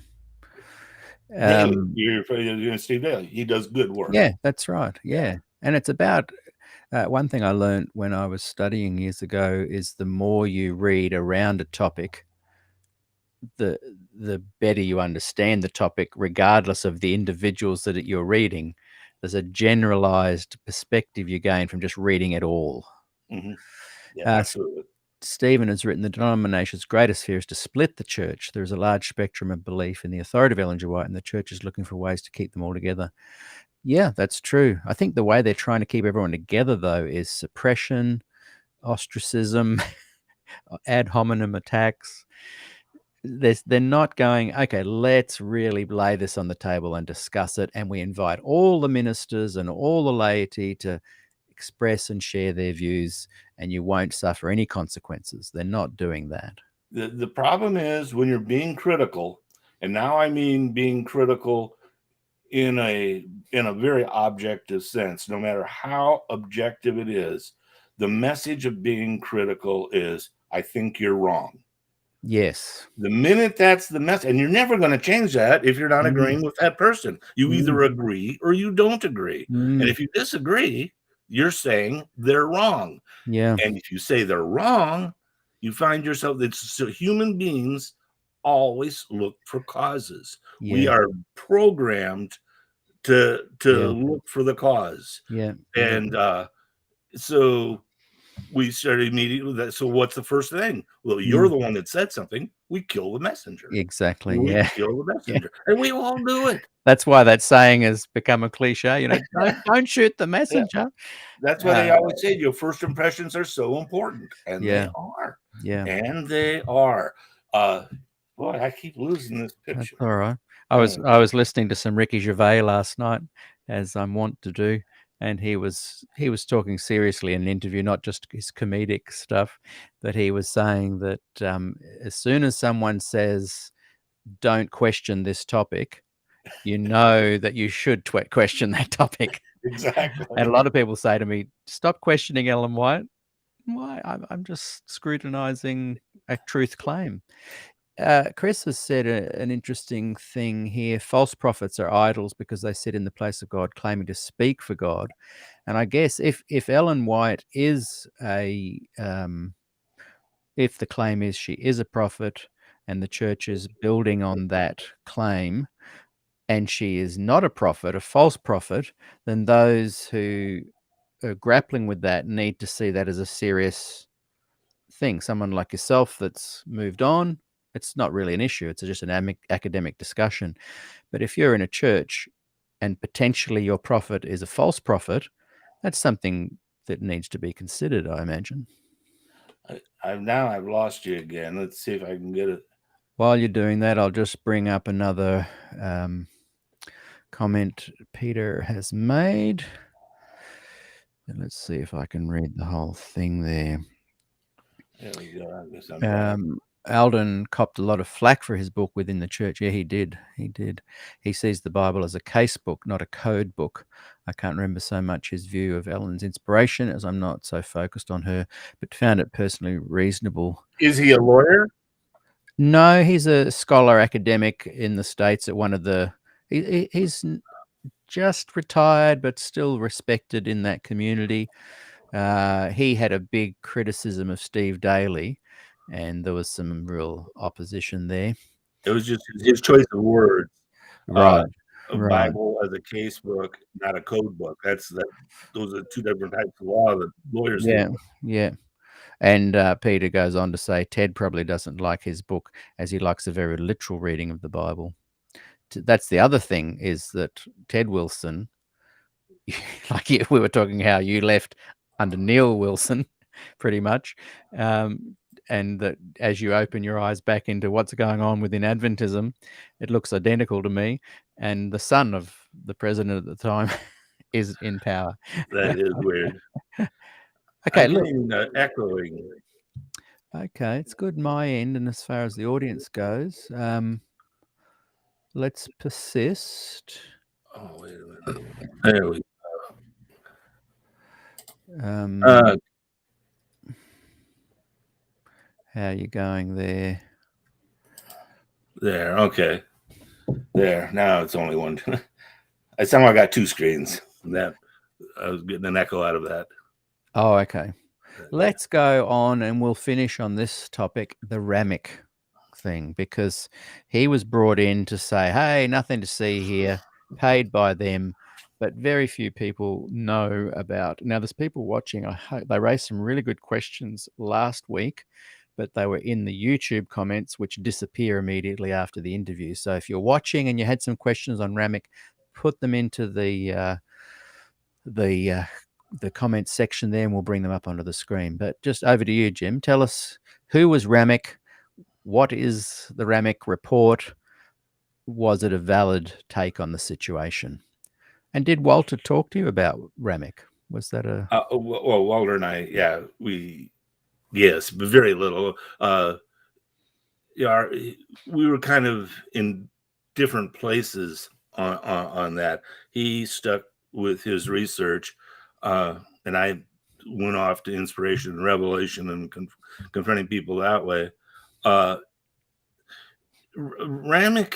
You're Steve Daly. He does good work. Yeah, that's right. Yeah. And it's about one thing I learned when I was studying years ago is the more you read around a topic, the better you understand the topic, regardless of the individuals that you're reading. There's a generalized perspective you gain from just reading it all. Yeah, absolutely. Stephen has written, the denomination's greatest fear is to split the church. There is a large spectrum of belief in the authority of Ellen G. White, and the church is looking for ways to keep them all together. Yeah, that's true. I think the way they're trying to keep everyone together, though, is suppression, ostracism, ad hominem attacks. They're not going, okay, let's really lay this on the table and discuss it. And we invite all the ministers and all the laity to express and share their views, and you won't suffer any consequences. They're not doing that. The problem is when you're being critical, and now I mean being critical in a very objective sense, no matter how objective it is, the message of being critical is, I think you're wrong. Yes. The minute that's the message, and you're never going to change that if you're not agreeing with that person. You either agree or you don't agree. And if you disagree, you're saying they're wrong. Yeah. And if you say they're wrong, you find yourself that human beings always look for causes. Yeah. We are programmed to look for the cause. Yeah. And so we started immediately that. So what's the first thing? Well, you're the one that said something. We kill the messenger. Exactly. We Yeah. kill the messenger. And we all do it. That's why that saying has become a cliche. Don't shoot the messenger. That's why they always say your first impressions are so important. And they are. Yeah. And they are. Boy, I keep losing this picture. That's all right. I was listening to some Ricky Gervais last night, as I'm wont to do, and he was talking seriously in an interview, not just his comedic stuff, but he was saying that as soon as someone says, "Don't question this topic," you know that you should question that topic. Exactly. And a lot of people say to me, "Stop questioning Ellen White." Why? I'm just scrutinizing a truth claim. Chris has said an interesting thing here. False prophets are idols because they sit in the place of God, claiming to speak for God. And I guess if Ellen White is if the claim is she is a prophet and the church is building on that claim, and she is not a prophet, a false prophet, then those who are grappling with that need to see that as a serious thing. Someone like yourself that's moved on, it's not really an issue. It's just an academic discussion. But if you're in a church and potentially your prophet is a false prophet, that's something that needs to be considered, I imagine. I've lost you again. Let's see if I can get it. While you're doing that, I'll just bring up another comment Peter has made. And let's see if I can read the whole thing there. There we go. I guess I'm Alden copped a lot of flack for his book within the church. Yeah, he did. He sees the Bible as a case book, not a code book. I can't remember so much his view of Ellen's inspiration, as I'm not so focused on her, but found it personally reasonable. Is he a lawyer? No, he's a scholar academic in the States at one of the... He's just retired, but still respected in that community. He had a big criticism of Steve Daly, and there was some real opposition there. It was just his choice of words. Right. A Bible as a case book, not a code book. Those are two different types of law that lawyers do. Yeah. And Peter goes on to say Ted probably doesn't like his book as he likes a very literal reading of the Bible. That's the other thing, is that Ted Wilson, like we were talking how you left under Neil Wilson, pretty much, and that as you open your eyes back into what's going on within Adventism, it looks identical to me. And the son of the president at the time is in power. That is weird. Okay, I'm look. getting, echoing. Okay, it's good my end, and as far as the audience goes, let's persist. Oh, wait a minute. There we go. How are you going there? There, okay. There, now it's only one. I somehow got two screens. That I was getting an echo out of that. Oh, okay. Let's go on and we'll finish on this topic, the Ramik thing, because he was brought in to say, hey, nothing to see here, paid by them, but very few people know about. Now, there's people watching. I hope they raised some really good questions last week, but they were in the YouTube comments, which disappear immediately after the interview. So if you're watching and you had some questions on Ramik, put them into the comments section there, and we'll bring them up onto the screen. But just over to you, Jim. Tell us, who was Ramik? What is the Ramik report? Was it a valid take on the situation? And did Walter talk to you about Ramik? Was that a... Well, Walter and I, yes, but very little. We were kind of in different places on that. He stuck with his research, and I went off to inspiration and revelation and confronting people that way. Ramik,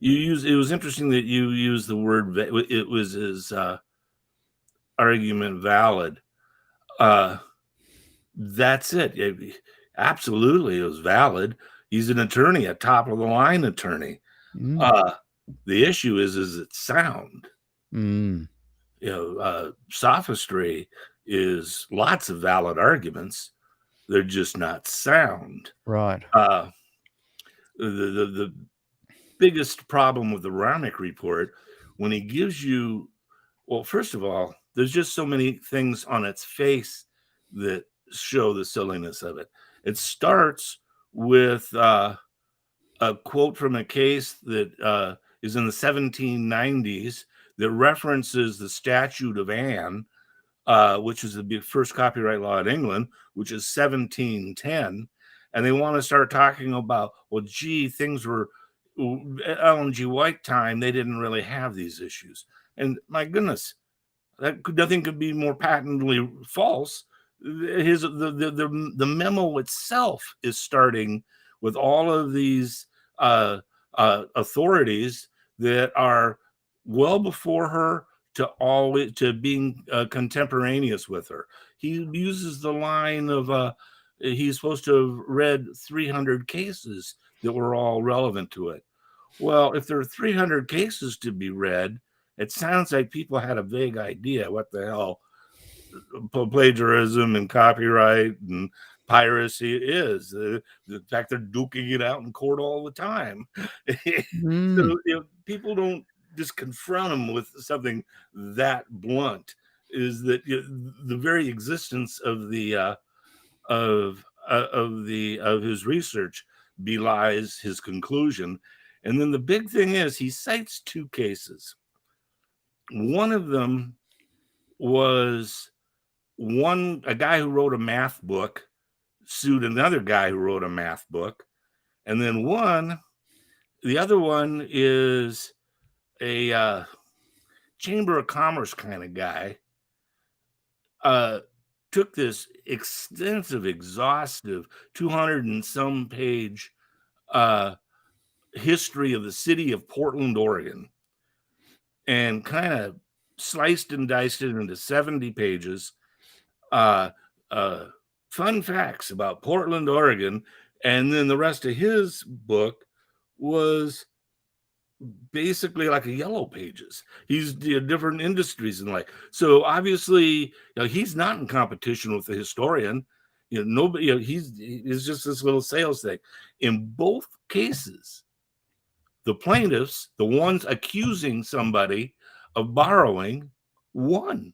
it was interesting that you used the word, it was his argument valid. That's it. Absolutely, it was valid. He's an attorney, a top of the line attorney. The issue is it sound? Sophistry is lots of valid arguments. They're just not sound. Right. The biggest problem with the Ramik report, when he gives you, well, first of all, there's just so many things on its face that show the silliness of it. It starts with a quote from a case that is in the 1790s that references the Statute of Anne, which is the first copyright law in England, which is 1710. And they want to start talking about, well, gee, things were Ellen G. White time, they didn't really have these issues. And my goodness, nothing could be more patently false. The memo itself is starting with all of these authorities that are well before her to being contemporaneous with her. He uses the line of he's supposed to have read 300 cases that were all relevant to it. Well, if there are 300 cases to be read, it sounds like people had a vague idea what the hell plagiarism and copyright and piracy is. The fact they're duking it out in court all the time. So people don't just confront them with something that blunt. Is that the very existence of the of his research belies his conclusion. And then the big thing is he cites two cases. One of them was a guy who wrote a math book sued another guy who wrote a math book. And then the other one is a Chamber of Commerce kind of guy, took this extensive, exhaustive 200 and some page history of the city of Portland, Oregon, and kind of sliced and diced it into 70 pages. Fun facts about Portland, Oregon. And then the rest of his book was basically like a yellow pages. He's different industries and like, so obviously, he's not in competition with the historian. Nobody, he's just this little sales thing. In both cases, the plaintiffs, the ones accusing somebody of borrowing, won.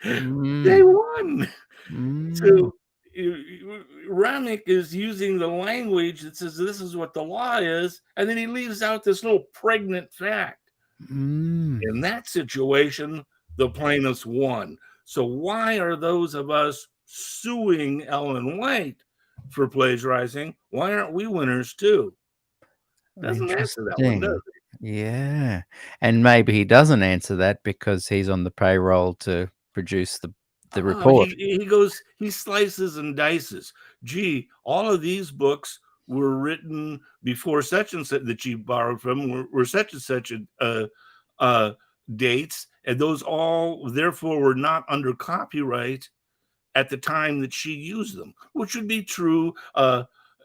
They won. So Ramik is using the language that says this is what the law is, and then he leaves out this little pregnant fact. In that situation, the plaintiffs won. So why are those of us suing Ellen White for plagiarizing? Why aren't we winners too? Doesn't answer that one, does it? Yeah. And maybe he doesn't answer that because he's on the payroll to produce the report. He slices and dices. Gee, all of these books were written before such and such that she borrowed from were such and such dates, and those all therefore were not under copyright at the time that she used them, which would be true.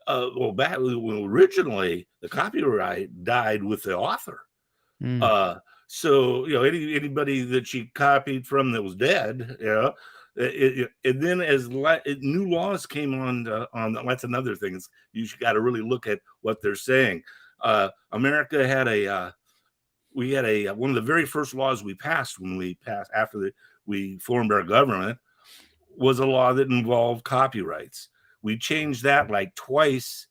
Originally the copyright died with the author. So anybody that she copied from that was dead, and then as new laws came on that's another thing. You got to really look at what they're saying. America had we had one of the very first laws we passed after we formed our government was a law that involved copyrights. We changed that like twice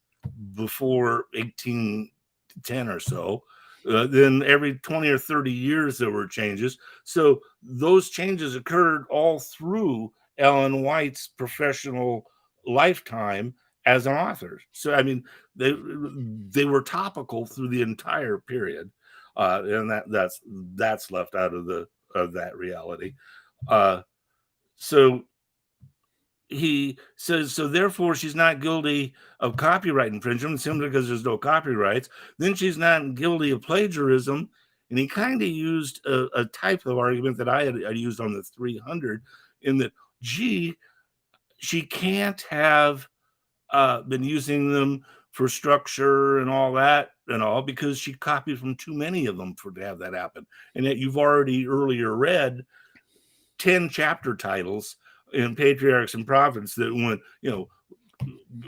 before 1810 or so. Then every 20 or 30 years there were changes. So those changes occurred all through Ellen White's professional lifetime as an author. So I mean, they were topical through the entire period, and that's left out of that reality. So he says, so therefore she's not guilty of copyright infringement simply because there's no copyrights. Then she's not guilty of plagiarism. And he kind of used a type of argument that I used on the 300, in that, gee, she can't have been using them for structure and all that and all, because she copied from too many of them to have that happen. And yet you've already earlier read 10 chapter titles in Patriarchs and Prophets that went,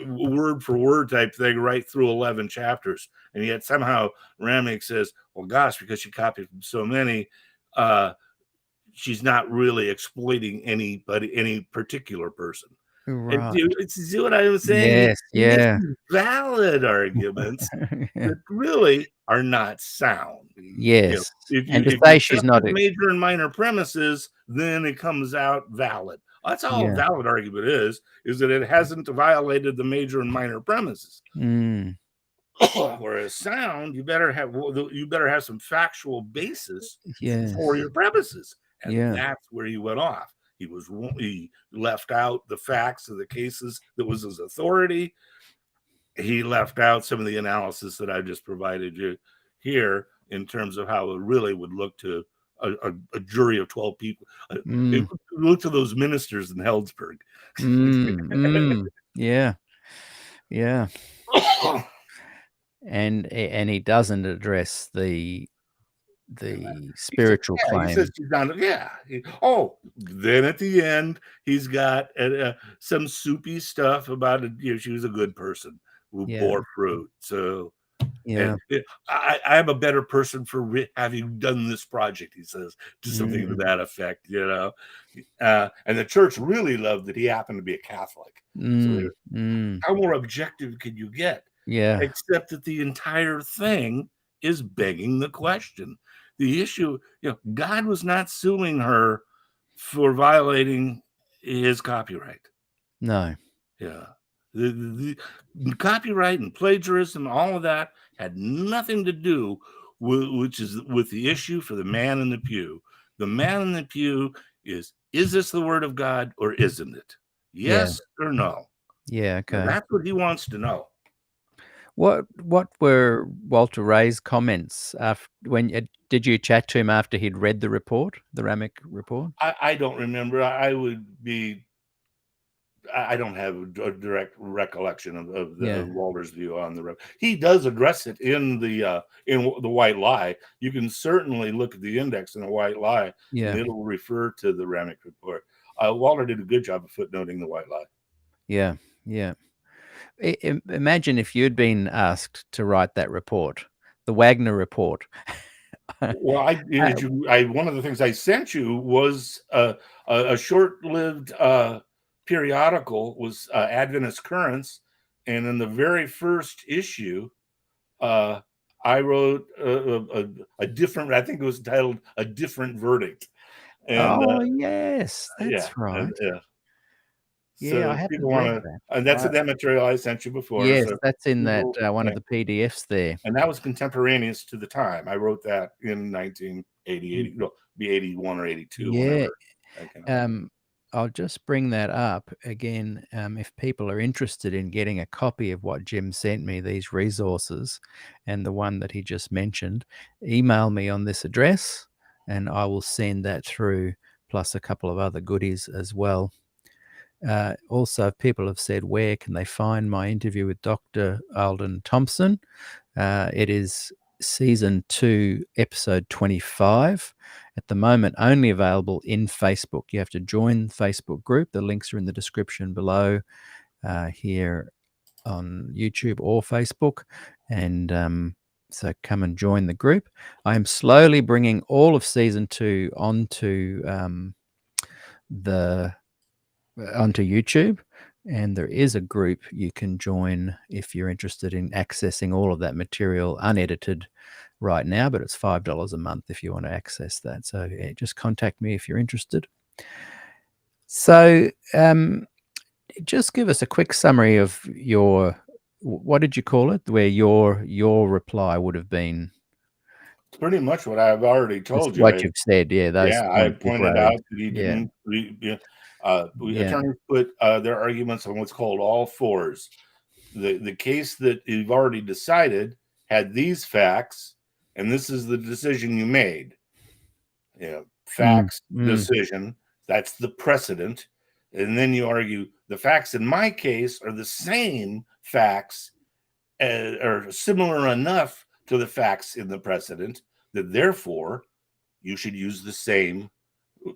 word for word type thing right through 11 chapters. And yet somehow Ramik says, well, gosh, because she copied from so many, she's not really exploiting any particular person. Right. See what I was saying? Yes. Yeah. Valid arguments that really are not sound. Yes. If to you say she's not major and minor premises, then it comes out valid. That's all a valid argument is that it hasn't violated the major and minor premises. Whereas sound, you better have some factual basis for your premises, and that's where he went off. He left out the facts of the cases that was his authority. He left out some of the analysis that I just provided you here in terms of how it really would look to a jury of 12 people. It looked to those ministers in Heldsburg. Yeah. Yeah. And he doesn't address the spiritual claim. He says she's not, then at the end he's got some soupy stuff about she was a good person who bore fruit. So I'm a better person for having done this project, he says, to something to that effect, and the church really loved that he happened to be a Catholic. So how more objective could you get? Except that the entire thing is begging the question. The issue, God was not suing her for violating his copyright. No. Yeah. The copyright and plagiarism, all of that had nothing to do with the issue for the man in the pew. The man in the pew is this the word of God or isn't it? Yes or no? Yeah, okay. Now, that's what he wants to know. What were Walter Ray's comments after did you chat to him after he'd read the report, the Ramik report? I don't remember. I don't have a direct recollection of Walter's view on the report. He does address it in the White Lie. You can certainly look at the index in the White Lie, and it'll refer to the Ramik report. Walter did a good job of footnoting the White Lie. Yeah, yeah. Imagine if you'd been asked to write that report, the Wagner report. Well, one of the things I sent you was a short-lived periodical, was Adventist Currents, and in the very first issue, I wrote a different. I think it was titled "A Different Verdict." And, yes, that's right. So I haven't read that. And that's that material I sent you before. Yes, so that's in that one of the PDFs there. And that was contemporaneous to the time. I wrote that in 1980, be 81 or 82. Yeah. I'll just bring that up again. If people are interested in getting a copy of what Jim sent me, these resources, and the one that he just mentioned, email me on this address, and I will send that through, plus a couple of other goodies as well. Also, people have said, where can they find my interview with Dr. Alden Thompson? It is season 2, episode 25. At the moment, only available in Facebook. You have to join the Facebook group. The links are in the description below here on YouTube or Facebook. And So come and join the group. I am slowly bringing all of season 2 onto onto YouTube, and there is a group you can join if you're interested in accessing all of that material unedited right now, but it's $5 a month if you want to access that. So yeah, just contact me if you're interested. So just give us a quick summary of your, what did you call it, where your reply would have been. It's pretty much what I've already It's told you. what you've said, yeah, those I points you've pointed out raised. that he Yeah, didn't. yeah. Attorneys put their arguments on what's called all fours. The case that you've already decided had these facts, and this is the decision you made. Facts, decision. That's the precedent, and then you argue the facts in my case are the same facts, or similar enough to the facts in the precedent that therefore you should use the same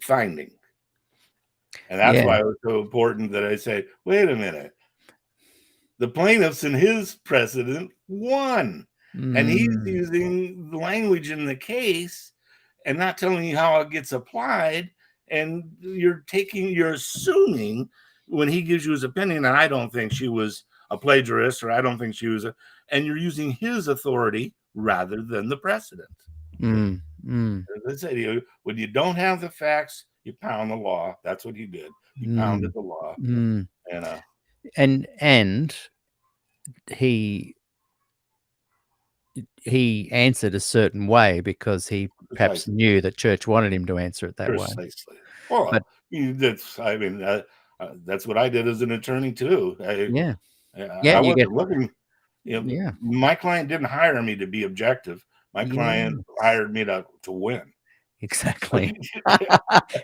finding. And that's why it was so important that I say, wait a minute, the plaintiffs in his precedent won, and he's using the language in the case and not telling you how it gets applied, and you're assuming when he gives you his opinion, and I don't think she was a plagiarist, or I don't think she was and you're using his authority rather than the precedent. As I say, when you don't have the facts, you pound the law. That's what he did. He pounded the law. And he answered a certain way because he perhaps knew that church wanted him to answer it that way. Precisely. Well, But that's what I did as an attorney too. yeah, I you get, wasn't looking. My client didn't hire me to be objective. My client hired me to win. Exactly.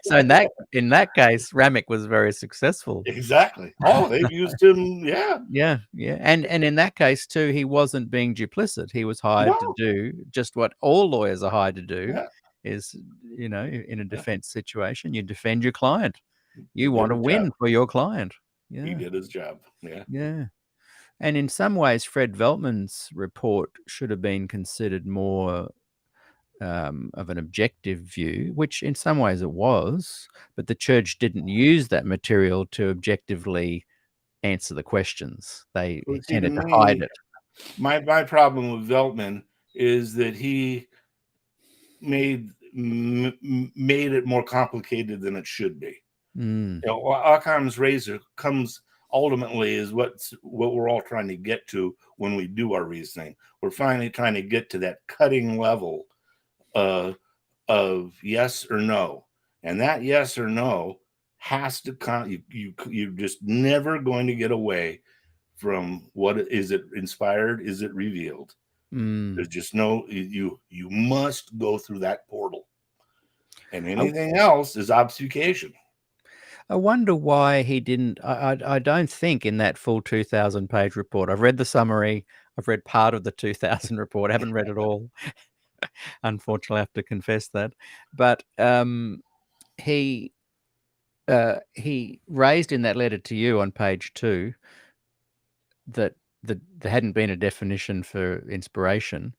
So in that case, Ramik was very successful. Exactly. Oh, they've used him. Yeah. And in that case too, he wasn't being duplicit. He was hired to do just what all lawyers are hired to do. Is, in a defense situation, you defend your client. You want to win for your client. Yeah. He did his job. Yeah. And in some ways, Fred Veltman's report should have been considered more of an objective view, which in some ways it was, but the church didn't use that material to objectively answer the questions. They tended to hide it. My problem with Veltman is that he made it more complicated than it should be. Occam's razor comes ultimately is what we're all trying to get to when we do our reasoning. We're finally trying to get to that cutting level of yes or no, and that yes or no has to come. You're just never going to get away from what is it inspired, is it revealed. There's just no, you must go through that portal, and anything else is obfuscation. I wonder why he didn't. I don't think in that full 2,000-page report. I've read the summary. I've read part of the 2,000 report. I haven't read it all. Unfortunately, I have to confess that. But he raised in that letter to you on page 2 that there hadn't been a definition for inspiration.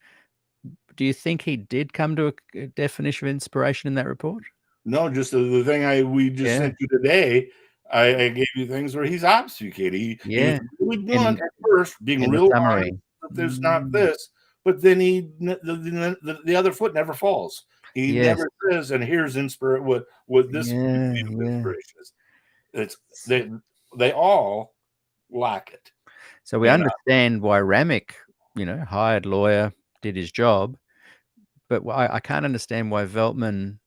Do you think he did come to a definition of inspiration in that report? No, just the thing we just sent you today. I gave you things where he's obfuscated. He was really blunt at first, being real honest that there's not this, but then the other foot never falls. He never says, and here's what this inspiration is. It's they all lack it. So we understand why Ramik, hired lawyer, did his job, but I can't understand why Veltman.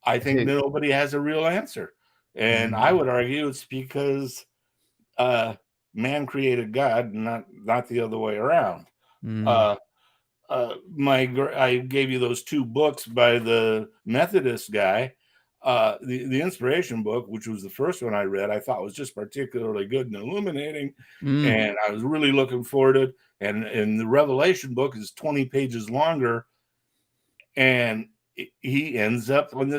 I think nobody has a real answer, and I would argue it's because man created God, not the other way around. I gave you those 2 books by the Methodist guy. The inspiration book, which was the first one I read, I thought was just particularly good and illuminating, and I was really looking forward to it. And the Revelation book is 20 pages longer, and he ends up on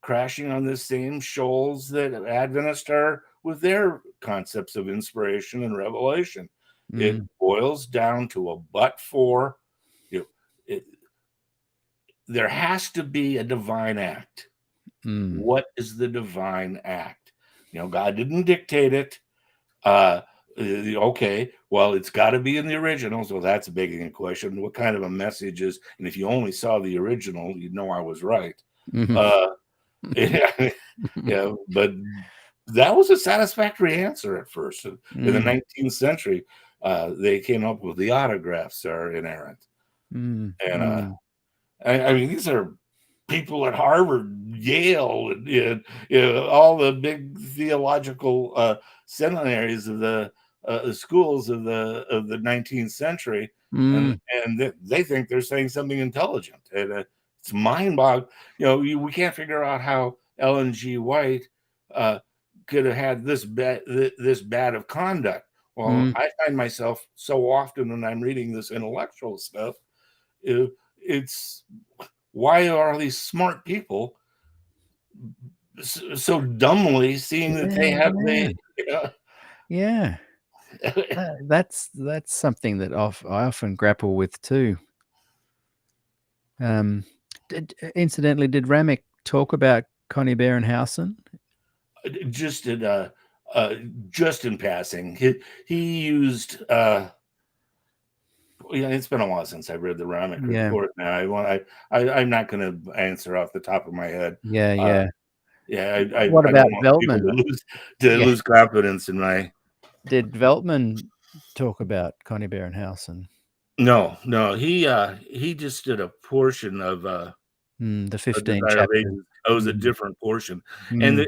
crashing on the same shoals that Adventists are with their concepts of inspiration and revelation. It boils down to a but for. there has to be a divine act. What is the divine act? God didn't dictate it. Okay, well, it's got to be in the original, so that's begging a question. What kind of a message is? And if you only saw the original, you'd know I was right. Yeah, but that was a satisfactory answer at first. In the 19th century, they came up with the autographs are inerrant. And I mean, these are people at Harvard, Yale, and all the big theological seminaries of the schools of the 19th century, and they think they're saying something intelligent, and it's mind-boggling. We can't figure out how Ellen G. White could have had this bad of conduct. Well, I find myself so often when I'm reading this intellectual stuff, it's why are these smart people so dumbly seeing that they have that's something that I often grapple with too. Incidentally, did Ramik talk about Connie Berenhausen? Just in passing, he used. It's been a while since I read the Ramik report. Now I'm not going to answer off the top of my head. Yeah. What about Veltman? To lose confidence in my. Did Veltman talk about Connie Berenhausen? No. He just did a portion of the 15 chapters. It was a different portion, and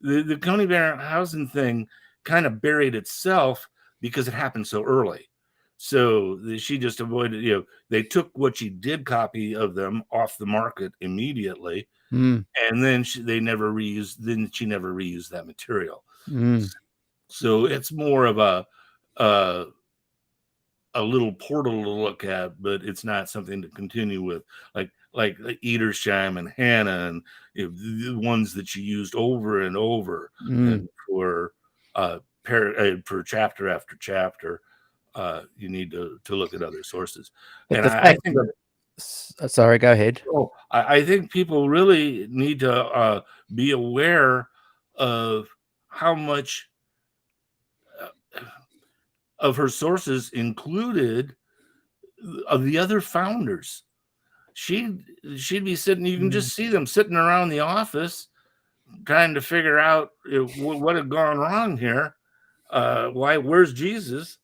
the Connie Berenhausen thing kind of buried itself because it happened so early. So she just avoided. They took what she did copy of them off the market immediately, and then she never reused that material. So it's more of a little portal to look at, but it's not something to continue with, like Edersheim and Hannah, and the ones that you used over and over, and for chapter after chapter. You need to look at other sources. But I think sorry, go ahead. I think people really need to be aware of how much of her sources included of the other founders. She'd be sitting, you can just see them sitting around the office trying to figure out what had gone wrong here. Where's Jesus?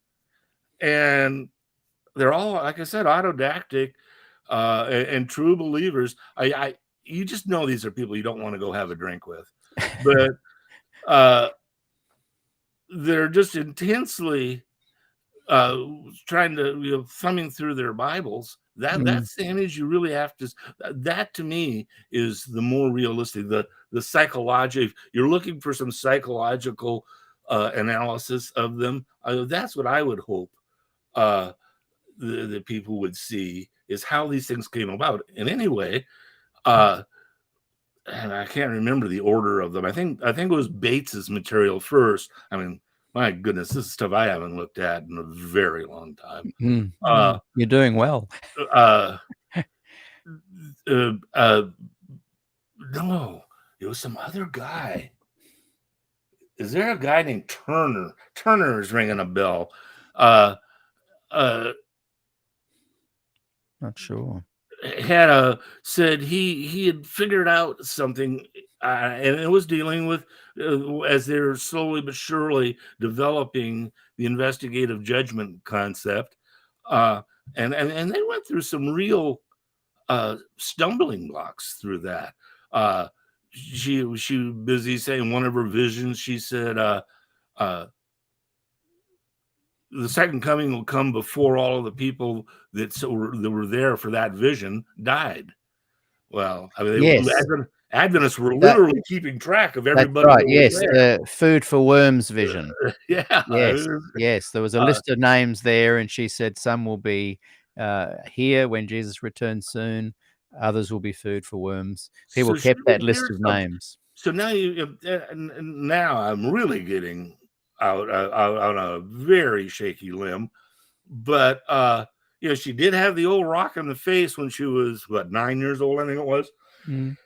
And they're all, like I said, autodactic and true believers. You just know these are people you don't want to go have a drink with, but they're just intensely trying to thumbing through their Bibles. That's the image you really have to. That to me is the more realistic. The psychological. You're looking for some psychological analysis of them. That's what I would hope the people would see, is how these things came about. And anyway, and I can't remember the order of them. I think it was Bates's material first. I mean, my goodness, this is stuff I haven't looked at in a very long time. You're doing well. No, it was some other guy. Is there a guy named Turner? Turner is ringing a bell. Not sure. Said he had figured out something, and it was dealing with as they're slowly but surely developing the investigative judgment concept, and they went through some real stumbling blocks through that. She was busy saying one of her visions. She said the second coming will come before all of the people that were there for that vision died. Well, I mean, Adventists were literally keeping track of everybody. That's right. Yes, the food for worms vision. Yeah. Yes. There was a list of names there, and she said some will be here when Jesus returns soon. Others will be food for worms. People kept that list of names. So now now I'm really getting out on a very shaky limb, but she did have the old rock in the face when she was 9 years old, I think it was. Mm.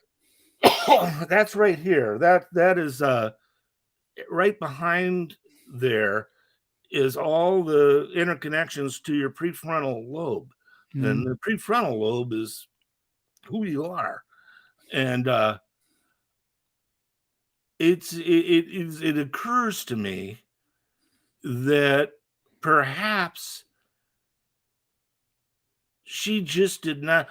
That's right here. That is right behind there is all the interconnections to your prefrontal lobe. And the prefrontal lobe is who you are. And it occurs to me that perhaps she just did not,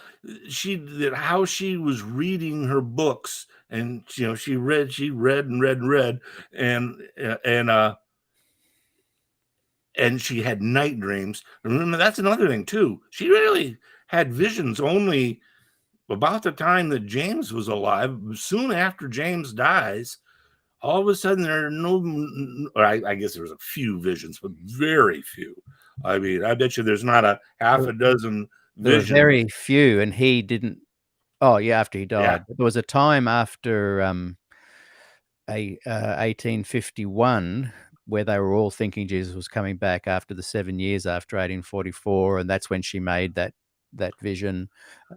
how she was reading her books, and she read and read, and she had night dreams. Remember, that's another thing too. She really had visions only about the time that James was alive. Soon after James dies, all of a sudden there are I guess there was a few visions, but very few. I mean, I bet you there's not a half a dozen There were visions. very few, and he didn't. Oh, yeah, after he died. Yeah. But there was a time after 1851 where they were all thinking Jesus was coming back after the 7 years after 1844, and that's when she made that vision,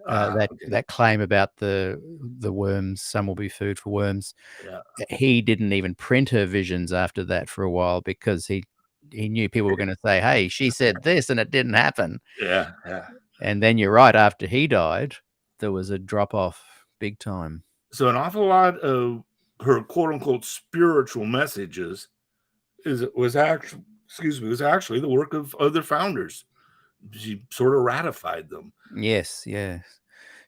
Okay. that claim about the worms. Some will be food for worms. Yeah. He didn't even print her visions after that for a while because he knew people were going to say, "Hey, she said this and it didn't happen." Yeah. And then you're right, after he died, there was a drop off big time. So an awful lot of her quote unquote spiritual messages was actually the work of other founders. She sort of ratified them. Yes.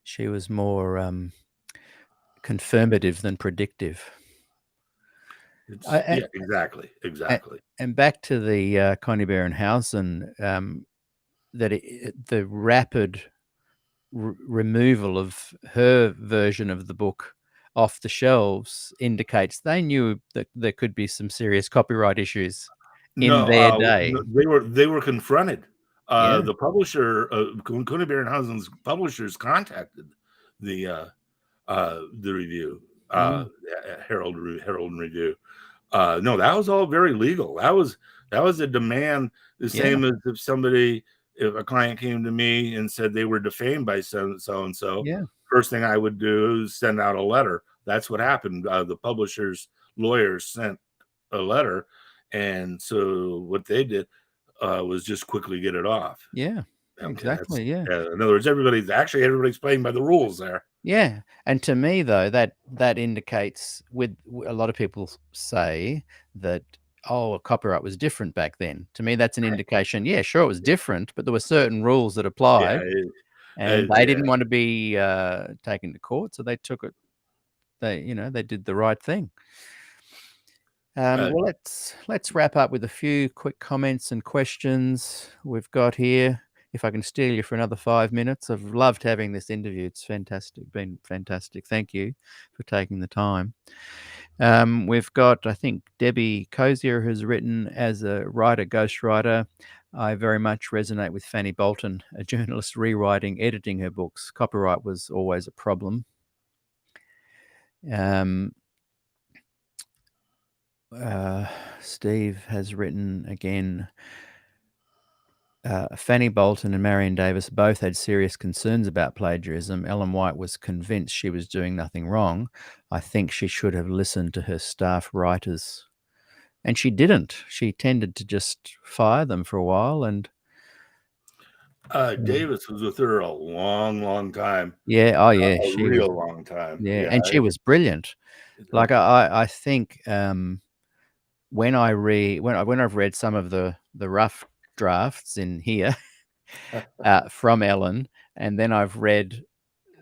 She was more confirmative than predictive. Yeah, exactly. And back to the Connie Berenhausen, the rapid removal of her version of the book off the shelves indicates they knew that there could be some serious copyright issues in their day. They were confronted. Yeah. The publisher, Connie Berenhausen's publishers, contacted the review, Herald and Review. No, that was all very legal. That was a demand, the same as if a client came to me and said they were defamed by so and so. Yeah. First thing I would do is send out a letter. That's what happened. The publisher's lawyers sent a letter, and so what they did was just quickly get it off. Yeah. Okay, Exactly. Yeah. in other words, everybody's playing by the rules there. Yeah. And to me, though, that indicates, with a lot of people say that, oh, copyright was different back then. To me, that's an indication. Yeah, sure, it was different, but there were certain rules that applied, and they didn't want to be taken to court, so they took it. They did the right thing. Well, let's wrap up with a few quick comments and questions we've got here. If I can steal you for another 5 minutes, I've loved having this interview. It's fantastic, been fantastic. Thank you for taking the time. We've got, I think, Debbie Cozier, who's written, as a writer, ghostwriter, I very much resonate with Fanny Bolton, a journalist rewriting, editing her books. Copyright was always a problem. Steve has written again, Fanny Bolton and Marion Davis both had serious concerns about plagiarism. Ellen White was convinced she was doing nothing wrong. I think she should have listened to her staff writers. And she didn't. She tended to just fire them for a while. And Davis was with her a long time. Yeah. Oh, yeah. A real long time. Yeah. And she was brilliant. Like, I think when I've read some of the rough drafts in here from Ellen, and then I've read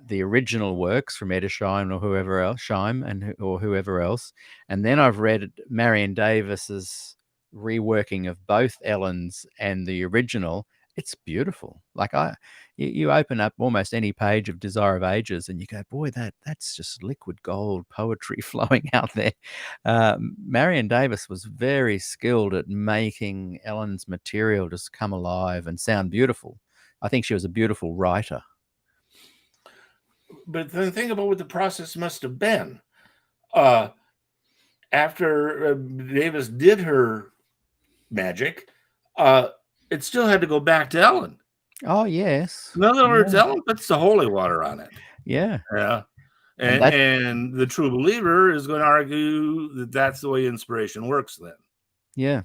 the original works from Etta Scheim or whoever else, and then I've read Marion Davis's reworking of both Ellen's and the original. It's beautiful. Like, you open up almost any page of Desire of Ages and you go, boy, that's just liquid gold poetry flowing out there. Marion Davis was very skilled at making Ellen's material just come alive and sound beautiful. I think she was a beautiful writer. But then think about what the process must have been. After Davis did her magic, it still had to go back to Ellen. Oh, yes. In other words, Yeah. Ellen puts the holy water on it. Yeah. Yeah. And that, And the true believer is going to argue that that's the way inspiration works then. yeah.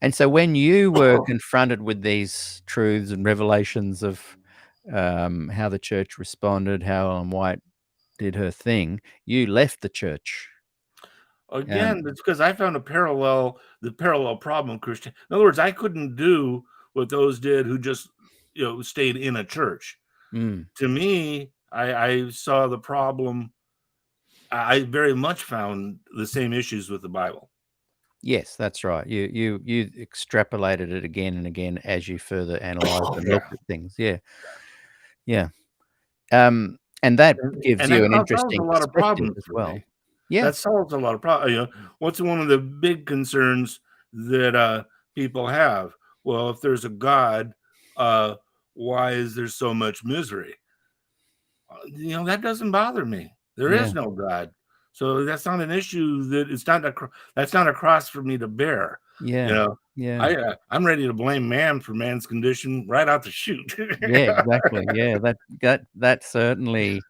And so when you were confronted with these truths and revelations of how the church responded, how Ellen White did her thing, you left the church. Again, it's because I found the parallel problem Christian. In other words, I couldn't do what those did who just stayed in a church. To me, I saw the problem. I very much found the same issues with the Bible. Yes, that's right. You extrapolated it again and again as you further analyzed and looked at things. Yeah. Yeah. And that gives you an that solves interesting a lot of perspective problems as for well. me. Yeah. That solves a lot of problems. What's one of the big concerns that people have? Well, if there's a God, why is there so much misery? That doesn't bother me. There Yeah. is no God, so that's not an issue. That's not a cross for me to bear. Yeah. Yeah. I'm ready to blame man for man's condition right out the chute. Yeah, exactly. Yeah, that certainly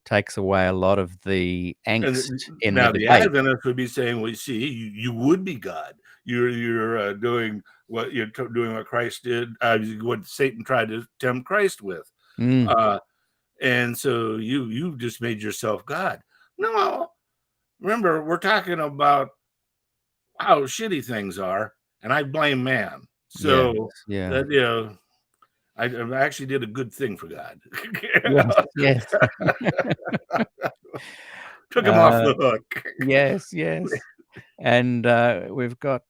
takes away a lot of the angst in the Now the debate. Adventists would be saying, "Well, you see, you would be God. You're doing what doing what Christ did, what Satan tried to tempt Christ with, and so you just made yourself God." No, remember we're talking about how shitty things are, and I blame man. Yes, So yeah. that I actually did a good thing for God. Yes, yes. Took him off the hook. Yes, yes. And we've got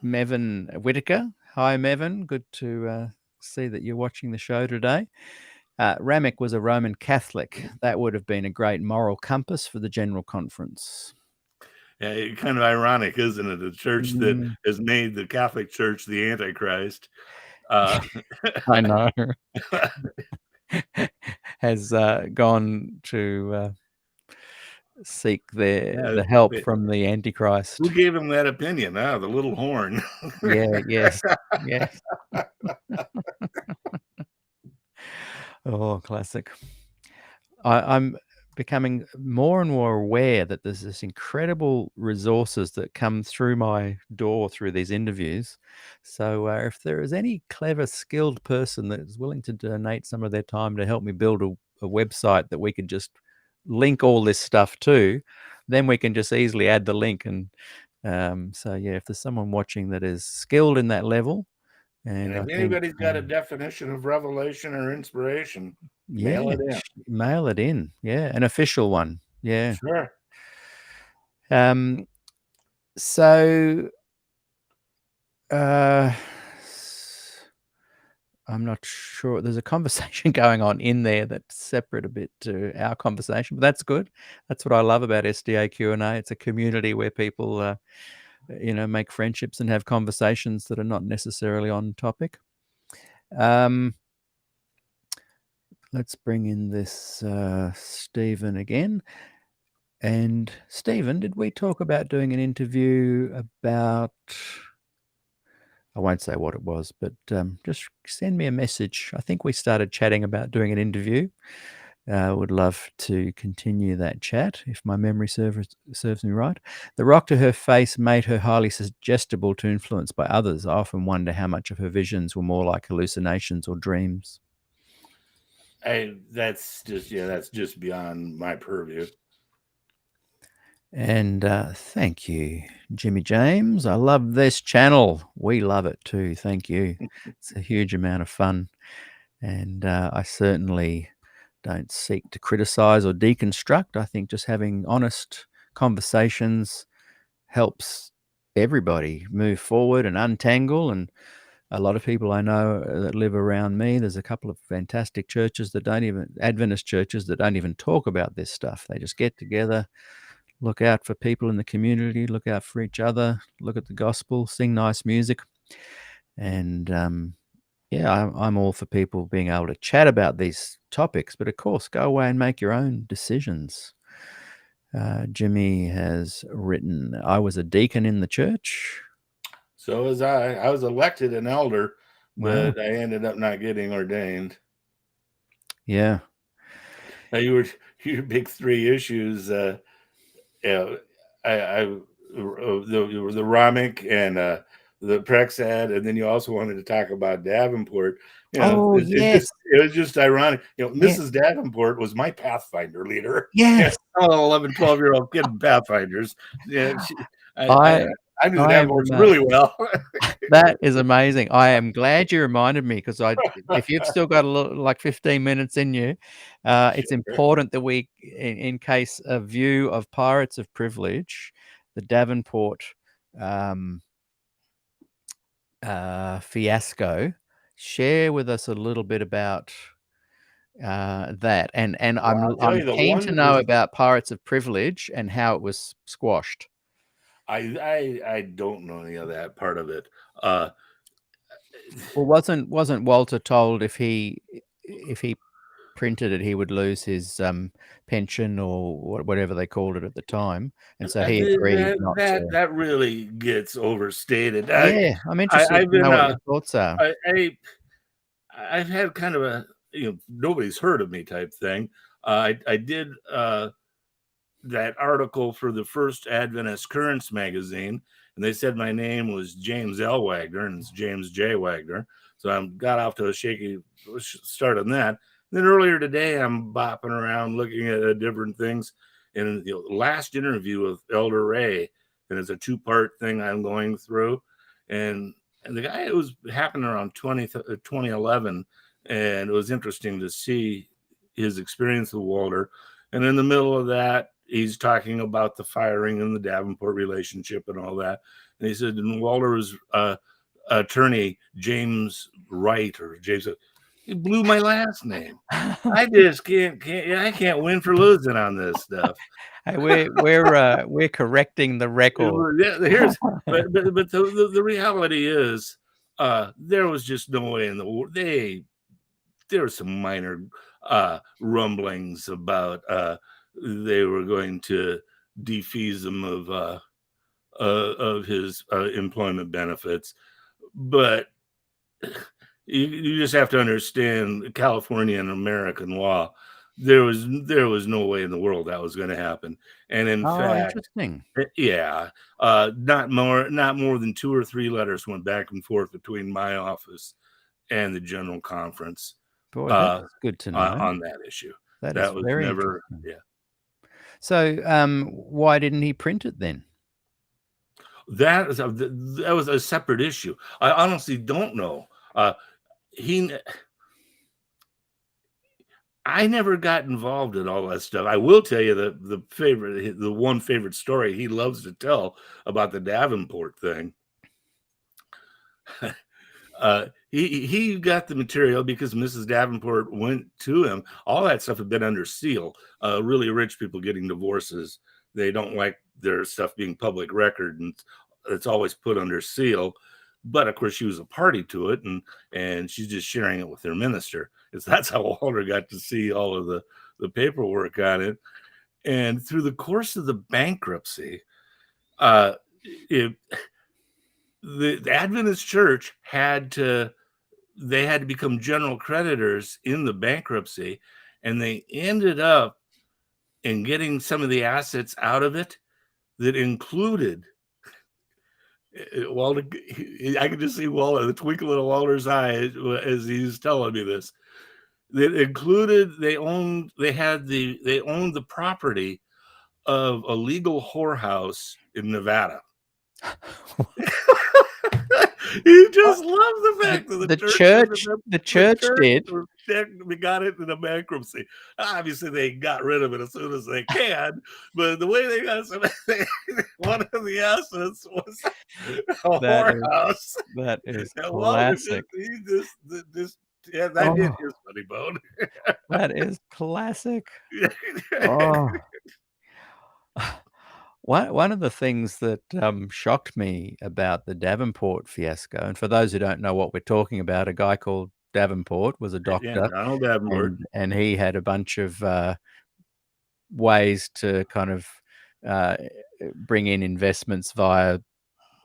Mevin Whitaker. Hi, Mevin. Good to see that you're watching the show today. Ramik was a Roman Catholic. That would have been a great moral compass for the General Conference. Yeah, kind of ironic, isn't it? A church that has made the Catholic Church the Antichrist. I know. Has gone to seek the help from the Antichrist. Who gave him that opinion? The little horn. Yeah, yes, yes. Oh, classic. I'm becoming more and more aware that there's this incredible resources that come through my door through these interviews. So if there is any clever, skilled person that is willing to donate some of their time to help me build a website that we could just link all this stuff to, then we can just easily add the link. And so, yeah, if there's someone watching that is skilled in that level, and if I think anybody's got a definition of revelation or inspiration, mail it in. mail it in. Yeah, an official one. Yeah. Sure. So I'm not sure. There's a conversation going on in there that's separate a bit to our conversation, but that's good. That's what I love about SDAQ&A. It's a community where people, make friendships and have conversations that are not necessarily on topic. Let's bring in this Stephen again. And Stephen, did we talk about doing an interview about, I won't say what it was, but just send me a message. I think we started chatting about doing an interview. Would love to continue that chat if my memory serves me right. The rock to her face made her highly suggestible to influence by others. I often wonder how much of her visions were more like hallucinations or dreams. That's just beyond my purview. And thank you, Jimmy James. I love this channel. We love it too. Thank you. It's a huge amount of fun. And I certainly don't seek to criticize or deconstruct. I think just having honest conversations helps everybody move forward and untangle. And a lot of people I know that live around me, there's a couple of fantastic churches that Adventist churches that don't even talk about this stuff. They just get together, look out for people in the community, look out for each other, look at the gospel, sing nice music. And I'm all for people being able to chat about these topics, but of course, go away and make your own decisions. Jimmy has written, I was a deacon in the church. So was I. I was elected an elder Wow. but I ended up not getting ordained. Yeah. Now your big three issues. Yeah, I the Ramik and the PREXAD, and then you also wanted to talk about Davenport. Oh, yes. It was just ironic. Yeah. Mrs. Davenport was my Pathfinder leader. Yes. Oh, 11, 12-year-old kid in Pathfinders. Yeah, I I knew the I am, Davenports really well. that is amazing. I am glad you reminded me, because if you've still got a little, like 15 minutes in you, it's Sure. important that we, in case a view of Pirates of Privilege, the Davenport fiasco, share with us a little bit about that. And Well, I'll tell I'm you, the keen one to that know was about Pirates of Privilege and how it was squashed. I don't know any of that part of it. Uh, Well, wasn't Walter told if he printed it, he would lose his pension, or whatever they called it at the time, and so he agreed not to. that really gets overstated. Yeah, I'm interested I've to been know what your thoughts are. I've had kind of a nobody's heard of me type thing. I did that article for the first Adventist Currents magazine, and they said my name was James L. Wagner, and it's James J. Wagner. So I got off to a shaky start on that. Then earlier today, I'm bopping around looking at different things. And the last interview with Elder Ray, and it's a 2-part thing I'm going through. And the guy, it was happening around 2011, and it was interesting to see his experience with Walter. And in the middle of that, he's talking about the firing and the Davenport relationship and all that. And he said, and Walter was attorney James Wright, or James. He blew my last name. I just can't. I can't win for losing on this stuff. Hey, we're correcting the record. But the reality is, there was just no way in the world. There were some minor rumblings about they were going to defease him of his employment benefits, but you just have to understand California and American law. There was no way in the world that was going to happen, and in fact, Interesting. yeah, not more than 2 or 3 letters went back and forth between my office and the general conference. Boy, that's good to know. On that issue. That That is was very never, interesting. So, why didn't he print it then? that was a separate issue. I honestly don't know. I never got involved in all that stuff. I will tell you the one favorite story he loves to tell about the Davenport thing. He got the material because Mrs. Davenport went to him. All that stuff had been under seal. Really rich people getting divorces, they don't like their stuff being public record, and it's always put under seal. But of course, she was a party to it, and she's just sharing it with her minister. That's how Walter got to see all of the paperwork on it. And through the course of the bankruptcy, the Adventist Church had to become general creditors in the bankruptcy, and they ended up in getting some of the assets out of it that included Walter. I could just see Walter, the twinkle in Walter's eye as he's telling me this. That included they owned the property of a legal whorehouse in Nevada. He just loved the fact that the church did. We got it in a bankruptcy. Obviously, they got rid of it as soon as they can, but the way they got one of the assets was a whorehouse. That is classic. That hit his funny bone. That is classic. Oh. One of the things that shocked me about the Davenport fiasco, and for those who don't know what we're talking about, a guy called Davenport was a doctor. Yeah, Donald Davenport. And he had a bunch of ways to kind of bring in investments via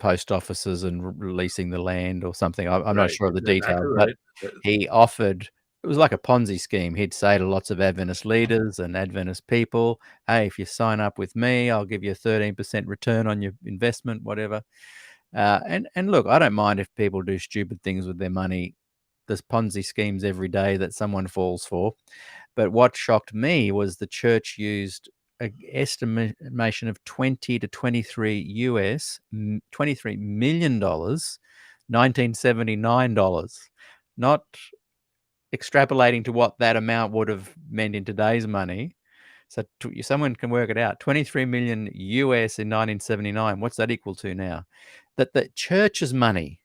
post offices and releasing the land or something. I'm not Right. sure of the That's details, exactly but right. he offered. It was like a Ponzi scheme. He'd say to lots of Adventist leaders and Adventist people, "Hey, if you sign up with me, I'll give you a 13% return on your investment, whatever." And look, I don't mind if people do stupid things with their money. There's Ponzi schemes every day that someone falls for. But what shocked me was the church used an estimation of 20 to 23 million dollars, $1979, not extrapolating to what that amount would have meant in today's money. So someone can work it out. 23 million US in 1979. What's that equal to now? That the church's money.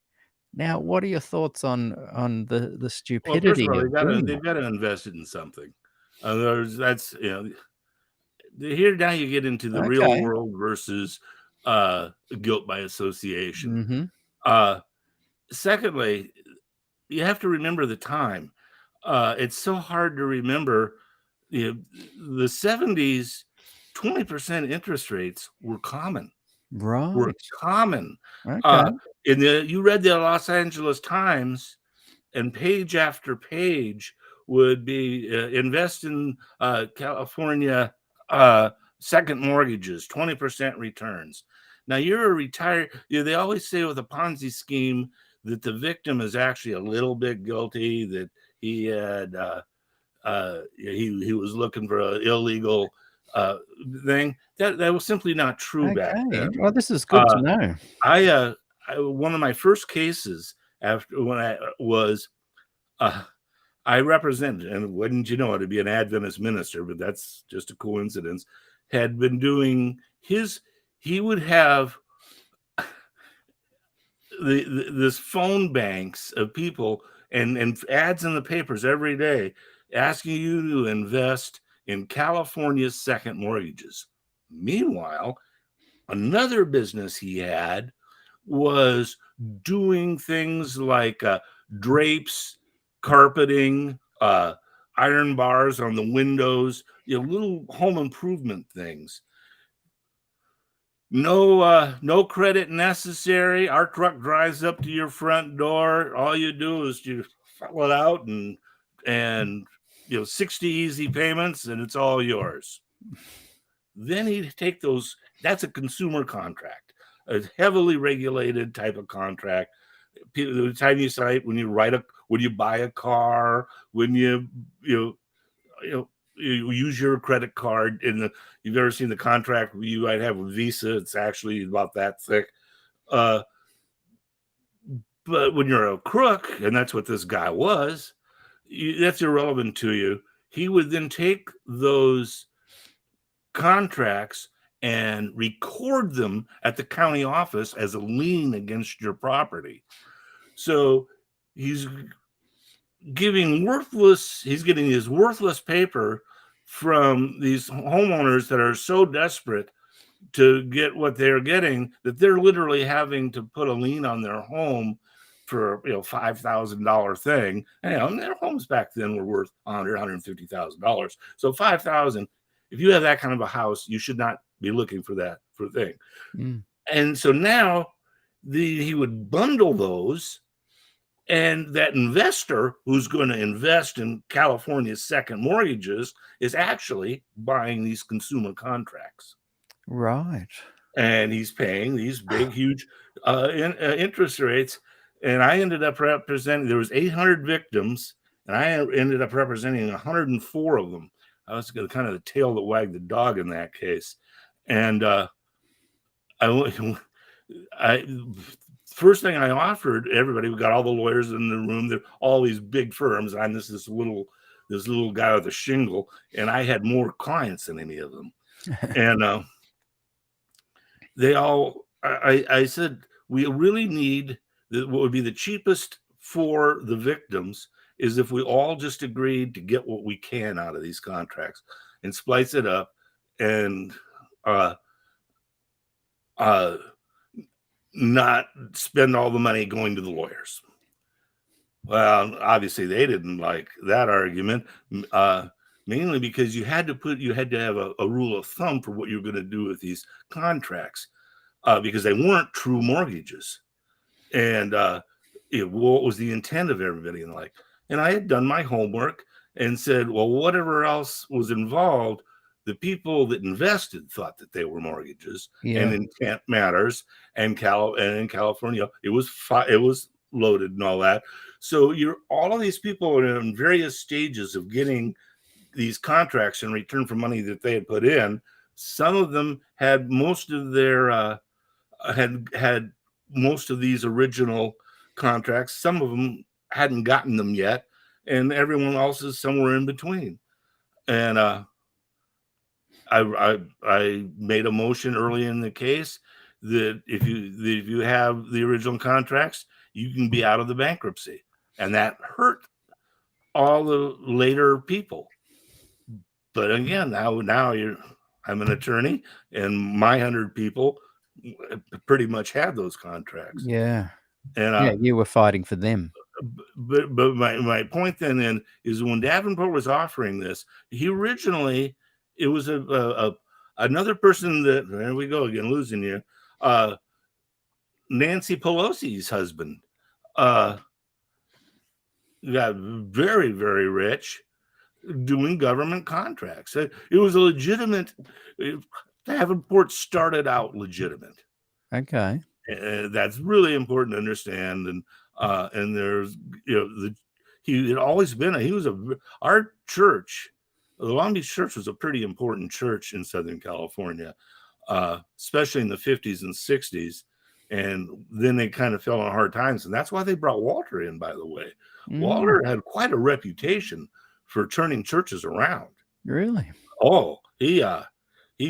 Now, what are your thoughts on the Well, first of stupidity all, of doing they've that? got to invest it in something. That's here now you get into the real Okay. world versus guilt by association. Mhm. Uh, Secondly, you have to remember the time. It's so hard to remember. The 70s, 20% interest rates were common. Were Right. common. Okay. Uh, you read the Los Angeles Times, and page after page would be invest in California second mortgages, 20% returns. Now you're a retired. They always say with a Ponzi scheme that the victim is actually a little bit guilty, that he had he was looking for an illegal thing. That was simply not true back Okay. then. Well, this is good to Uh, know. one of my first cases after when I was I represented, and wouldn't you know it, to be an Adventist minister, but that's just a coincidence, had been doing he would have this phone banks of people and ads in the papers every day asking you to invest in California's second mortgages. Meanwhile, another business he had was doing things like drapes, carpeting, iron bars on the windows, little home improvement things. No credit necessary. Our truck drives up to your front door. All you do is you fill it out and 60 easy payments and it's all yours. Then he'd take those. That's a consumer contract, a heavily regulated type of contract. The time you cite when you buy a car, when you use your credit card you've ever seen the contract you might have with Visa. It's actually about that thick. But when you're a crook, and that's what this guy was, that's irrelevant to you. He would then take those contracts and record them at the county office as a lien against your property. So he's getting his worthless paper from these homeowners that are so desperate to get what they're getting that they're literally having to put a lien on their home for $5,000 thing. And their homes back then were worth $150,000. So $5,000. If you have that kind of a house, you should not be looking for that thing. Mm. And so now he would bundle those, and that investor who's going to invest in California's second mortgages is actually buying these consumer contracts. Right. And he's paying these big, huge interest rates. And I ended up representing, there was 800 victims, and I ended up representing 104 of them. I was kind of the tail that wagged the dog in that case. And first thing I offered everybody, we got all the lawyers in the room, they're all these big firms. I'm this little guy with a shingle, and I had more clients than any of them. And I said, we really need what would be the cheapest for the victims is if we all just agreed to get what we can out of these contracts and splice it up and not spend all the money going to the lawyers. Well, obviously they didn't like that argument, mainly because you had to have a rule of thumb for what you're going to do with these contracts. because they weren't true mortgages. And what was the intent of everybody and like, and I had done my homework and said, well, whatever else was involved, the people that invested thought that they were mortgages, and intent matters. And in California, it was loaded and all that. So all of these people are in various stages of getting these contracts in return for money that they had put in. Some of them had most of their had most of these original contracts. Some of them hadn't gotten them yet, and everyone else is somewhere in between. And I made a motion early in the case that if you have the original contracts, you can be out of the bankruptcy, and that hurt all the later people. But again, now I'm an attorney, and my 100 people pretty much had those contracts. Yeah. And you were fighting for them. But my point then is when Davenport was offering this, he originally, it was another person that, there we go again, losing you, Nancy Pelosi's husband, got very, very rich doing government contracts. It was a legitimate, Davenport started out legitimate. Okay. That's really important to understand. And there's, he had always been, our church, the Long Beach Church was a pretty important church in Southern California, especially in the 50s and 60s. And then they kind of fell on hard times. And that's why they brought Walter in, by the way. Walter had quite a reputation for turning churches around. Really? Oh, he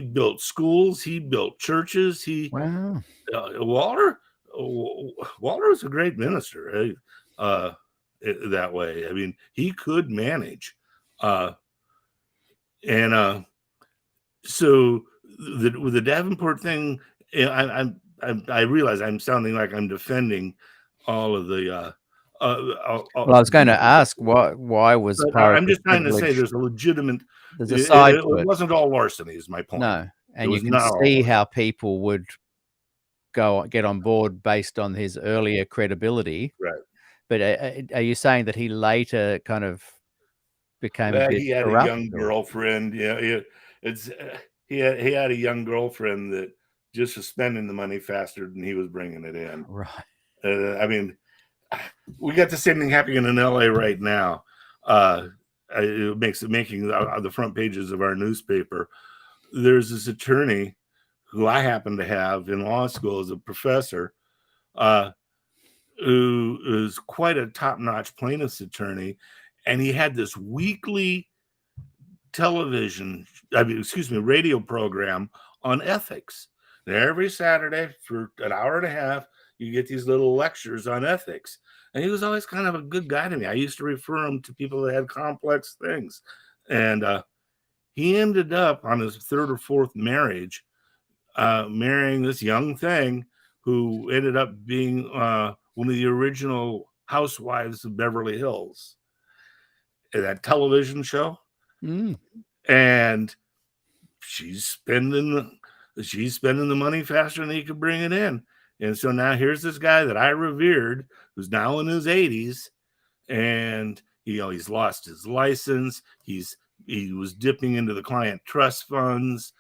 built schools, he built churches. Wow. Walter was a great minister that way. I mean, he could manage. So with the Davenport thing, I realize I'm sounding like I'm defending all of the. Well, I was going to ask why was I'm just trying to say there's a legitimate. There's a side it to it. wasn't all larceny, is my point. No, and you can see how people would get on board based on his earlier credibility. Right. But are you saying that he later kind of became a bit he had corrupt, a young girlfriend? Yeah, he had a young girlfriend that just was spending the money faster than he was bringing it in. Right. I mean, we got the same thing happening in LA right now. It makes it making the front pages of our newspaper. There's this attorney who I happen to have in law school as a professor, who is quite a top-notch plaintiff's attorney, and he had this weekly radio program on ethics. And every Saturday for an hour and a half, you get these little lectures on ethics. And he was always kind of a good guy to me. I used to refer him to people that had complex things. And he ended up on his third or fourth marriage, marrying this young thing who ended up being one of the original housewives of Beverly Hills, that television show. And she's spending the money faster than he could bring it in. And so now here's this guy that I revered, who's now in his 80s, and he's lost his license. He was dipping into the client trust funds.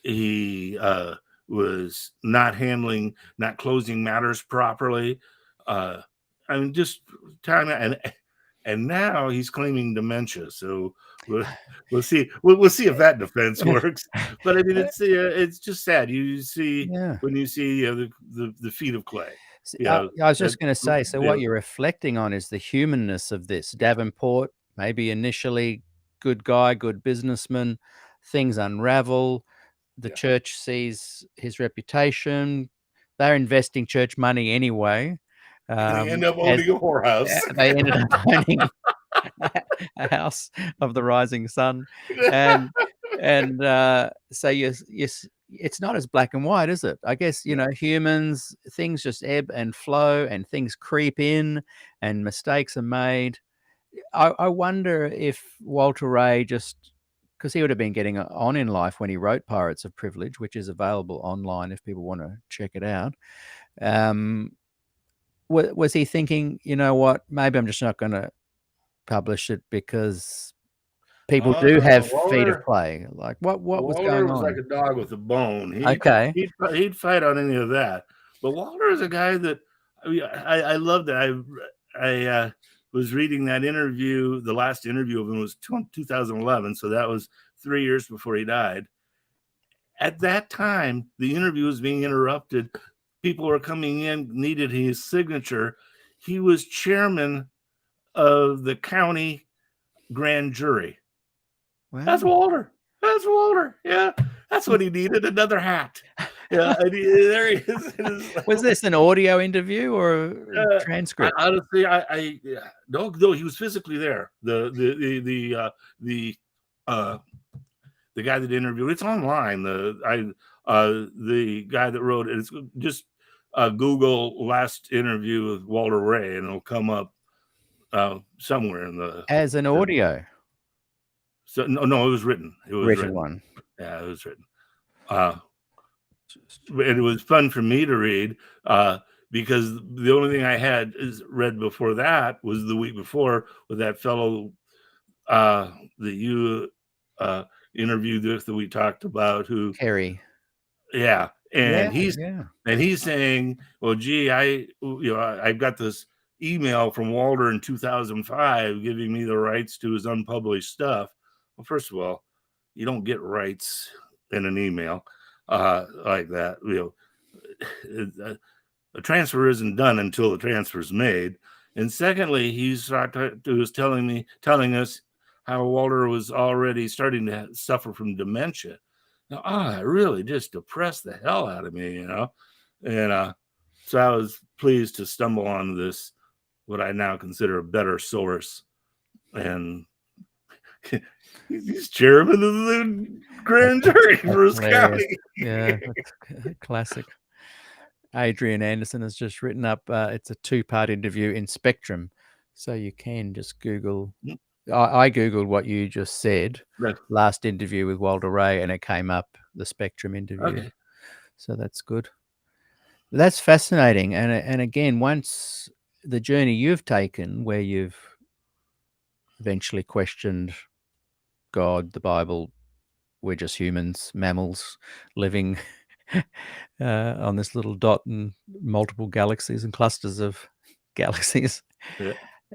He was not closing matters properly. I mean, just time, and now he's claiming dementia. So we'll see. We'll see if that defense works. But I mean, it's just sad. You see when you see the feet of clay. I was just going to say. So what you're reflecting on is the humanness of this. Davenport, maybe initially good guy, good businessman. Things unravel. The church sees his reputation. They're investing church money anyway. They end up owning a whorehouse. They ended up owning a house of the rising sun, and so it's not as black and white, is it? I guess humans, things just ebb and flow, and things creep in, and mistakes are made. I wonder if Walter Ray just because he would have been getting on in life when he wrote Pirates of Privilege, which is available online if people want to check it out. Was he thinking, you know what, maybe I'm just not going to publish it because people Oh do no, have feet of clay? Like what was Walter going was like on? a dog with a bone. Okay. He'd fight on any of that. But Walter is a guy that I loved it. I was reading that interview. The last interview of him was 2011, so that was 3 years before he died. At that time, the interview was being interrupted. People were coming in, needed his signature. He was chairman of the county grand jury. Wow. That's Walter. That's Walter. Yeah, that's what he needed. Another hat. Yeah, and there he is. Was this an audio interview or a transcript? Honestly, no, he was physically there. The guy that interviewed, it's online. The guy that wrote it, it's just Google last interview with Walter Ray, and it'll come up somewhere in the As an audio. So no, it was written. It was written one. Yeah, it was written. It was fun for me to read because the only thing I had is read before that was the week before with that fellow that you interviewed with that we talked about, who Kerry. Yeah, and Yeah. he's saying, well, gee, I've got this email from Walter in 2005 giving me the rights to his unpublished stuff. Well, first of all, you don't get rights in an email like that. The transfer isn't done until the transfer is made. And secondly, he was telling us how Walter was already starting to suffer from dementia. Now, it really just depressed the hell out of me, And so I was pleased to stumble on this, what I now consider a better source. And he's chairman of the grand jury for his county. Yeah, classic. Adrian Anderson has just written up, it's a 2-part interview in Spectrum. So you can just Google. I Googled what you just said, last interview with Walter Ray, and it came up, the Spectrum interview. Okay. So that's good. That's fascinating. And again, once the journey you've taken, where you've eventually questioned God, the Bible, we're just humans, mammals living on this little dot in multiple galaxies and clusters of galaxies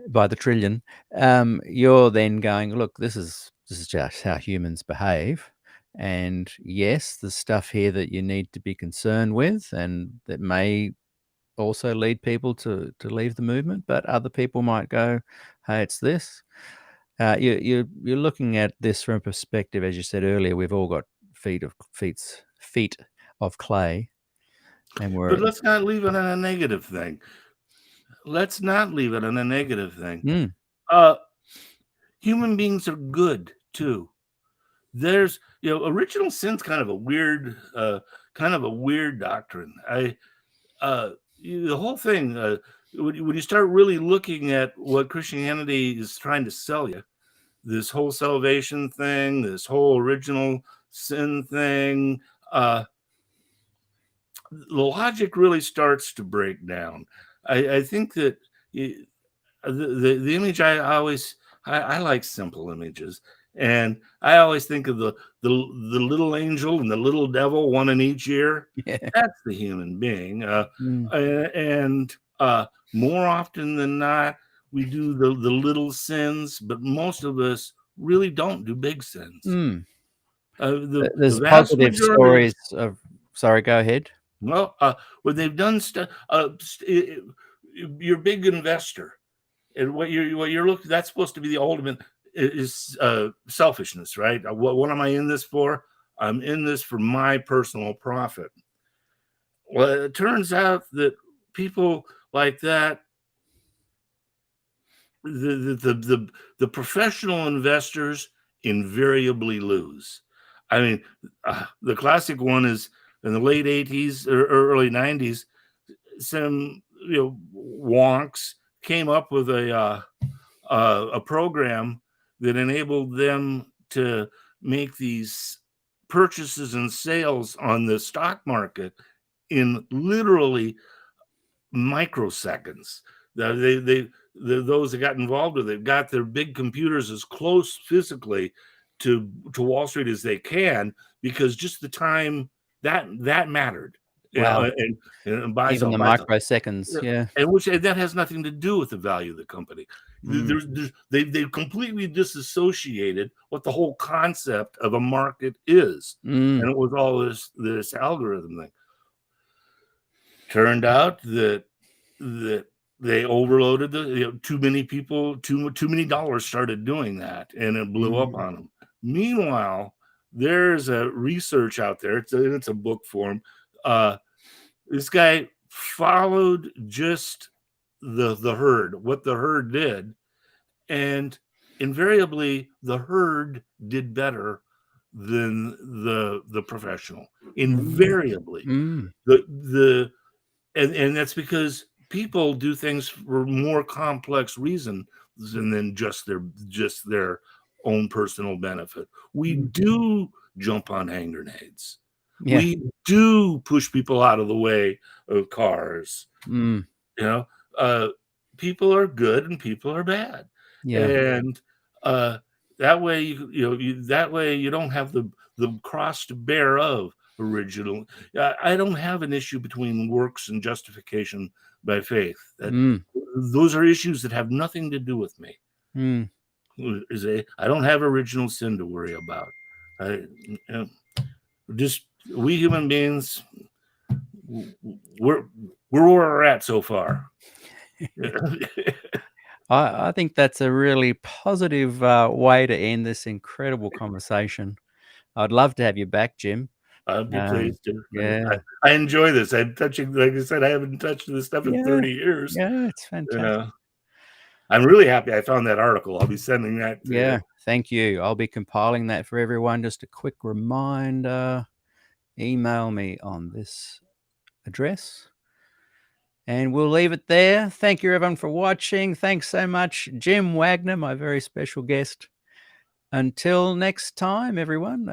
by the trillion. You're then going, look, this is just how humans behave. And yes, there's stuff here that you need to be concerned with, and that may also lead people to leave the movement, but other people might go, hey, it's this. You're looking at this from a perspective, as you said earlier, we've all got feet of clay, and But let's not leave it on a negative thing. Human beings are good too. There's original sin's kind of a weird doctrine. The whole thing, when you start really looking at what Christianity is trying to sell you, this whole salvation thing, this whole original sin thing, the logic really starts to break down. I think that the image I like simple images, and I always think of the little angel and the little devil, one in each ear. Yeah. That's the human being, and more often than not, we do the little sins, but most of us really don't do big sins. There's positive stories of. Sorry, go ahead. Well, when they've done stuff, you're a big investor, and what you're looking, that's supposed to be the ultimate is selfishness, right? What am I in this for? I'm in this for my personal profit. Well, it turns out that people like that, the professional investors invariably lose. I mean, the classic one is in the late 80s or early 90s, some wonks came up with a program that enabled them to make these purchases and sales on the stock market in literally microseconds. Those that got involved with it got their big computers as close physically to Wall Street as they can, because just the time that mattered. Wow. And buy Even sell, the buy sell. microseconds, yeah. And that has nothing to do with the value of the company. They've completely disassociated what the whole concept of a market is, and it was all this algorithm thing. Turned out that they overloaded too many people, too many dollars started doing that, and it blew up on them. Meanwhile, there's a research out there. It's a book form. This guy followed just the herd, what the herd did, and invariably the herd did better than the professional. Invariably, and that's because people do things for more complex reasons than just their own personal benefit. We do jump on hand grenades. Yeah. We do push people out of the way of cars. You know, people are good and people are bad. Yeah. And that way, that way you don't have the cross to bear of original. I don't have an issue between works and justification by faith. Those are issues that have nothing to do with me. I don't have original sin to worry about. We human beings, we're where we're at so far. I think that's a really positive way to end this incredible conversation. I'd love to have you back, Jim. I'd be pleased to. Yeah. I enjoy this. I'm touching, like I said, I haven't touched this stuff in 30 years. Yeah, it's fantastic. I'm really happy I found that article. I'll be sending that to you. Thank you. I'll be compiling that for everyone. Just a quick reminder, email me on this address. And we'll leave it there. Thank you, everyone, for watching. Thanks so much, Jim Wagner, my very special guest. Until next time, everyone,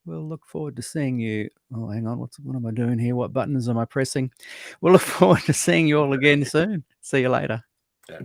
we'll look forward to seeing you. Oh, hang on. What am I doing here? What buttons am I pressing? We'll look forward to seeing you all again soon. See you later. Yeah.